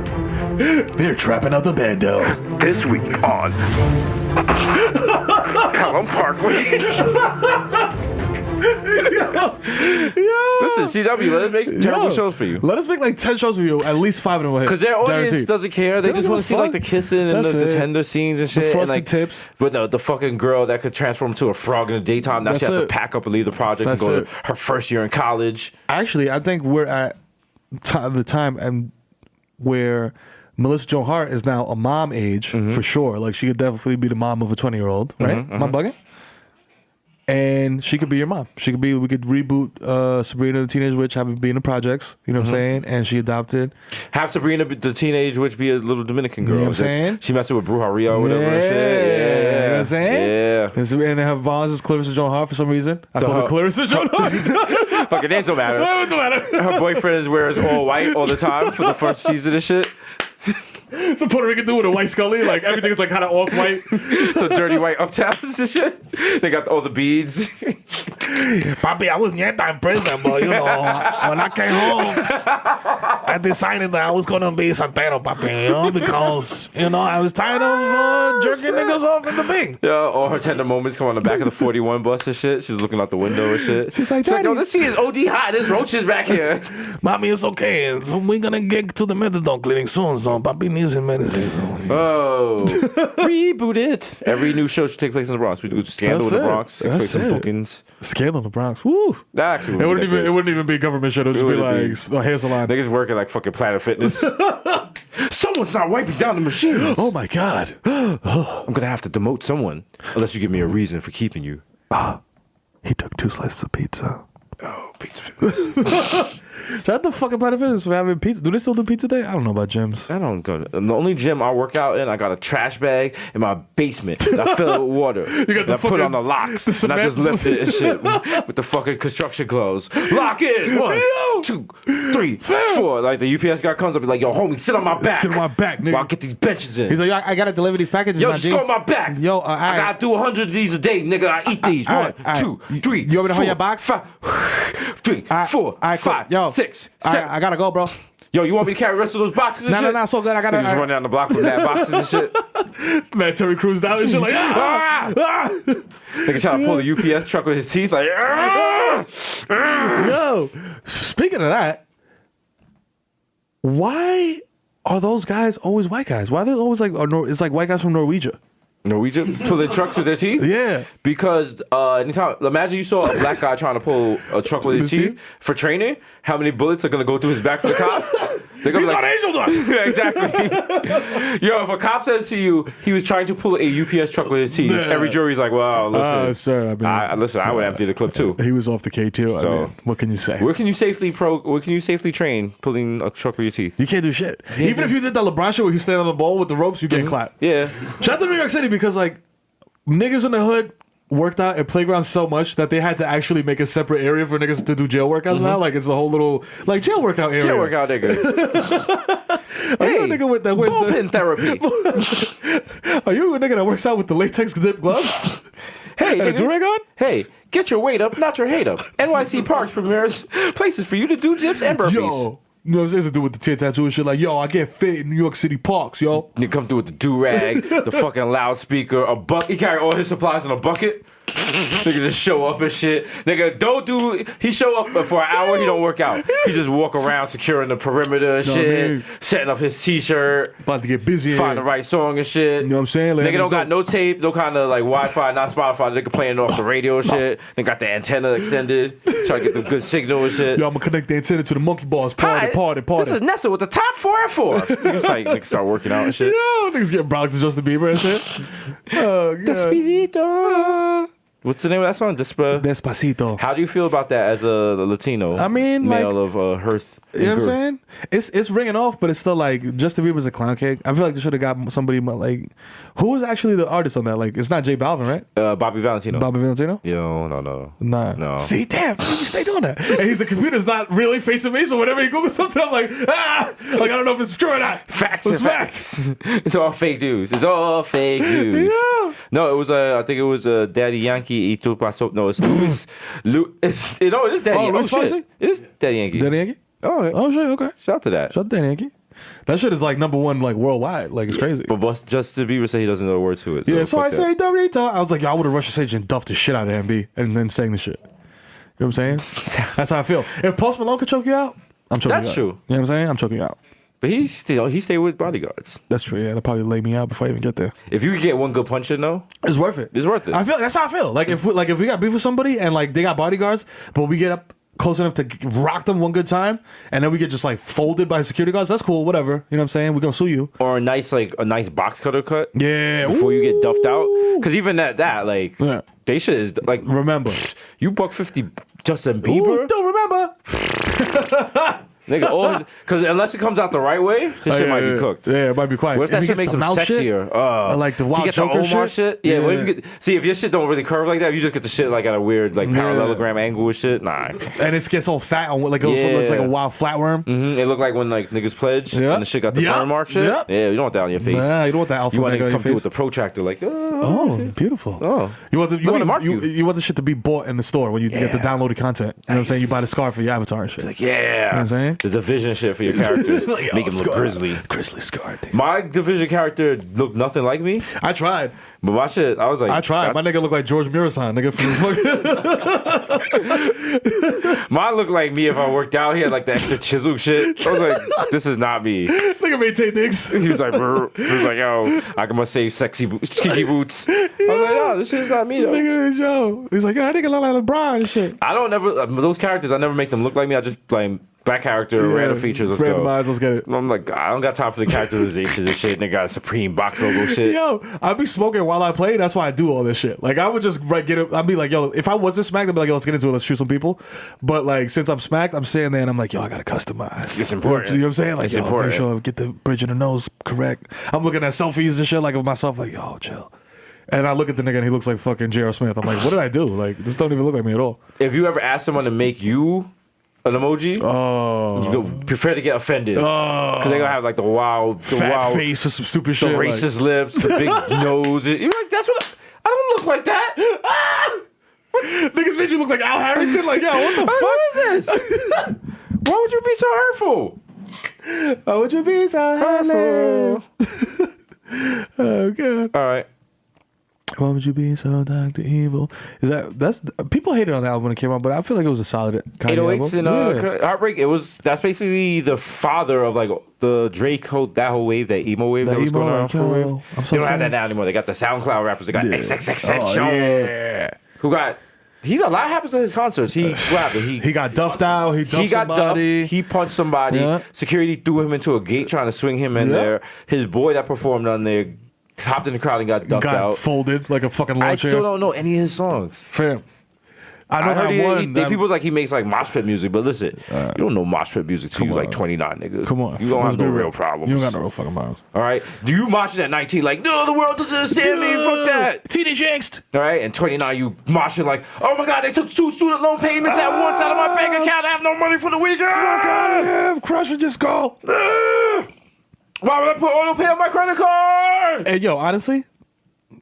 Speaker 5: They're trapping out the bando.
Speaker 2: This week on Pelham Parkway. Listen, CW, let us make terrible shows for you.
Speaker 5: Let us make like 10 shows for you. At least 5 of them will hit.
Speaker 2: Because their audience
Speaker 5: Guaranteed.
Speaker 2: doesn't care. They
Speaker 5: They
Speaker 2: just
Speaker 5: don't
Speaker 2: want to
Speaker 5: give
Speaker 2: see
Speaker 5: a
Speaker 2: like the
Speaker 5: fuck.
Speaker 2: kissing and
Speaker 5: That's
Speaker 2: the
Speaker 5: it.
Speaker 2: tender scenes and shit.
Speaker 5: frosted
Speaker 2: and like,
Speaker 5: tips.
Speaker 2: But no, the fucking girl that could transform to a frog in the daytime. Now she
Speaker 5: That's
Speaker 2: has to
Speaker 5: it.
Speaker 2: pack up and leave the project
Speaker 5: That's
Speaker 2: and go
Speaker 5: it.
Speaker 2: to her first year in college.
Speaker 5: Actually, I think we're at the time and where Melissa Joan Hart is now a mom age for sure. Like she could definitely be the mom of a 20-year-old, right? Am I bugging? And she could be your mom. We could reboot Sabrina the Teenage Witch, have it be in the projects. You know what I'm saying? And she adopted.
Speaker 2: Have Sabrina the teenage witch be a little Dominican girl.
Speaker 5: You know what I'm saying?
Speaker 2: She messing with Brujeria or whatever. and shit.
Speaker 5: You know what I'm saying?
Speaker 2: Yeah.
Speaker 5: And they have Vons as Clarissa Joan Hart for some reason. I call her Clarissa Joan Hart.
Speaker 2: Fucking names don't matter. Her boyfriend wears all white all the time for the first season and shit.
Speaker 5: Some Puerto Rican dude with a white scully. Like everything is like kind of off white.
Speaker 2: So dirty white uptowns and shit. They got all the beads.
Speaker 1: Papi, I was nieta in prison, but you know, when I came home, I decided that I was gonna be santero, papi, you know, because you know I was tired of jerking niggas off in the Bing.
Speaker 2: Yeah, all her tender moments come on the back of the 41 bus and shit. She's looking out the window and shit.
Speaker 5: She's like,
Speaker 2: yo,
Speaker 5: "Daddy."
Speaker 2: this scene is OD hot. There's roaches back here.
Speaker 1: Mommy, it's okay. So we're gonna get to the methadone clinic soon, so papi needs his medicine. So.
Speaker 2: Oh, reboot it. Every new show should take place in the Bronx. We do Scandal
Speaker 5: That's
Speaker 2: in the
Speaker 5: it.
Speaker 2: Bronx. Take
Speaker 5: That's
Speaker 2: place in
Speaker 5: it.
Speaker 2: bookings.
Speaker 5: Scandal in the Bronx. Woo.
Speaker 2: That actually
Speaker 5: It wouldn't even be a government show. It would just be
Speaker 2: wouldn't
Speaker 5: like a hair salon.
Speaker 2: Niggas working like fucking Planet Fitness. Someone's not wiping down the machines.
Speaker 5: Oh my god.
Speaker 2: I'm gonna have to demote someone unless you give me a reason for keeping you.
Speaker 5: He took 2 slices of pizza.
Speaker 2: Oh, Pizza Fitness.
Speaker 5: Shout out to fucking Planet Fitness for having pizza. Do they still do pizza day? I don't know about gyms.
Speaker 2: I don't go. The only gym I work out in, I got a trash bag in my basement that I fill it with water.
Speaker 5: You got the
Speaker 2: I put
Speaker 5: fucking-
Speaker 2: on the locks and I just
Speaker 5: cement-
Speaker 2: lift it and shit with the fucking construction clothes. Lock in. 1, 2, 3, 4. Like the UPS guy comes up, be like, "Yo, homie, sit on my back.
Speaker 5: Sit on my back, nigga.
Speaker 2: While I get these benches in."
Speaker 5: He's like, I gotta deliver these packages.
Speaker 2: Yo,
Speaker 5: my
Speaker 2: just
Speaker 5: G.
Speaker 2: go on my back.
Speaker 5: Yo,
Speaker 2: I gotta do 100 of these a day, nigga. I eat these.
Speaker 5: all
Speaker 2: 1,
Speaker 5: right, all right.
Speaker 2: 2, 3.
Speaker 5: You want me to hold
Speaker 2: 4,
Speaker 5: your box?
Speaker 2: 5, 3, 4, 5,
Speaker 5: Yo,
Speaker 2: 6,
Speaker 5: I
Speaker 2: 7.
Speaker 5: gotta go, bro.
Speaker 2: Yo, you want me to carry the rest of those boxes and
Speaker 5: No,
Speaker 2: shit?
Speaker 5: no, so good. I gotta.
Speaker 2: They just run down the block with mad boxes and shit.
Speaker 5: Man, Terry Crews down and shit like,
Speaker 2: Nigga trying to pull the UPS truck with his teeth, like,
Speaker 5: Yo, speaking of that, why are those guys always white guys? Why are they always like, it's like white guys from Norwegian?
Speaker 2: Norwegian pulling trucks with their teeth?
Speaker 5: Yeah.
Speaker 2: Because anytime, imagine you saw a black guy trying to pull a truck with his teeth for training. How many bullets are gonna go through his back for the cop? They're gonna
Speaker 5: He's
Speaker 2: be
Speaker 5: on angel dust.
Speaker 2: Yeah, exactly. Yo, if a cop says to you he was trying to pull a UPS truck with his teeth,
Speaker 5: Yeah.
Speaker 2: every jury's like, "Well, listen,
Speaker 5: Sir, I mean,
Speaker 2: listen, I would empty the clip too."
Speaker 5: He was off the K too.
Speaker 2: So-
Speaker 5: I mean, what can you say?
Speaker 2: Where can you safely train pulling a truck with your teeth?
Speaker 5: You can't do shit. Even if you did that LeBron shit where you stand on the ball with the ropes, you get clapped.
Speaker 2: Yeah.
Speaker 5: Shout out to New York City because like niggas in the hood worked out at playgrounds so much that they had to actually make a separate area for niggas to do jail workouts now. Like it's a whole little like jail workout area.
Speaker 2: Jail workout, nigga.
Speaker 5: Are you a nigga with that?
Speaker 2: Bullpen therapy.
Speaker 5: Are you a nigga that works out with the latex dip gloves?
Speaker 2: Hey,
Speaker 5: And a
Speaker 2: nigga.
Speaker 5: do-rag on?
Speaker 2: Hey, get your weight up, not your hate up. NYC Parks premieres places for you to do dips and burpees.
Speaker 5: Yo. You know what I'm saying? To do with the tear tattoo and shit. Like, yo, I get fit in New York City parks, yo.
Speaker 2: You come through with the do-rag, the fucking loudspeaker, a bucket. He carry all his supplies in a bucket. Nigga just show up and shit. Nigga, he show up for an hour, he don't work out. He just walk around securing the perimeter and
Speaker 5: Know what I
Speaker 2: shit,
Speaker 5: mean?
Speaker 2: setting up his t-shirt,
Speaker 5: About to get busy. in
Speaker 2: find the
Speaker 5: here.
Speaker 2: right song and shit.
Speaker 5: You know what I'm saying? Like,
Speaker 2: Nigga don't
Speaker 5: there's
Speaker 2: got no tape, no kind of like Wi-Fi, not Spotify. Nigga playing off the radio and shit. They got the antenna extended, trying to get the good signal and shit.
Speaker 5: Yo, I'm gonna connect the antenna to the monkey bars. Party,
Speaker 2: Hi,
Speaker 5: party, party.
Speaker 2: This is Nessa with the top 4 and 4. Niggas start working out and shit.
Speaker 5: Yo, niggas get Bronx to Justin Bieber and shit. Oh, God.
Speaker 2: Despacito. What's the name of that song?
Speaker 5: Despacito.
Speaker 2: How do you feel about that as a Latino?
Speaker 5: I mean,
Speaker 2: male
Speaker 5: like,
Speaker 2: of Hearth.
Speaker 5: You know what I'm saying? It's ringing off, but it's still like Justin Bieber's a clown cake. I feel like they should have got somebody like who was actually the artist on that? Like it's not J Balvin, right?
Speaker 2: Bobby Valentino.
Speaker 5: Bobby Valentino?
Speaker 2: Yo, no.
Speaker 5: Nah.
Speaker 2: No.
Speaker 5: See, damn, you stay doing that. And the computer's not really facing me, so whenever he Googles something, I'm like, like I don't know if it's true or not.
Speaker 2: Facts.
Speaker 5: It's
Speaker 2: and facts. It's all fake news. It's all fake news.
Speaker 5: Yeah.
Speaker 2: No, it was I think it was Daddy Yankee y tu paso. No, it's Luis. It is Daddy.
Speaker 5: Oh, Luis
Speaker 2: shit.
Speaker 5: Fonsi?
Speaker 2: It is Daddy Yankee.
Speaker 5: Daddy Yankee?
Speaker 2: Oh,
Speaker 5: shit, okay.
Speaker 2: shout out to that.
Speaker 5: Shout out to Daddy Yankee. That shit is like number one like worldwide. Like it's crazy.
Speaker 2: But Justin Bieber said he doesn't know a word to it.
Speaker 5: Yeah, so I
Speaker 2: fuck that.
Speaker 5: say Dorito. I was like, yo, I would have rushed the stage and duffed the shit out of MB and then sang the shit. You know what I'm saying? That's how I feel. If Post Malone could choke you out, I'm choking you out.
Speaker 2: That's true.
Speaker 5: You know what I'm saying? I'm choking you out.
Speaker 2: But he stayed with bodyguards.
Speaker 5: That's true. Yeah, they'll probably lay me out before I even get there.
Speaker 2: If you could get one good punch in though,
Speaker 5: It's worth it.
Speaker 2: It's worth it.
Speaker 5: I feel that's how I feel. Like if we got beef with somebody and like they got bodyguards, but we get up close enough to rock them one good time, and then we get just like folded by security guards. That's cool. Whatever. You know what I'm saying? We're gonna sue you.
Speaker 2: or a nice box cutter cut.
Speaker 5: Yeah.
Speaker 2: Before you get duffed out, because even that like
Speaker 5: Yeah.
Speaker 2: they shit is like
Speaker 5: Remember.
Speaker 2: you $150 Justin Bieber.
Speaker 5: Ooh, don't remember.
Speaker 2: Nigga, because unless it comes out the right way, this shit might be cooked.
Speaker 5: Yeah, it might be quiet.
Speaker 2: What if that
Speaker 5: he
Speaker 2: shit
Speaker 5: gets
Speaker 2: makes
Speaker 5: the
Speaker 2: him
Speaker 5: mouth shit,
Speaker 2: sexier?
Speaker 5: like the Wild
Speaker 2: you get
Speaker 5: Joker
Speaker 2: the Omar shit. Yeah. What if you get, see if your shit don't really curve like that, you just get the shit like at a weird like parallelogram angle with shit. Nah.
Speaker 5: and it gets all fat on like it looks like a wild flatworm.
Speaker 2: It looked like when like niggas pledge
Speaker 5: Yeah.
Speaker 2: and the shit got the
Speaker 5: Yeah.
Speaker 2: burn mark shit.
Speaker 5: Yeah.
Speaker 2: Yeah, you don't want that on your face.
Speaker 5: Nah, you don't want that alpha
Speaker 2: You want
Speaker 5: nigga
Speaker 2: niggas
Speaker 5: on your
Speaker 2: come through
Speaker 5: face.
Speaker 2: with the protractor like,
Speaker 5: Oh, beautiful.
Speaker 2: Oh.
Speaker 5: You want
Speaker 2: Let me mark
Speaker 5: you want the shit to be bought in the store when you get the downloaded content. You know what I'm saying? You buy the scar for your avatar and shit.
Speaker 2: like, yeah.
Speaker 5: You know what I'm saying?
Speaker 2: The division shit for your characters.
Speaker 5: Like,
Speaker 2: Make him look grizzly.
Speaker 5: Grizzly scar. Dude.
Speaker 2: My division character looked nothing like me,
Speaker 5: I tried.
Speaker 2: but my shit, I was like,
Speaker 5: I tried. My nigga looked like George Mirasan, nigga from the fucking
Speaker 2: mine looked like me if I worked out. He had like the extra chisel shit. I was like, this is not me.
Speaker 5: nigga maintain things.
Speaker 2: He was like, brr. He was like, yo, I must save sexy skinny boots. I was like, no, this shit's not me though.
Speaker 5: Nigga, yo. He's like, yeah, that nigga look like LeBron and shit.
Speaker 2: I don't never those characters. I never make them look like me. I just like back character, random features. Let's go.
Speaker 5: Randomize, let's get it.
Speaker 2: I'm like, I don't got time for the characterizations and shit. They got Supreme box logo shit.
Speaker 5: Yo, I'd be smoking while I play. That's why I do all this shit. Like, I would just get it. I'd be like, yo, if I wasn't smacked, I'd be like, yo, let's get into it. Let's shoot some people. But, like, since I'm smacked, I'm sitting there and I'm like, yo, I got to customize.
Speaker 2: It's important.
Speaker 5: You know what I'm saying? Like,
Speaker 2: It's
Speaker 5: yo,
Speaker 2: important.
Speaker 5: make sure I get the bridge of the nose correct. I'm looking at selfies and shit, like, of myself, like, yo, chill. And I look at the nigga and he looks like fucking J.R. Smith. I'm like, what did I do? Like, this don't even look like me at all.
Speaker 2: If you ever ask someone to make you an emoji, you go prefer to get offended because they're gonna have like the
Speaker 5: Fat face or some stupid
Speaker 2: the
Speaker 5: shit.
Speaker 2: racist lips, the big nose. You're like, that's what I don't look like that.
Speaker 5: Niggas made you look like Al Harrington. Like, yo, what the fuck?
Speaker 2: What is this? Why would you be so hurtful?
Speaker 5: Why would you be so heartless? Oh, God.
Speaker 2: All right.
Speaker 5: Why would you be so Dr. Evil? That's people hated on the album when it came out, but I feel like it was a solid kind of
Speaker 2: 808s
Speaker 5: album.
Speaker 2: and Heartbreak. That's basically the father of like the Drake that whole wave, that emo wave that was
Speaker 5: emo,
Speaker 2: going on
Speaker 5: like,
Speaker 2: for a wave.
Speaker 5: yo, I'm so
Speaker 2: They don't have
Speaker 5: sad.
Speaker 2: that now anymore. They got the SoundCloud rappers. They got XXX
Speaker 5: Oh,
Speaker 2: Sean,
Speaker 5: yeah.
Speaker 2: who got. He's a lot happens at his concerts. What happened?
Speaker 5: He got duffed out. He
Speaker 2: Got
Speaker 5: somebody.
Speaker 2: duffed. He punched somebody.
Speaker 5: Yeah.
Speaker 2: Security threw him into a gate trying to swing him in
Speaker 5: Yeah.
Speaker 2: there. His boy that performed on there hopped in the crowd and got duffed
Speaker 5: got
Speaker 2: out.
Speaker 5: folded like a fucking lawn
Speaker 2: I
Speaker 5: chair.
Speaker 2: still don't know any of his songs.
Speaker 5: Fair. I know
Speaker 2: I heard
Speaker 5: that one. that-
Speaker 2: people's like he makes like mosh pit music, but listen, you don't know mosh pit music till you like 29, nigga.
Speaker 5: Come on.
Speaker 2: You don't
Speaker 5: Let's
Speaker 2: have
Speaker 5: be
Speaker 2: no
Speaker 5: real.
Speaker 2: real problems.
Speaker 5: You don't got no real fucking problems.
Speaker 2: All right, do you mosh at 19 like no, the world doesn't understand me, fuck that.
Speaker 5: Teenage angst.
Speaker 2: All right, and 29 you moshing like, oh my god, they took 2 student loan payments at once out of my bank account. I have no money for the weekend.
Speaker 5: I'm crushing your skull.
Speaker 2: Why would I put auto pay on my credit card?
Speaker 5: Hey, yo, honestly,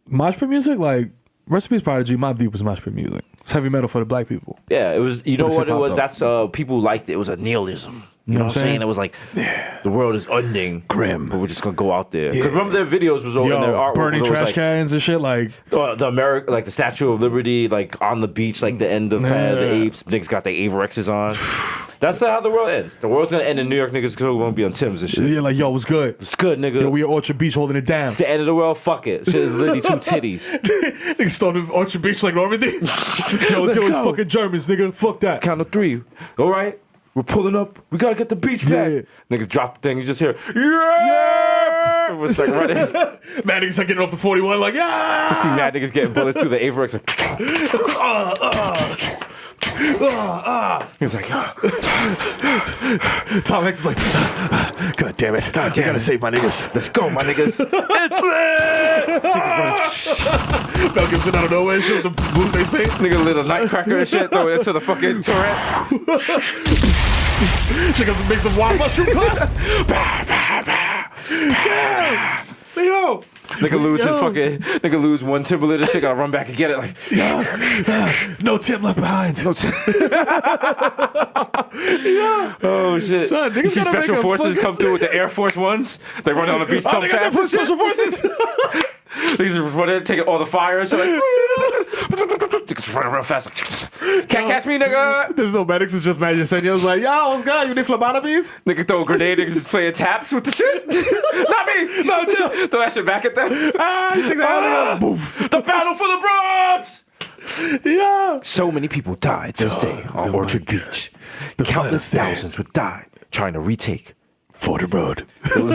Speaker 5: mosh pit music, like, Recipe's Prodigy, Mobb Deep was mosh pit music. It's heavy metal for the black people.
Speaker 2: Yeah, it was. You know
Speaker 5: It's
Speaker 2: what it
Speaker 5: hip-hop,
Speaker 2: was?
Speaker 5: though.
Speaker 2: That's people liked it. It was a nihilism. You know what I'm saying? It was like the world is ending,
Speaker 5: Grim.
Speaker 2: but we're just gonna go out there. Because remember their videos was over in their
Speaker 5: Yo,
Speaker 2: artwork
Speaker 5: burning
Speaker 2: was always
Speaker 5: trash
Speaker 2: like,
Speaker 5: cans and shit, like,
Speaker 2: the America, like the Statue of Liberty, like on the beach, like the end of Planet of the
Speaker 5: Yeah.
Speaker 2: Apes. Niggas got their Averexes on. That's how the world ends. The world's gonna end in New York. Niggas gonna be on Tim's and shit.
Speaker 5: yeah, like, yo, what's good?
Speaker 2: It's good, nigga.
Speaker 5: Yo, we at Orchard Beach holding it down.
Speaker 2: It's the end of the world. Fuck it. Shit is literally 2 titties.
Speaker 5: Niggas stormed Orchard Beach like Normandy. Yo, let's get those
Speaker 2: go.
Speaker 5: fucking Germans, nigga. Fuck that.
Speaker 2: Count of 3. All right. We're pulling up. We gotta get the beach back.
Speaker 5: Yeah.
Speaker 2: Niggas drop the thing. You just hear, yeah! was like running.
Speaker 5: Mad niggas like getting off the 41, like, yeah.
Speaker 2: To see mad niggas getting bullets through the Averex. Like, he's like,
Speaker 5: Tom Hanks is like, God damn it. God damn, I gotta save my niggas.
Speaker 2: let's go, my niggas.
Speaker 5: Mel Gibson out of nowhere, shoot the blue face paint.
Speaker 2: Nigga lit a nightcracker and shit, throw it into the fucking Tourette.
Speaker 5: She comes and makes some wild mushroom pop. Damn. Yo.
Speaker 2: Nigga lose his fucking, nigga lose one Timberland and shit, gotta run back and get it. Like,
Speaker 5: No Tim left behind.
Speaker 2: no oh shit.
Speaker 5: Son, niggas
Speaker 2: you see
Speaker 5: gotta make
Speaker 2: special
Speaker 5: a
Speaker 2: forces
Speaker 5: fucking-
Speaker 2: come through with the Air Force Ones. They run down the beach,
Speaker 5: Oh,
Speaker 2: come
Speaker 5: they got that
Speaker 2: fast.
Speaker 5: for special forces.
Speaker 2: Niggas just run in, taking all the fire and shit. Like, niggas running real fast. Like, can't catch me, nigga.
Speaker 5: There's no medics, it's just Magic Senor. Like, yo, what's good? You need phlebotomies?
Speaker 2: Nigga throw a grenade, niggas just playing taps with the shit. Not me.
Speaker 5: No, chill.
Speaker 2: Throw that shit back at them.
Speaker 5: Ah, he takes that out of boof.
Speaker 2: The battle for the Bronx.
Speaker 5: Yeah.
Speaker 2: So many people died this day on Orchard Beach. Countless thousands would die trying to retake
Speaker 5: Fordham Road.
Speaker 2: So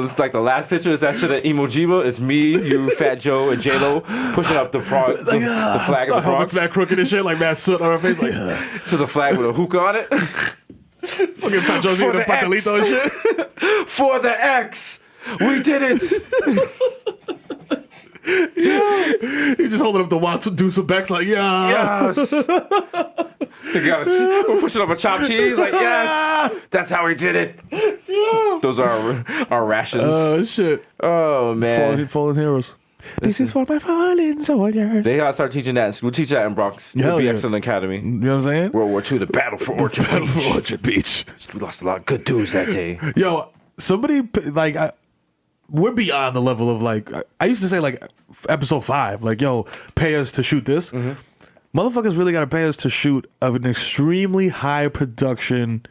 Speaker 2: it's like the last picture is that shit of Emojiba. It's me, you, Fat Joe, and J-Lo pushing up the flag of the
Speaker 5: Helmet's
Speaker 2: Bronx.
Speaker 5: mad crooked and shit, like mad soot on her face. Like,
Speaker 2: To the flag with a hookah on it.
Speaker 5: fucking Fat Joe's eating
Speaker 2: For
Speaker 5: the
Speaker 2: the X.
Speaker 5: pastelito and shit.
Speaker 2: For the X. We did it.
Speaker 5: He just holding up the watch, do some backs, like, yeah.
Speaker 2: Yes. We're pushing up a chopped cheese. Like, yes. That's how we did it. Those are our rations.
Speaker 5: Oh, shit.
Speaker 2: Oh, man.
Speaker 5: Fallen heroes. This is for my fallen soldiers.
Speaker 2: They gotta start teaching that in school. Teach that in Bronx.
Speaker 5: Hell
Speaker 2: It'll be
Speaker 5: yeah.
Speaker 2: excellent academy.
Speaker 5: You know what I'm saying?
Speaker 2: World War II, the battle for Orchard
Speaker 5: Battle
Speaker 2: Beach.
Speaker 5: for Orchard Beach.
Speaker 2: We lost a lot of good dudes that day.
Speaker 5: Yo, somebody, like, we're beyond the level of, like, I used to say, like, episode 5, like, yo, pay us to shoot this. Motherfuckers really got to pay us to shoot of an extremely high production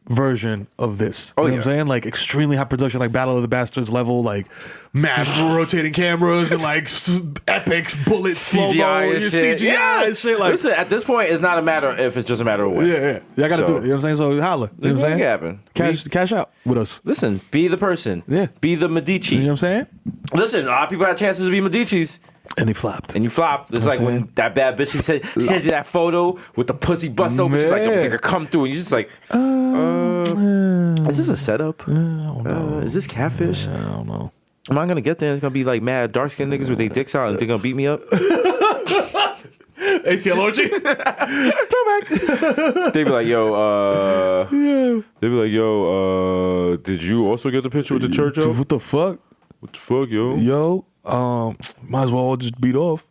Speaker 5: version of this. You know what I'm saying? Like, extremely high production, like Battle of the Bastards level, like, mad rotating cameras and, like, epics, bullets, slow-mo,
Speaker 2: CGI and shit.
Speaker 5: CGI and shit. Like,
Speaker 2: Listen, at this point, it's not a matter if it's just a matter of when.
Speaker 5: yeah. I got to do it. You know what I'm saying? So, holla. You know what I'm saying?
Speaker 2: Happen.
Speaker 5: Cash out with us.
Speaker 2: Listen, be the person.
Speaker 5: Yeah.
Speaker 2: Be the Medici.
Speaker 5: You know what I'm saying?
Speaker 2: Listen, a lot of people had chances to be Medicis.
Speaker 5: And he flopped.
Speaker 2: And you flopped. It's like when that bad bitch, she sends you that photo with the pussy bust open. She's like, yo, nigga, come through. And you're just like, is this a setup?
Speaker 5: I don't know.
Speaker 2: Is this catfish?
Speaker 5: I don't know.
Speaker 2: Am I gonna get there? It's gonna be like mad dark skinned niggas with their dicks out and they're gonna beat me up.
Speaker 5: ATL orgy. Throwback.
Speaker 2: They be like, they be like, yo, did you also get the picture with the church out?
Speaker 5: What the fuck?
Speaker 2: What the fuck, yo?
Speaker 5: Yo, might as well all just beat off.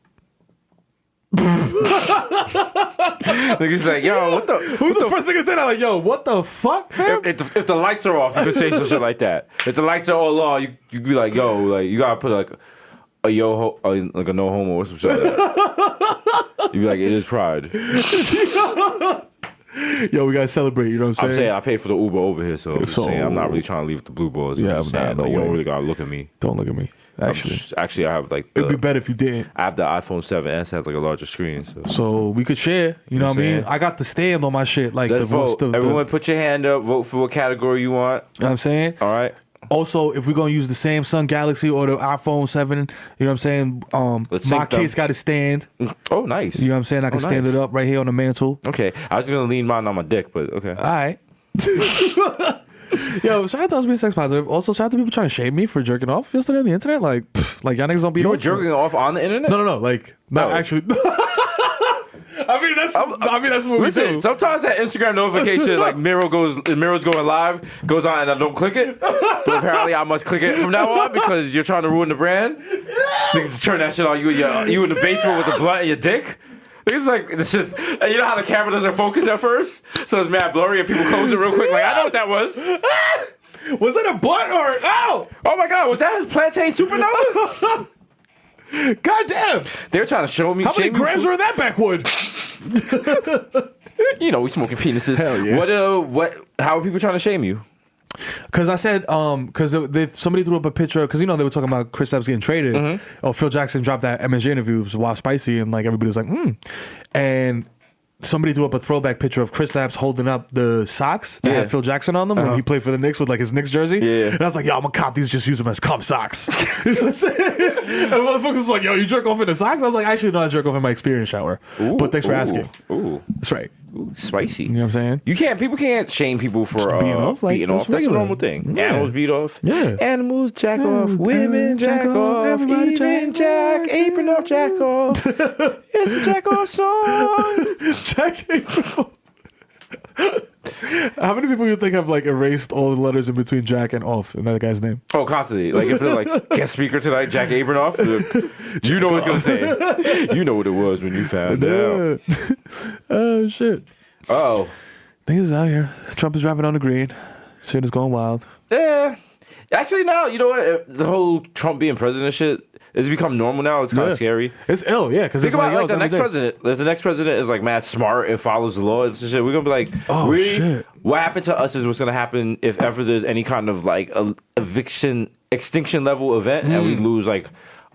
Speaker 2: Niggas like, yo, what the?
Speaker 5: Who's the first thing to say that? Like, yo, what the fuck, fam?
Speaker 2: If the lights are off, you can say some shit like that. If the lights are all on, you be like, yo, like you gotta put like a like a no homo or some shit like that. You be like, it is pride.
Speaker 5: Yo, we gotta celebrate. You know what I'm
Speaker 2: I'm
Speaker 5: saying?
Speaker 2: saying I paid for the Uber over here, so I'm just saying I'm not really trying to leave with the blue balls.
Speaker 5: Yeah,
Speaker 2: I'm just
Speaker 5: nah,
Speaker 2: saying,
Speaker 5: no
Speaker 2: like, you don't
Speaker 5: way.
Speaker 2: really gotta look at me.
Speaker 5: Don't look at me. Actually,
Speaker 2: I have like
Speaker 5: it'd be better if you didn't.
Speaker 2: I have the iPhone 7s, has like a larger screen.
Speaker 5: So we could share. You know what I mean?
Speaker 2: saying?
Speaker 5: I got the stand on my shit. Like
Speaker 2: Let's
Speaker 5: the
Speaker 2: vote.
Speaker 5: the,
Speaker 2: Everyone put your hand up. Vote for what category you want.
Speaker 5: you know what I'm saying?
Speaker 2: All right.
Speaker 5: Also, if we're gonna use the Samsung Galaxy or the iPhone 7, you know what I'm saying?
Speaker 2: Let's
Speaker 5: My
Speaker 2: sync them.
Speaker 5: case got a stand.
Speaker 2: Oh, nice.
Speaker 5: You know what I'm saying? I can stand
Speaker 2: nice.
Speaker 5: it up right here on the mantle.
Speaker 2: Okay. I was gonna lean mine on my dick, but okay.
Speaker 5: All right. Yo, shout out to us being sex positive. Also, shout out to people trying to shame me for jerking off yesterday on the internet. Like y'all niggas don't be.
Speaker 2: You were jerking off on the internet?
Speaker 5: No. Like, not
Speaker 2: No.
Speaker 5: actually. I mean, that's what we
Speaker 2: Listen,
Speaker 5: do.
Speaker 2: sometimes that Instagram notification, like Mero's going live, goes on and I don't click it. But apparently I must click it from now on because you're trying to ruin the brand. Niggas turn that shit on you in the basement with a blunt in your dick. It's like, it's just, and you know how the camera doesn't focus at first? So it's mad blurry and people close it real quick. Like, I know what that was.
Speaker 5: Was it a blunt or ow?
Speaker 2: Oh my God, was that his plantain supernova?
Speaker 5: God damn!
Speaker 2: They're trying to show me.
Speaker 5: How many
Speaker 2: shame me
Speaker 5: grams
Speaker 2: for-
Speaker 5: were in that backwood?
Speaker 2: You know, we smoking penises.
Speaker 5: Hell yeah.
Speaker 2: How are people trying to shame you?
Speaker 5: Because I said, because somebody threw up a picture, because, you know, they were talking about Chris Evans getting traded.
Speaker 2: Mm-hmm.
Speaker 5: Oh, Phil Jackson dropped that MSG interview, it was wild spicy, and, like, everybody was like, And somebody threw up a throwback picture of Chris Lapps holding up the socks that had Phil Jackson on them when he played for the Knicks with like his Knicks jersey.
Speaker 2: Yeah.
Speaker 5: And I was like, yo, I'm gonna cop these, just use them as cum socks. You know what I'm saying? And motherfuckers was like, yo, you jerk off in the socks? I was like, actually, no, I jerk off in my experience shower. But thanks for asking.
Speaker 2: Ooh.
Speaker 5: That's right.
Speaker 2: Spicy.
Speaker 5: You know what I'm saying?
Speaker 2: People can't shame people for
Speaker 5: beating off. Like,
Speaker 2: beating off. That's a
Speaker 5: regular.
Speaker 2: normal thing.
Speaker 5: Yeah.
Speaker 2: Animals beat off.
Speaker 5: Yeah.
Speaker 2: Animals jack off. Women jack off.
Speaker 5: Everybody
Speaker 2: Even jack. Apron off, jack off. It's a jack off song.
Speaker 5: Jack April. How many people you think have like erased all the letters in between Jack and off in that guy's name?
Speaker 2: Oh, constantly. Like if they're like guest speaker tonight, Jack Abranoff, you know what it's gonna say. You know what it was when you found out.
Speaker 5: Oh shit.
Speaker 2: Oh.
Speaker 5: Things out here. Trump is driving on the green. Shit is going wild.
Speaker 2: Yeah. Actually, now you know what? The whole Trump being president shit has become normal now. It's kind of scary.
Speaker 5: It's ill, yeah. Because
Speaker 2: Think
Speaker 5: it's
Speaker 2: about
Speaker 5: like,
Speaker 2: like the next president. If the next president is like mad smart and follows the law and shit, we're gonna be like,
Speaker 5: Oh,
Speaker 2: really?
Speaker 5: shit.
Speaker 2: What happened to us is what's gonna happen if ever there's any kind of like extinction level event and we lose like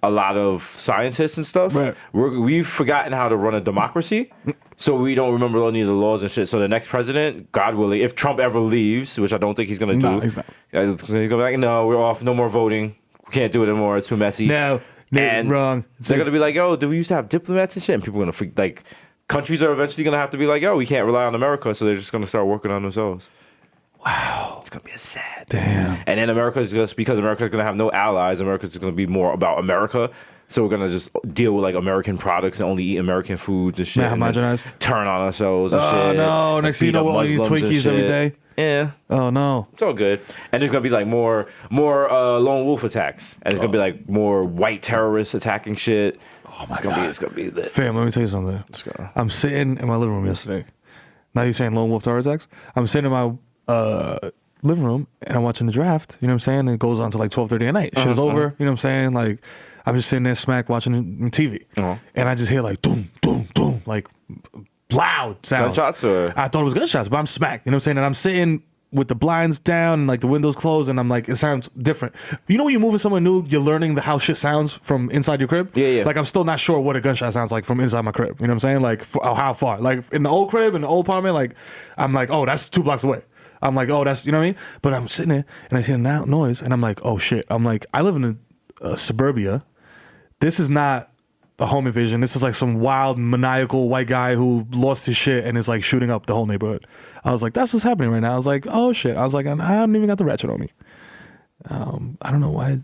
Speaker 2: a lot of scientists and stuff.
Speaker 5: Right.
Speaker 2: We've forgotten how to run a democracy, so we don't remember any of the laws and shit. So the next president, God willing, if Trump ever leaves, which I don't think he's gonna do,
Speaker 5: No, he's not.
Speaker 2: He's gonna be like, no, we're off, no more voting. We can't do it anymore. It's too messy.
Speaker 5: No,
Speaker 2: And
Speaker 5: wrong.
Speaker 2: they're gonna be like, "Yo, do we used to have diplomats and shit?" And people are gonna freak. Like, countries are eventually gonna have to be like, "Yo, we can't rely on America," so they're just gonna start working on themselves. Wow, it's gonna be a sad.
Speaker 5: Damn.
Speaker 2: And then America is just because America's gonna have no allies. America's just gonna be more about America. So we're gonna just deal with like American products and only eat American foods and shit.
Speaker 5: Man,
Speaker 2: and then
Speaker 5: homogenized.
Speaker 2: turn on ourselves and
Speaker 5: Oh
Speaker 2: shit.
Speaker 5: no!
Speaker 2: and
Speaker 5: Next thing you
Speaker 2: beat
Speaker 5: know,
Speaker 2: up
Speaker 5: we're all eating
Speaker 2: Muslims and
Speaker 5: Twinkies every
Speaker 2: shit.
Speaker 5: day.
Speaker 2: Yeah.
Speaker 5: Oh no!
Speaker 2: It's all good. And there's gonna be like more lone wolf attacks. And it's gonna be like more white terrorists attacking shit.
Speaker 5: Oh my
Speaker 2: It's gonna be lit.
Speaker 5: Fam, let me tell you something.
Speaker 2: Let's go.
Speaker 5: I'm sitting in my living room yesterday. Now you're saying lone wolf terror attacks? I'm sitting in my living room and I'm watching the draft. You know what I'm saying? And it goes on to like 12:30 at night. Shit is over. You know what I'm saying? Like I'm just sitting there smack watching TV, and I just hear like doom, doom, doom, like loud sounds.
Speaker 2: Gunshots or?
Speaker 5: I thought it was gunshots, but I'm smacked. You know what I'm saying? And I'm sitting with the blinds down and like the windows closed, and I'm like, it sounds different. You know when you're moving somewhere new, you're learning how shit sounds from inside your crib.
Speaker 2: Yeah.
Speaker 5: Like I'm still not sure what a gunshot sounds like from inside my crib. You know what I'm saying? Like how far? Like in the old crib, in the old apartment, like I'm like, oh, that's 2 blocks away. I'm like, oh, that's, you know what I mean? But I'm sitting there and I hear a noise and I'm like, oh shit. I'm like, I live in a suburbia. This is not a home invasion. This is like some wild, maniacal white guy who lost his shit and is like shooting up the whole neighborhood. I was like, that's what's happening right now. I was like, oh shit. I was like, I don't even got the ratchet on me. I don't know why.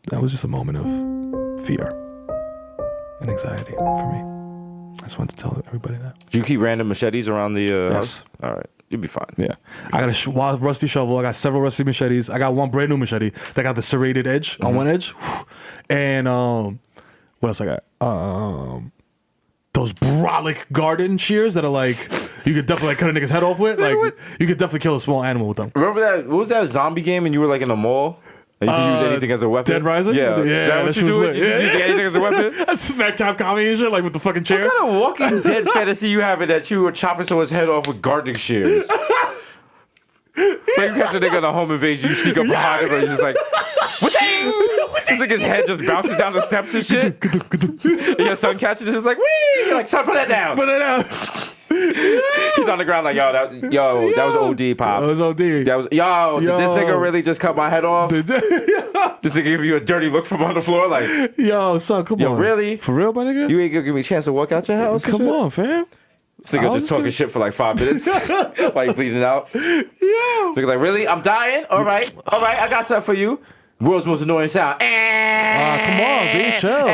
Speaker 5: That was just a moment of fear and anxiety for me. I just wanted to tell everybody that.
Speaker 2: Do you keep random machetes around the
Speaker 5: Yes.
Speaker 2: house? All right. You'll be fine.
Speaker 5: Yeah. I got a rusty shovel. I got several rusty machetes. I got one brand new machete that got the serrated edge on one edge. And what else I got? Those brolic garden shears that are like, you could definitely like, cut a nigga's head off with. Like, you could definitely kill a small animal with them.
Speaker 2: Remember that? What was that zombie game and you were like in a mall? And you could use anything as a weapon?
Speaker 5: Dead Rising?
Speaker 2: Yeah.
Speaker 5: Yeah,
Speaker 2: Is that what
Speaker 5: that
Speaker 2: you
Speaker 5: shit was
Speaker 2: do?
Speaker 5: lit.
Speaker 2: You just
Speaker 5: Yeah.
Speaker 2: using anything as a weapon?
Speaker 5: That's smack Capcom and shit, like with the fucking chair.
Speaker 2: What kind of Walking Dead fantasy you having that you were chopping someone's head off with gardening shears? Like you catch a nigga on a home invasion, you sneak up behind him and you're just like, it's like his head just bounces down the steps and shit. And your son catches it, it's like, wee! You're like, son, put that down.
Speaker 5: Put it out.
Speaker 2: He's on the ground like, that was OD, Pop.
Speaker 5: That was OD.
Speaker 2: That was, did this nigga really just cut my head off?
Speaker 5: Yo,
Speaker 2: This nigga give you a dirty look from on the floor, like,
Speaker 5: son, come
Speaker 2: yo,
Speaker 5: on.
Speaker 2: really?
Speaker 5: For real, my nigga?
Speaker 2: You ain't gonna give me a chance to walk out your house? and
Speaker 5: Come
Speaker 2: shit?
Speaker 5: on, fam.
Speaker 2: This nigga
Speaker 5: I was
Speaker 2: just talking
Speaker 5: gonna-
Speaker 2: shit for like 5 minutes while you bleeding out.
Speaker 5: Yeah.
Speaker 2: Nigga's like, really? I'm dying? All right, I got something for you. World's most annoying sound.
Speaker 5: Come on, B, chill.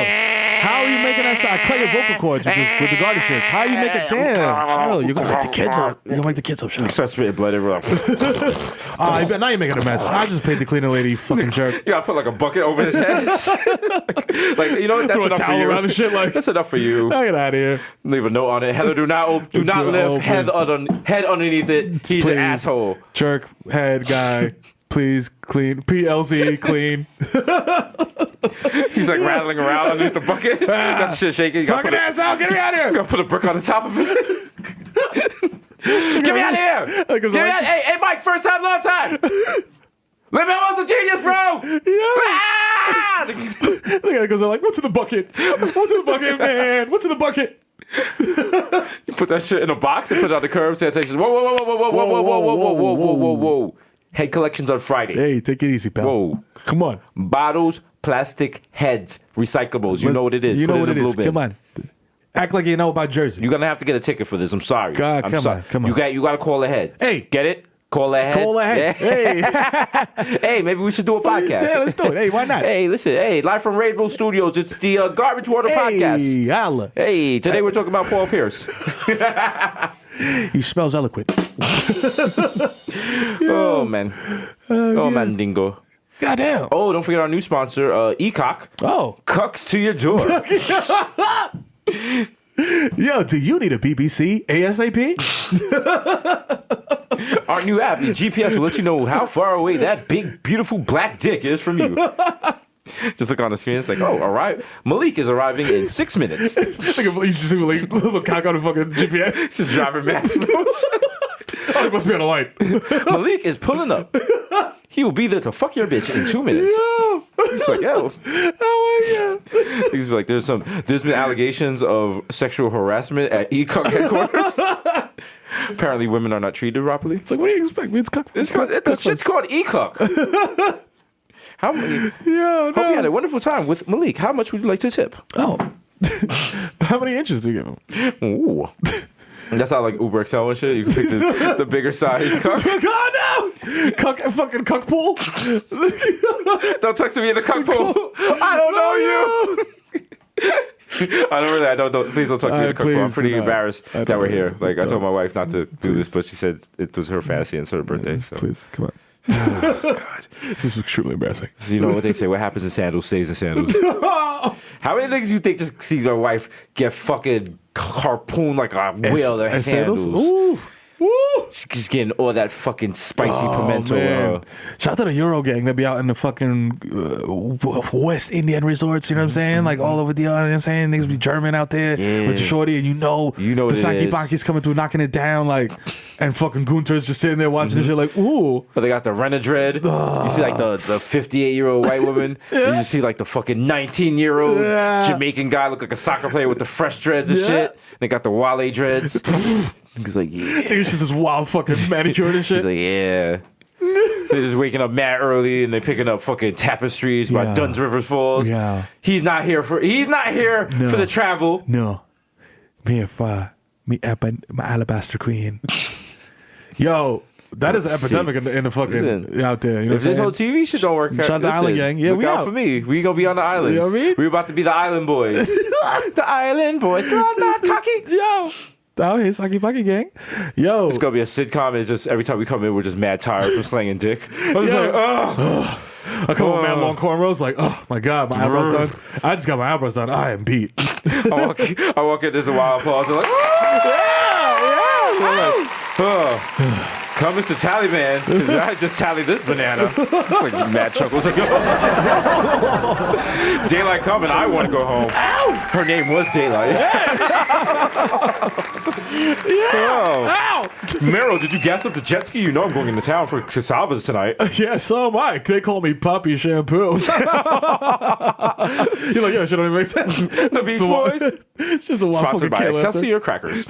Speaker 5: How are you making that sound? I cut your vocal cords with the garden shears. How you make it? Damn, chill. You're gonna wake the kids up. You're gonna wake the kids up. Shut
Speaker 2: Start spitting blood everywhere.
Speaker 5: now you're making a mess. I just paid the cleaner lady, you fucking jerk.
Speaker 2: You gotta put like a bucket over his head. like, you know what? That's
Speaker 5: Throw a
Speaker 2: enough for
Speaker 5: towel
Speaker 2: you.
Speaker 5: around the shit like.
Speaker 2: That's enough for you.
Speaker 5: Get out of here.
Speaker 2: Leave a note on it. Heather, do not lift.
Speaker 5: open.
Speaker 2: Head underneath it. He's
Speaker 5: Please.
Speaker 2: an asshole.
Speaker 5: Jerk head guy. Please clean. PLZ clean.
Speaker 2: He's like rattling around underneath the bucket. Got the shit shaking.
Speaker 5: Fucking ass out. Get me out of here.
Speaker 2: Gotta put a brick on the top of it. Get me out of here!
Speaker 5: Like,
Speaker 2: Get me out! Hey, Mike, first time, long time. Living was a genius, bro.
Speaker 5: Yeah. The guy goes like, "What's in the bucket? What's in the bucket, man? What's in the bucket?"
Speaker 2: You put that shit in a box and put it on the curb. Sanitation. Whoa, whoa, whoa, whoa, whoa, whoa, whoa, whoa, whoa, whoa, whoa, whoa, whoa. Head collections on Friday.
Speaker 5: Hey, take it easy, pal.
Speaker 2: Whoa.
Speaker 5: Come on.
Speaker 2: Bottles, plastic heads, recyclables. You know what it is.
Speaker 5: You
Speaker 2: Put
Speaker 5: know what
Speaker 2: in
Speaker 5: it
Speaker 2: the
Speaker 5: is.
Speaker 2: blue bin.
Speaker 5: Come on. Act like you know about Jersey.
Speaker 2: You're gonna have to get a ticket for this. I'm sorry.
Speaker 5: God,
Speaker 2: I'm
Speaker 5: come
Speaker 2: sorry.
Speaker 5: on, come on.
Speaker 2: You got to call ahead.
Speaker 5: Hey.
Speaker 2: Get it? Call ahead.
Speaker 5: Call ahead.
Speaker 2: Yeah.
Speaker 5: Hey.
Speaker 2: Hey, maybe we should do a podcast.
Speaker 5: Yeah, let's do it. Hey, why not?
Speaker 2: Hey, listen. Hey, live from Red Bull Studios. It's the Garbage Water Podcast.
Speaker 5: Hey, holla.
Speaker 2: Hey, today we're talking about Paul Pierce.
Speaker 5: He smells eloquent.
Speaker 2: Oh, man. Oh, man, dingo.
Speaker 5: Goddamn.
Speaker 2: Oh, don't forget our new sponsor, Ecock.
Speaker 5: Oh.
Speaker 2: Cucks to your door.
Speaker 5: Yo, do you need a BBC ASAP?
Speaker 2: Our new app, your GPS, will let you know how far away that big, beautiful black dick is from you. Just look on the screen. It's like, oh, all right. Malik is arriving in 6 minutes.
Speaker 5: You just see like little cock on the fucking GPS.
Speaker 2: Just driving mad slow.
Speaker 5: Oh, he must be on the light.
Speaker 2: Malik is pulling up. He will be there to fuck your bitch in 2 minutes.
Speaker 5: Yo.
Speaker 2: He's like, yo.
Speaker 5: Oh my god.
Speaker 2: He's like, there's been allegations of sexual harassment at ECOC headquarters. Apparently, women are not treated properly.
Speaker 5: It's like, what do you expect? It's cock.
Speaker 2: The shit's called ECOC. How many?
Speaker 5: Yeah,
Speaker 2: Hope you had a wonderful time with Malik. How much would you like to tip?
Speaker 5: Oh. How many inches do you give him?
Speaker 2: Ooh. That's how like Uber XL and shit. You can pick the bigger size cuck.
Speaker 5: God no! Fucking cuck pool.
Speaker 2: Don't talk to me in the cuck pool. I don't know you. I don't. Please don't talk to me in the cuck pool. I'm pretty embarrassed that we're here. Like I told my wife not to do this, but she said it was her fancy and it's her birthday. So.
Speaker 5: Please, come on. Oh, God. This is extremely embarrassing.
Speaker 2: So you know what they say? What happens in sandals stays in sandals. How many niggas you think just see their wife get fucking harpooned like a whale? Their sandals.
Speaker 5: Ooh. Woo!
Speaker 2: She's getting all that fucking spicy pimento.
Speaker 5: Man. Shout out to the Euro gang that be out in the fucking West Indian resorts, you know what I'm saying? Like all over the, you know what I'm saying? Niggas be German out there with the shorty, and you know
Speaker 2: what
Speaker 5: the
Speaker 2: it
Speaker 5: Saki
Speaker 2: is.
Speaker 5: Baki's coming through, knocking it down, like, and fucking Gunter's just sitting there watching the shit like, ooh.
Speaker 2: But they got the Renadred. You see like the 58-year-old white woman. You just see like the fucking 19-year-old Jamaican guy look like a soccer player with the fresh dreads and shit. They got the Wale dreads. He's like, yeah.
Speaker 5: It's just this wild fucking manicure and shit.
Speaker 2: He's like, yeah. They're just waking up mad early and they're picking up fucking tapestries by Duns Rivers Falls.
Speaker 5: Yeah.
Speaker 2: He's not here for the travel.
Speaker 5: No. Me my alabaster queen. Yo, that is an epidemic in the fucking out there. You know
Speaker 2: If this whole TV shit don't work out,
Speaker 5: Shout out to Island Gang. Yeah,
Speaker 2: look
Speaker 5: we
Speaker 2: out
Speaker 5: out.
Speaker 2: for me. We gonna be on the islands.
Speaker 5: You know what I mean?
Speaker 2: We're about to be the Island Boys. The Island Boys. Not cocky.
Speaker 5: Yo. Out here, Saki Baki gang. Yo.
Speaker 2: It's gonna be a sitcom. It's just every time we come in, we're just mad tired from slanging dick. I'm just like, oh.
Speaker 5: I come with mad long cornrows, like, oh my God, my eyebrows done. I just got my eyebrows done. I am beat.
Speaker 2: I walk in, there's a wild applause. I'm like, oh. Come, Mr. Tallyman, because I just tallied this banana. It's like mad chuckles. Like, Daylight coming, I want to go home. Ow! Her name was Daylight.
Speaker 5: Ow!
Speaker 2: Mero, did you gas up the jet ski? You know I'm going into town for cassavas tonight.
Speaker 5: Yeah, so am I. They call me Puppy Shampoo. You're like, yo, shit don't even make sense.
Speaker 2: The Beach Boys.
Speaker 5: It's just a wild
Speaker 2: Sponsored
Speaker 5: fucking
Speaker 2: by
Speaker 5: killer.
Speaker 2: Excelsior Crackers.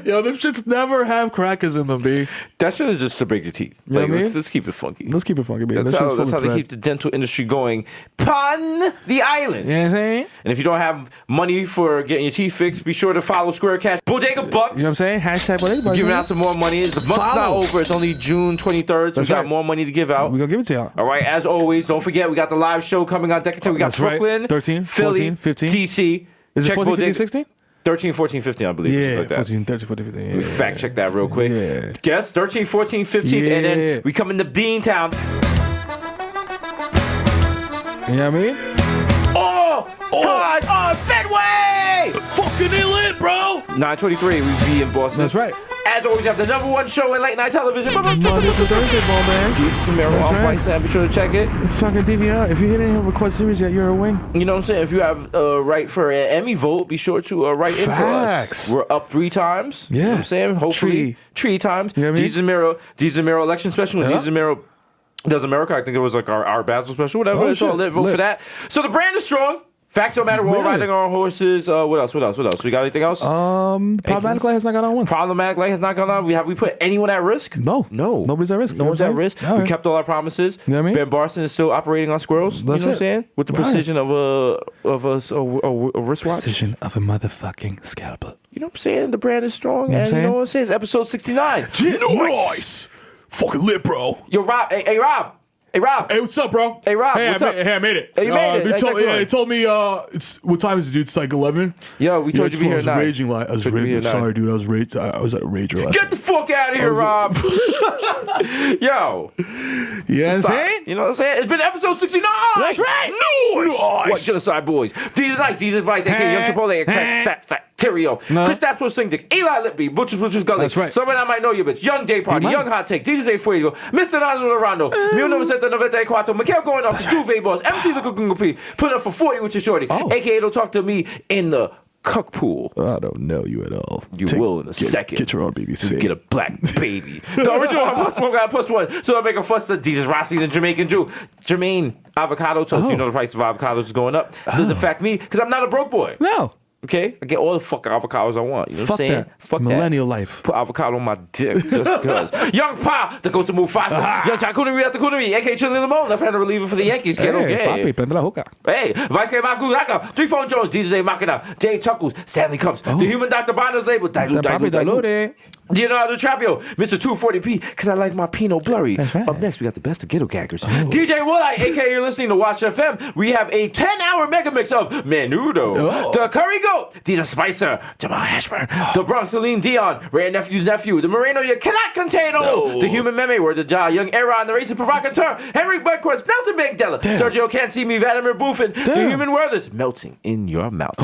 Speaker 5: Yo, them shits never have crackers in them, B.
Speaker 2: That shit is just to break your teeth.
Speaker 5: You know
Speaker 2: Like,
Speaker 5: what I mean?
Speaker 2: let's keep it funky.
Speaker 5: Let's keep it funky, B.
Speaker 2: That's
Speaker 5: That shit's full
Speaker 2: how
Speaker 5: of
Speaker 2: they
Speaker 5: thread.
Speaker 2: keep the dental industry going on the island.
Speaker 5: You know what I'm saying?
Speaker 2: And if you don't have money for getting your teeth fixed, be sure to follow Square Cash. Bodega Bucks.
Speaker 5: You know what I'm saying? Hashtag Bodega Boys.
Speaker 2: Giving out some more money. The month's not
Speaker 5: Follow.
Speaker 2: over. It's only June 23rd, so
Speaker 5: That's
Speaker 2: we got
Speaker 5: right.
Speaker 2: more money to give out.
Speaker 5: We're going to give it to y'all.
Speaker 2: All right, as always, don't forget, we got the live show coming on Decatur. We got
Speaker 5: That's right.
Speaker 2: Brooklyn,
Speaker 5: 13,
Speaker 2: Philly,
Speaker 5: 14, 15.
Speaker 2: DC.
Speaker 5: Is it
Speaker 2: Check
Speaker 5: 14, 15,
Speaker 2: Bodega-
Speaker 5: 16?
Speaker 2: 13, 14, 15, I believe.
Speaker 5: Yeah,
Speaker 2: something like that.
Speaker 5: 14, 13, 14, 15. Yeah,
Speaker 2: Fact check that real quick.
Speaker 5: Yeah.
Speaker 2: Guess 13, 14, 15, and
Speaker 5: Yeah.
Speaker 2: then we come into Beantown.
Speaker 5: You know what I mean?
Speaker 2: Oh, God, on Fenway!
Speaker 5: Fucking lit, bro.
Speaker 2: 9:23, we be in Boston.
Speaker 5: That's right.
Speaker 2: As always, we have the #1 show in late night television.
Speaker 5: Monday through Thursday, ball, man.
Speaker 2: Desus and Mero
Speaker 5: That's
Speaker 2: on
Speaker 5: right.
Speaker 2: Vice, and be sure to check it.
Speaker 5: Fucking DVR. If you hit any record series yet, you're a win.
Speaker 2: You know what I'm saying? If you have right for an Emmy vote, be sure to write in for us.
Speaker 5: Facts.
Speaker 2: We're up 3 times. You know what I'm saying? Hopefully, 3 times.
Speaker 5: You know what I mean?
Speaker 2: Desus and Mero election special.
Speaker 5: Yeah.
Speaker 2: Desus and Mero does America. I think it was like our Basel special, whatever.
Speaker 5: Oh,
Speaker 2: It's all
Speaker 5: shit.
Speaker 2: lit. Vote for
Speaker 5: Lit.
Speaker 2: that. So the brand is strong. Facts don't matter. We're all
Speaker 5: Yeah.
Speaker 2: riding our horses. What else? We got anything else?
Speaker 5: Problematic light has not got on once.
Speaker 2: Problematic light has not gone on. We put anyone at risk?
Speaker 5: No.
Speaker 2: No.
Speaker 5: Nobody's at risk.
Speaker 2: No one's at risk.
Speaker 5: All
Speaker 2: We
Speaker 5: right.
Speaker 2: kept all our promises.
Speaker 5: You know what I mean?
Speaker 2: Ben Barson is still operating on squirrels.
Speaker 5: That's
Speaker 2: you know what I'm
Speaker 5: it.
Speaker 2: saying? With the
Speaker 5: Right.
Speaker 2: precision of a wristwatch.
Speaker 5: Precision of a motherfucking scalpel.
Speaker 2: You know what I'm saying? The brand is strong.
Speaker 5: You know what I'm
Speaker 2: And you
Speaker 5: saying?
Speaker 2: know what I'm saying? It's episode 69.
Speaker 5: Nice. Fucking lit, bro.
Speaker 2: Yo, Rob. Hey, Rob. Hey, Rob.
Speaker 5: Hey, what's up, bro?
Speaker 2: Hey, Rob,
Speaker 5: Hey,
Speaker 2: what's up?
Speaker 5: I made it.
Speaker 2: Hey, you made it.
Speaker 5: They
Speaker 2: Hey,
Speaker 5: told,
Speaker 2: excellent.
Speaker 5: they told me, it's what time is it, dude? It's like 11.
Speaker 2: Yo, we told you to be here
Speaker 5: I was
Speaker 2: at 9.
Speaker 5: raging like I was
Speaker 2: Told you to be here
Speaker 5: raging.
Speaker 2: at 9.
Speaker 5: Sorry, dude. I was at a rager last
Speaker 2: Get
Speaker 5: night.
Speaker 2: the fuck out of here, Rob. Yo.
Speaker 5: You know what I'm
Speaker 2: Stop.
Speaker 5: saying?
Speaker 2: You know what I'm saying? It's been episode 69.
Speaker 5: That's right.
Speaker 2: Nice. What Genocide Boys? These Nice, These Advice, aka Young Chipotle, and Crack Factorio. Chris Tapswell Sing Dick, Eli Lipby, Butcher's Gully.
Speaker 5: That's right.
Speaker 2: Someone I might know you, bitch. Young Day Party,
Speaker 5: might.
Speaker 2: Young Hot Take, DJ Day Fuego, Mr. Nazo Rondo, 1994, Miguel going off, Juve Boss, MC the Cooking P, put up for 40 with your shorty, aka Don't Talk to Me in the Cuck Pool.
Speaker 5: I don't know you at all.
Speaker 2: You will in a second.
Speaker 5: Get your own BBC.
Speaker 2: Get a black baby. The original +1 got +1. So I make a fuss to Jesus Rossi, the Jamaican Jew. Jermaine Avocado Toast. You know the price of avocados is going up. Doesn't affect me because I'm not a broke boy.
Speaker 5: No.
Speaker 2: Okay? I get all the fucking avocados I want. You know what I'm
Speaker 5: Fuck
Speaker 2: saying?
Speaker 5: that.
Speaker 2: Fuck
Speaker 5: Millennial
Speaker 2: that.
Speaker 5: life.
Speaker 2: Put avocado on my dick just because. Young Pa, the goes to move faster. Young Chakunery at the Kunery, aka Chili Limon, left-handed reliever for the Yankees. Kid, okay.
Speaker 5: Papi, prende la hookah.
Speaker 2: Hey, Vice K. Maku Raka, 3 Phone Jones, DJ Makina, Jay Chuckles, Stanley Cups, the Human Dr. Bonner's label, dilute. Do you know how to trap yo? Mr. 240p, because I like my Pinot Blurry.
Speaker 5: That's right.
Speaker 2: Up next, we got the best of ghetto gaggers. DJ Woolite, aka you're listening to Watch FM. We have a 10-hour mega mix of Menudo, the Curry Goat, DJ Spicer, Jamal Ashburn, the Bronx Celine Dion, Ray Nephew's Nephew, the Moreno you cannot contain, the Human Meme, Word the Jaw, Young Aaron, the Racist Provocateur, Henry Budquist, Nelson Mandela, Sergio Can't See Me, Vladimir Buffin, the Human Werther's melting in your mouth.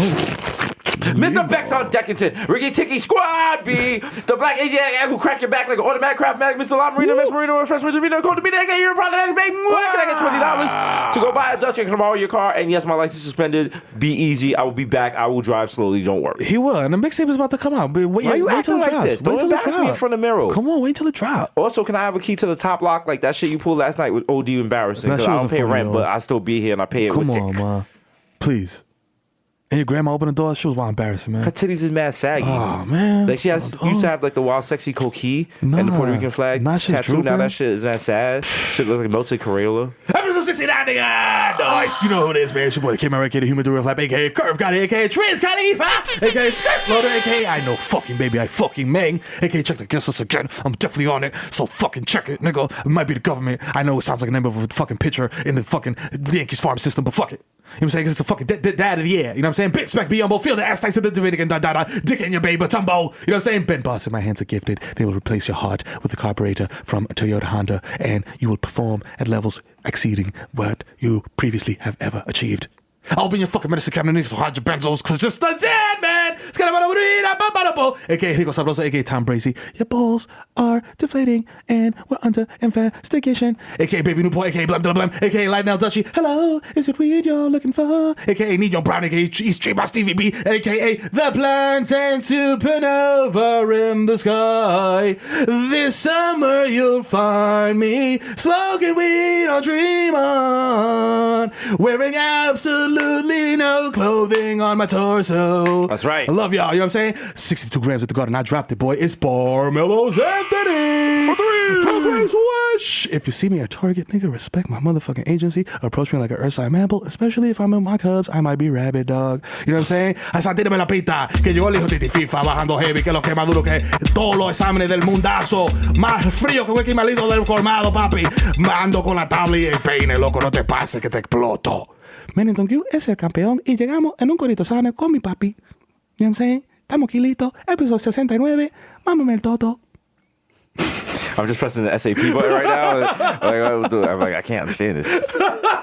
Speaker 2: Mr. Bex on Deckinton, Ricky Ticky Squad B, the Black Asiatic who crack your back like an automatic craftmatic, Mr. La Marina, Miss Marino, Refresh Mr. Marino, code to me, aka you're a product, baby. Can I get $20 to go buy a Dutch and borrow your car? And yes, my license is suspended. Be easy. I will be back. I will drive slowly. Don't worry.
Speaker 5: He will, and the mixtape is about to come out. But wait,
Speaker 2: Why you
Speaker 5: wait till
Speaker 2: acting
Speaker 5: it
Speaker 2: like
Speaker 5: drops.
Speaker 2: this? Don't
Speaker 5: Wait till it
Speaker 2: embarrass me in
Speaker 5: drops.
Speaker 2: front of Mero.
Speaker 5: Come on, wait till it drops.
Speaker 2: Also, can I have a key to the top lock? Like that shit you pulled last night with OD embarrassing.
Speaker 5: That
Speaker 2: Because
Speaker 5: shit
Speaker 2: I
Speaker 5: wasn't
Speaker 2: don't pay
Speaker 5: funny,
Speaker 2: rent,
Speaker 5: though.
Speaker 2: but I still be here and I pay it
Speaker 5: Come
Speaker 2: with
Speaker 5: on,
Speaker 2: dick.
Speaker 5: man. Please. And your grandma opened the door. She was wild embarrassing, man.
Speaker 2: Her titties is mad saggy.
Speaker 5: Oh, man.
Speaker 2: Like she used to have like the wild sexy coquille and the Puerto Rican flag
Speaker 5: Nah, she's
Speaker 2: tattoo. Now
Speaker 5: drooping.
Speaker 2: that shit is mad sad. Shit looks like melted Crayola.
Speaker 5: Episode 69, nigga. Nice. You know who it is, man. It's your boy, the K-Man Red, the Human Durable Flap, a.k.a. Curve God, a.k.a. Triz Khalifa, a.k.a. Skirt Loader, a.k.a. I know fucking baby, I fucking Meng, a.k.a. check the guest list again. I'm definitely on it, so fucking check it, nigga. It might be the government. I know it sounds like a name of a fucking pitcher in the fucking Yankees farm system, but fuck it. You know what I'm saying? 'Cause it's a fucking dad of the year. You know what I'm saying? Bitch, smack me on both field, the ass tights of the Dominican, dick in your baby, tumbo. You know what I'm saying? Ben Boss, and my hands are gifted. They will replace your heart with a carburetor from a Toyota Honda, and you will perform at levels exceeding what you previously have ever achieved. I'll be in your fucking medicine cabinet, so hide your benzos, cause it's just dead, man. It's gonna be aka Rico Sabroso, aka Tom Bracey. Your balls are deflating, and we're under investigation. Aka Baby Newport, aka Blem Blem Blem, aka Light Now Dutchie. Hello, is it weed you're looking for? Aka Need Your Brown, aka East Street by Stevie B, aka The Plantain Supernova in the sky. This summer you'll find me smoking weed on Dream On, wearing absolutely no clothing on my torso.
Speaker 2: That's right.
Speaker 5: I love y'all, you know what I'm saying? 62 grams at the garden, I dropped it, boy. It's Barmelo's Anthony. For three, swish. If you see me at Target, nigga, respect my motherfucking agency. Approach me like an Earthside Mamble, especially if I'm in my Cubs. I might be rabid, dog. You know what I'm saying? Hasan, tírame la pista, que llegó el hijo de FIFA bajando heavy, que lo que más duro que todos los exámenes del mundazo. Más frío que Wiki Malito del colmado, papi. Mando con la tabla y el peine, loco, no te pases que te exploto. Mennington Q es el campeón y llegamos en un corito sano con mi papi. You know what I'm saying? Estamos aquí listos. Episodio 69. Mámame el toto.
Speaker 2: I'm just pressing the SAP button right now. I'm like, I can't understand this.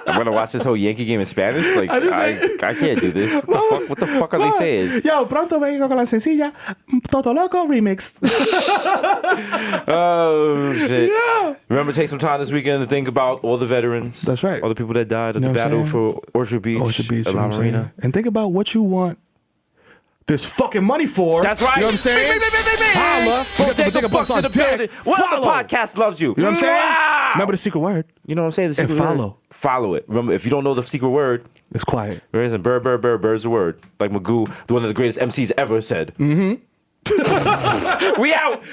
Speaker 2: I'm gonna watch this whole Yankee game in Spanish. Like, I can't do this. What the fuck are they saying?
Speaker 5: Yo, pronto vengo con la sencilla Toto Loco remix.
Speaker 2: Oh shit!
Speaker 5: Yeah.
Speaker 2: Remember, take some time this weekend to think about all the veterans.
Speaker 5: That's right.
Speaker 2: All the people that died at
Speaker 5: You know
Speaker 2: the
Speaker 5: what I'm
Speaker 2: battle
Speaker 5: saying?
Speaker 2: for Orchard Beach,
Speaker 5: You know
Speaker 2: La
Speaker 5: what I'm saying?
Speaker 2: Marina.
Speaker 5: And think about what you want this fucking money for.
Speaker 2: That's right.
Speaker 5: You know what I'm saying? Holla. We got the Bodega Boys on deck.
Speaker 2: What the
Speaker 5: Follow.
Speaker 2: podcast loves you.
Speaker 5: You know what I'm saying? Remember the secret word.
Speaker 2: You know what I'm saying? The
Speaker 5: And
Speaker 2: secret
Speaker 5: follow.
Speaker 2: word. Follow it. Remember, if you don't know the secret word,
Speaker 5: It's quiet.
Speaker 2: there isn't. Bird's the word. Like Magoo, one of the greatest MCs ever said. Mm-hmm. We out.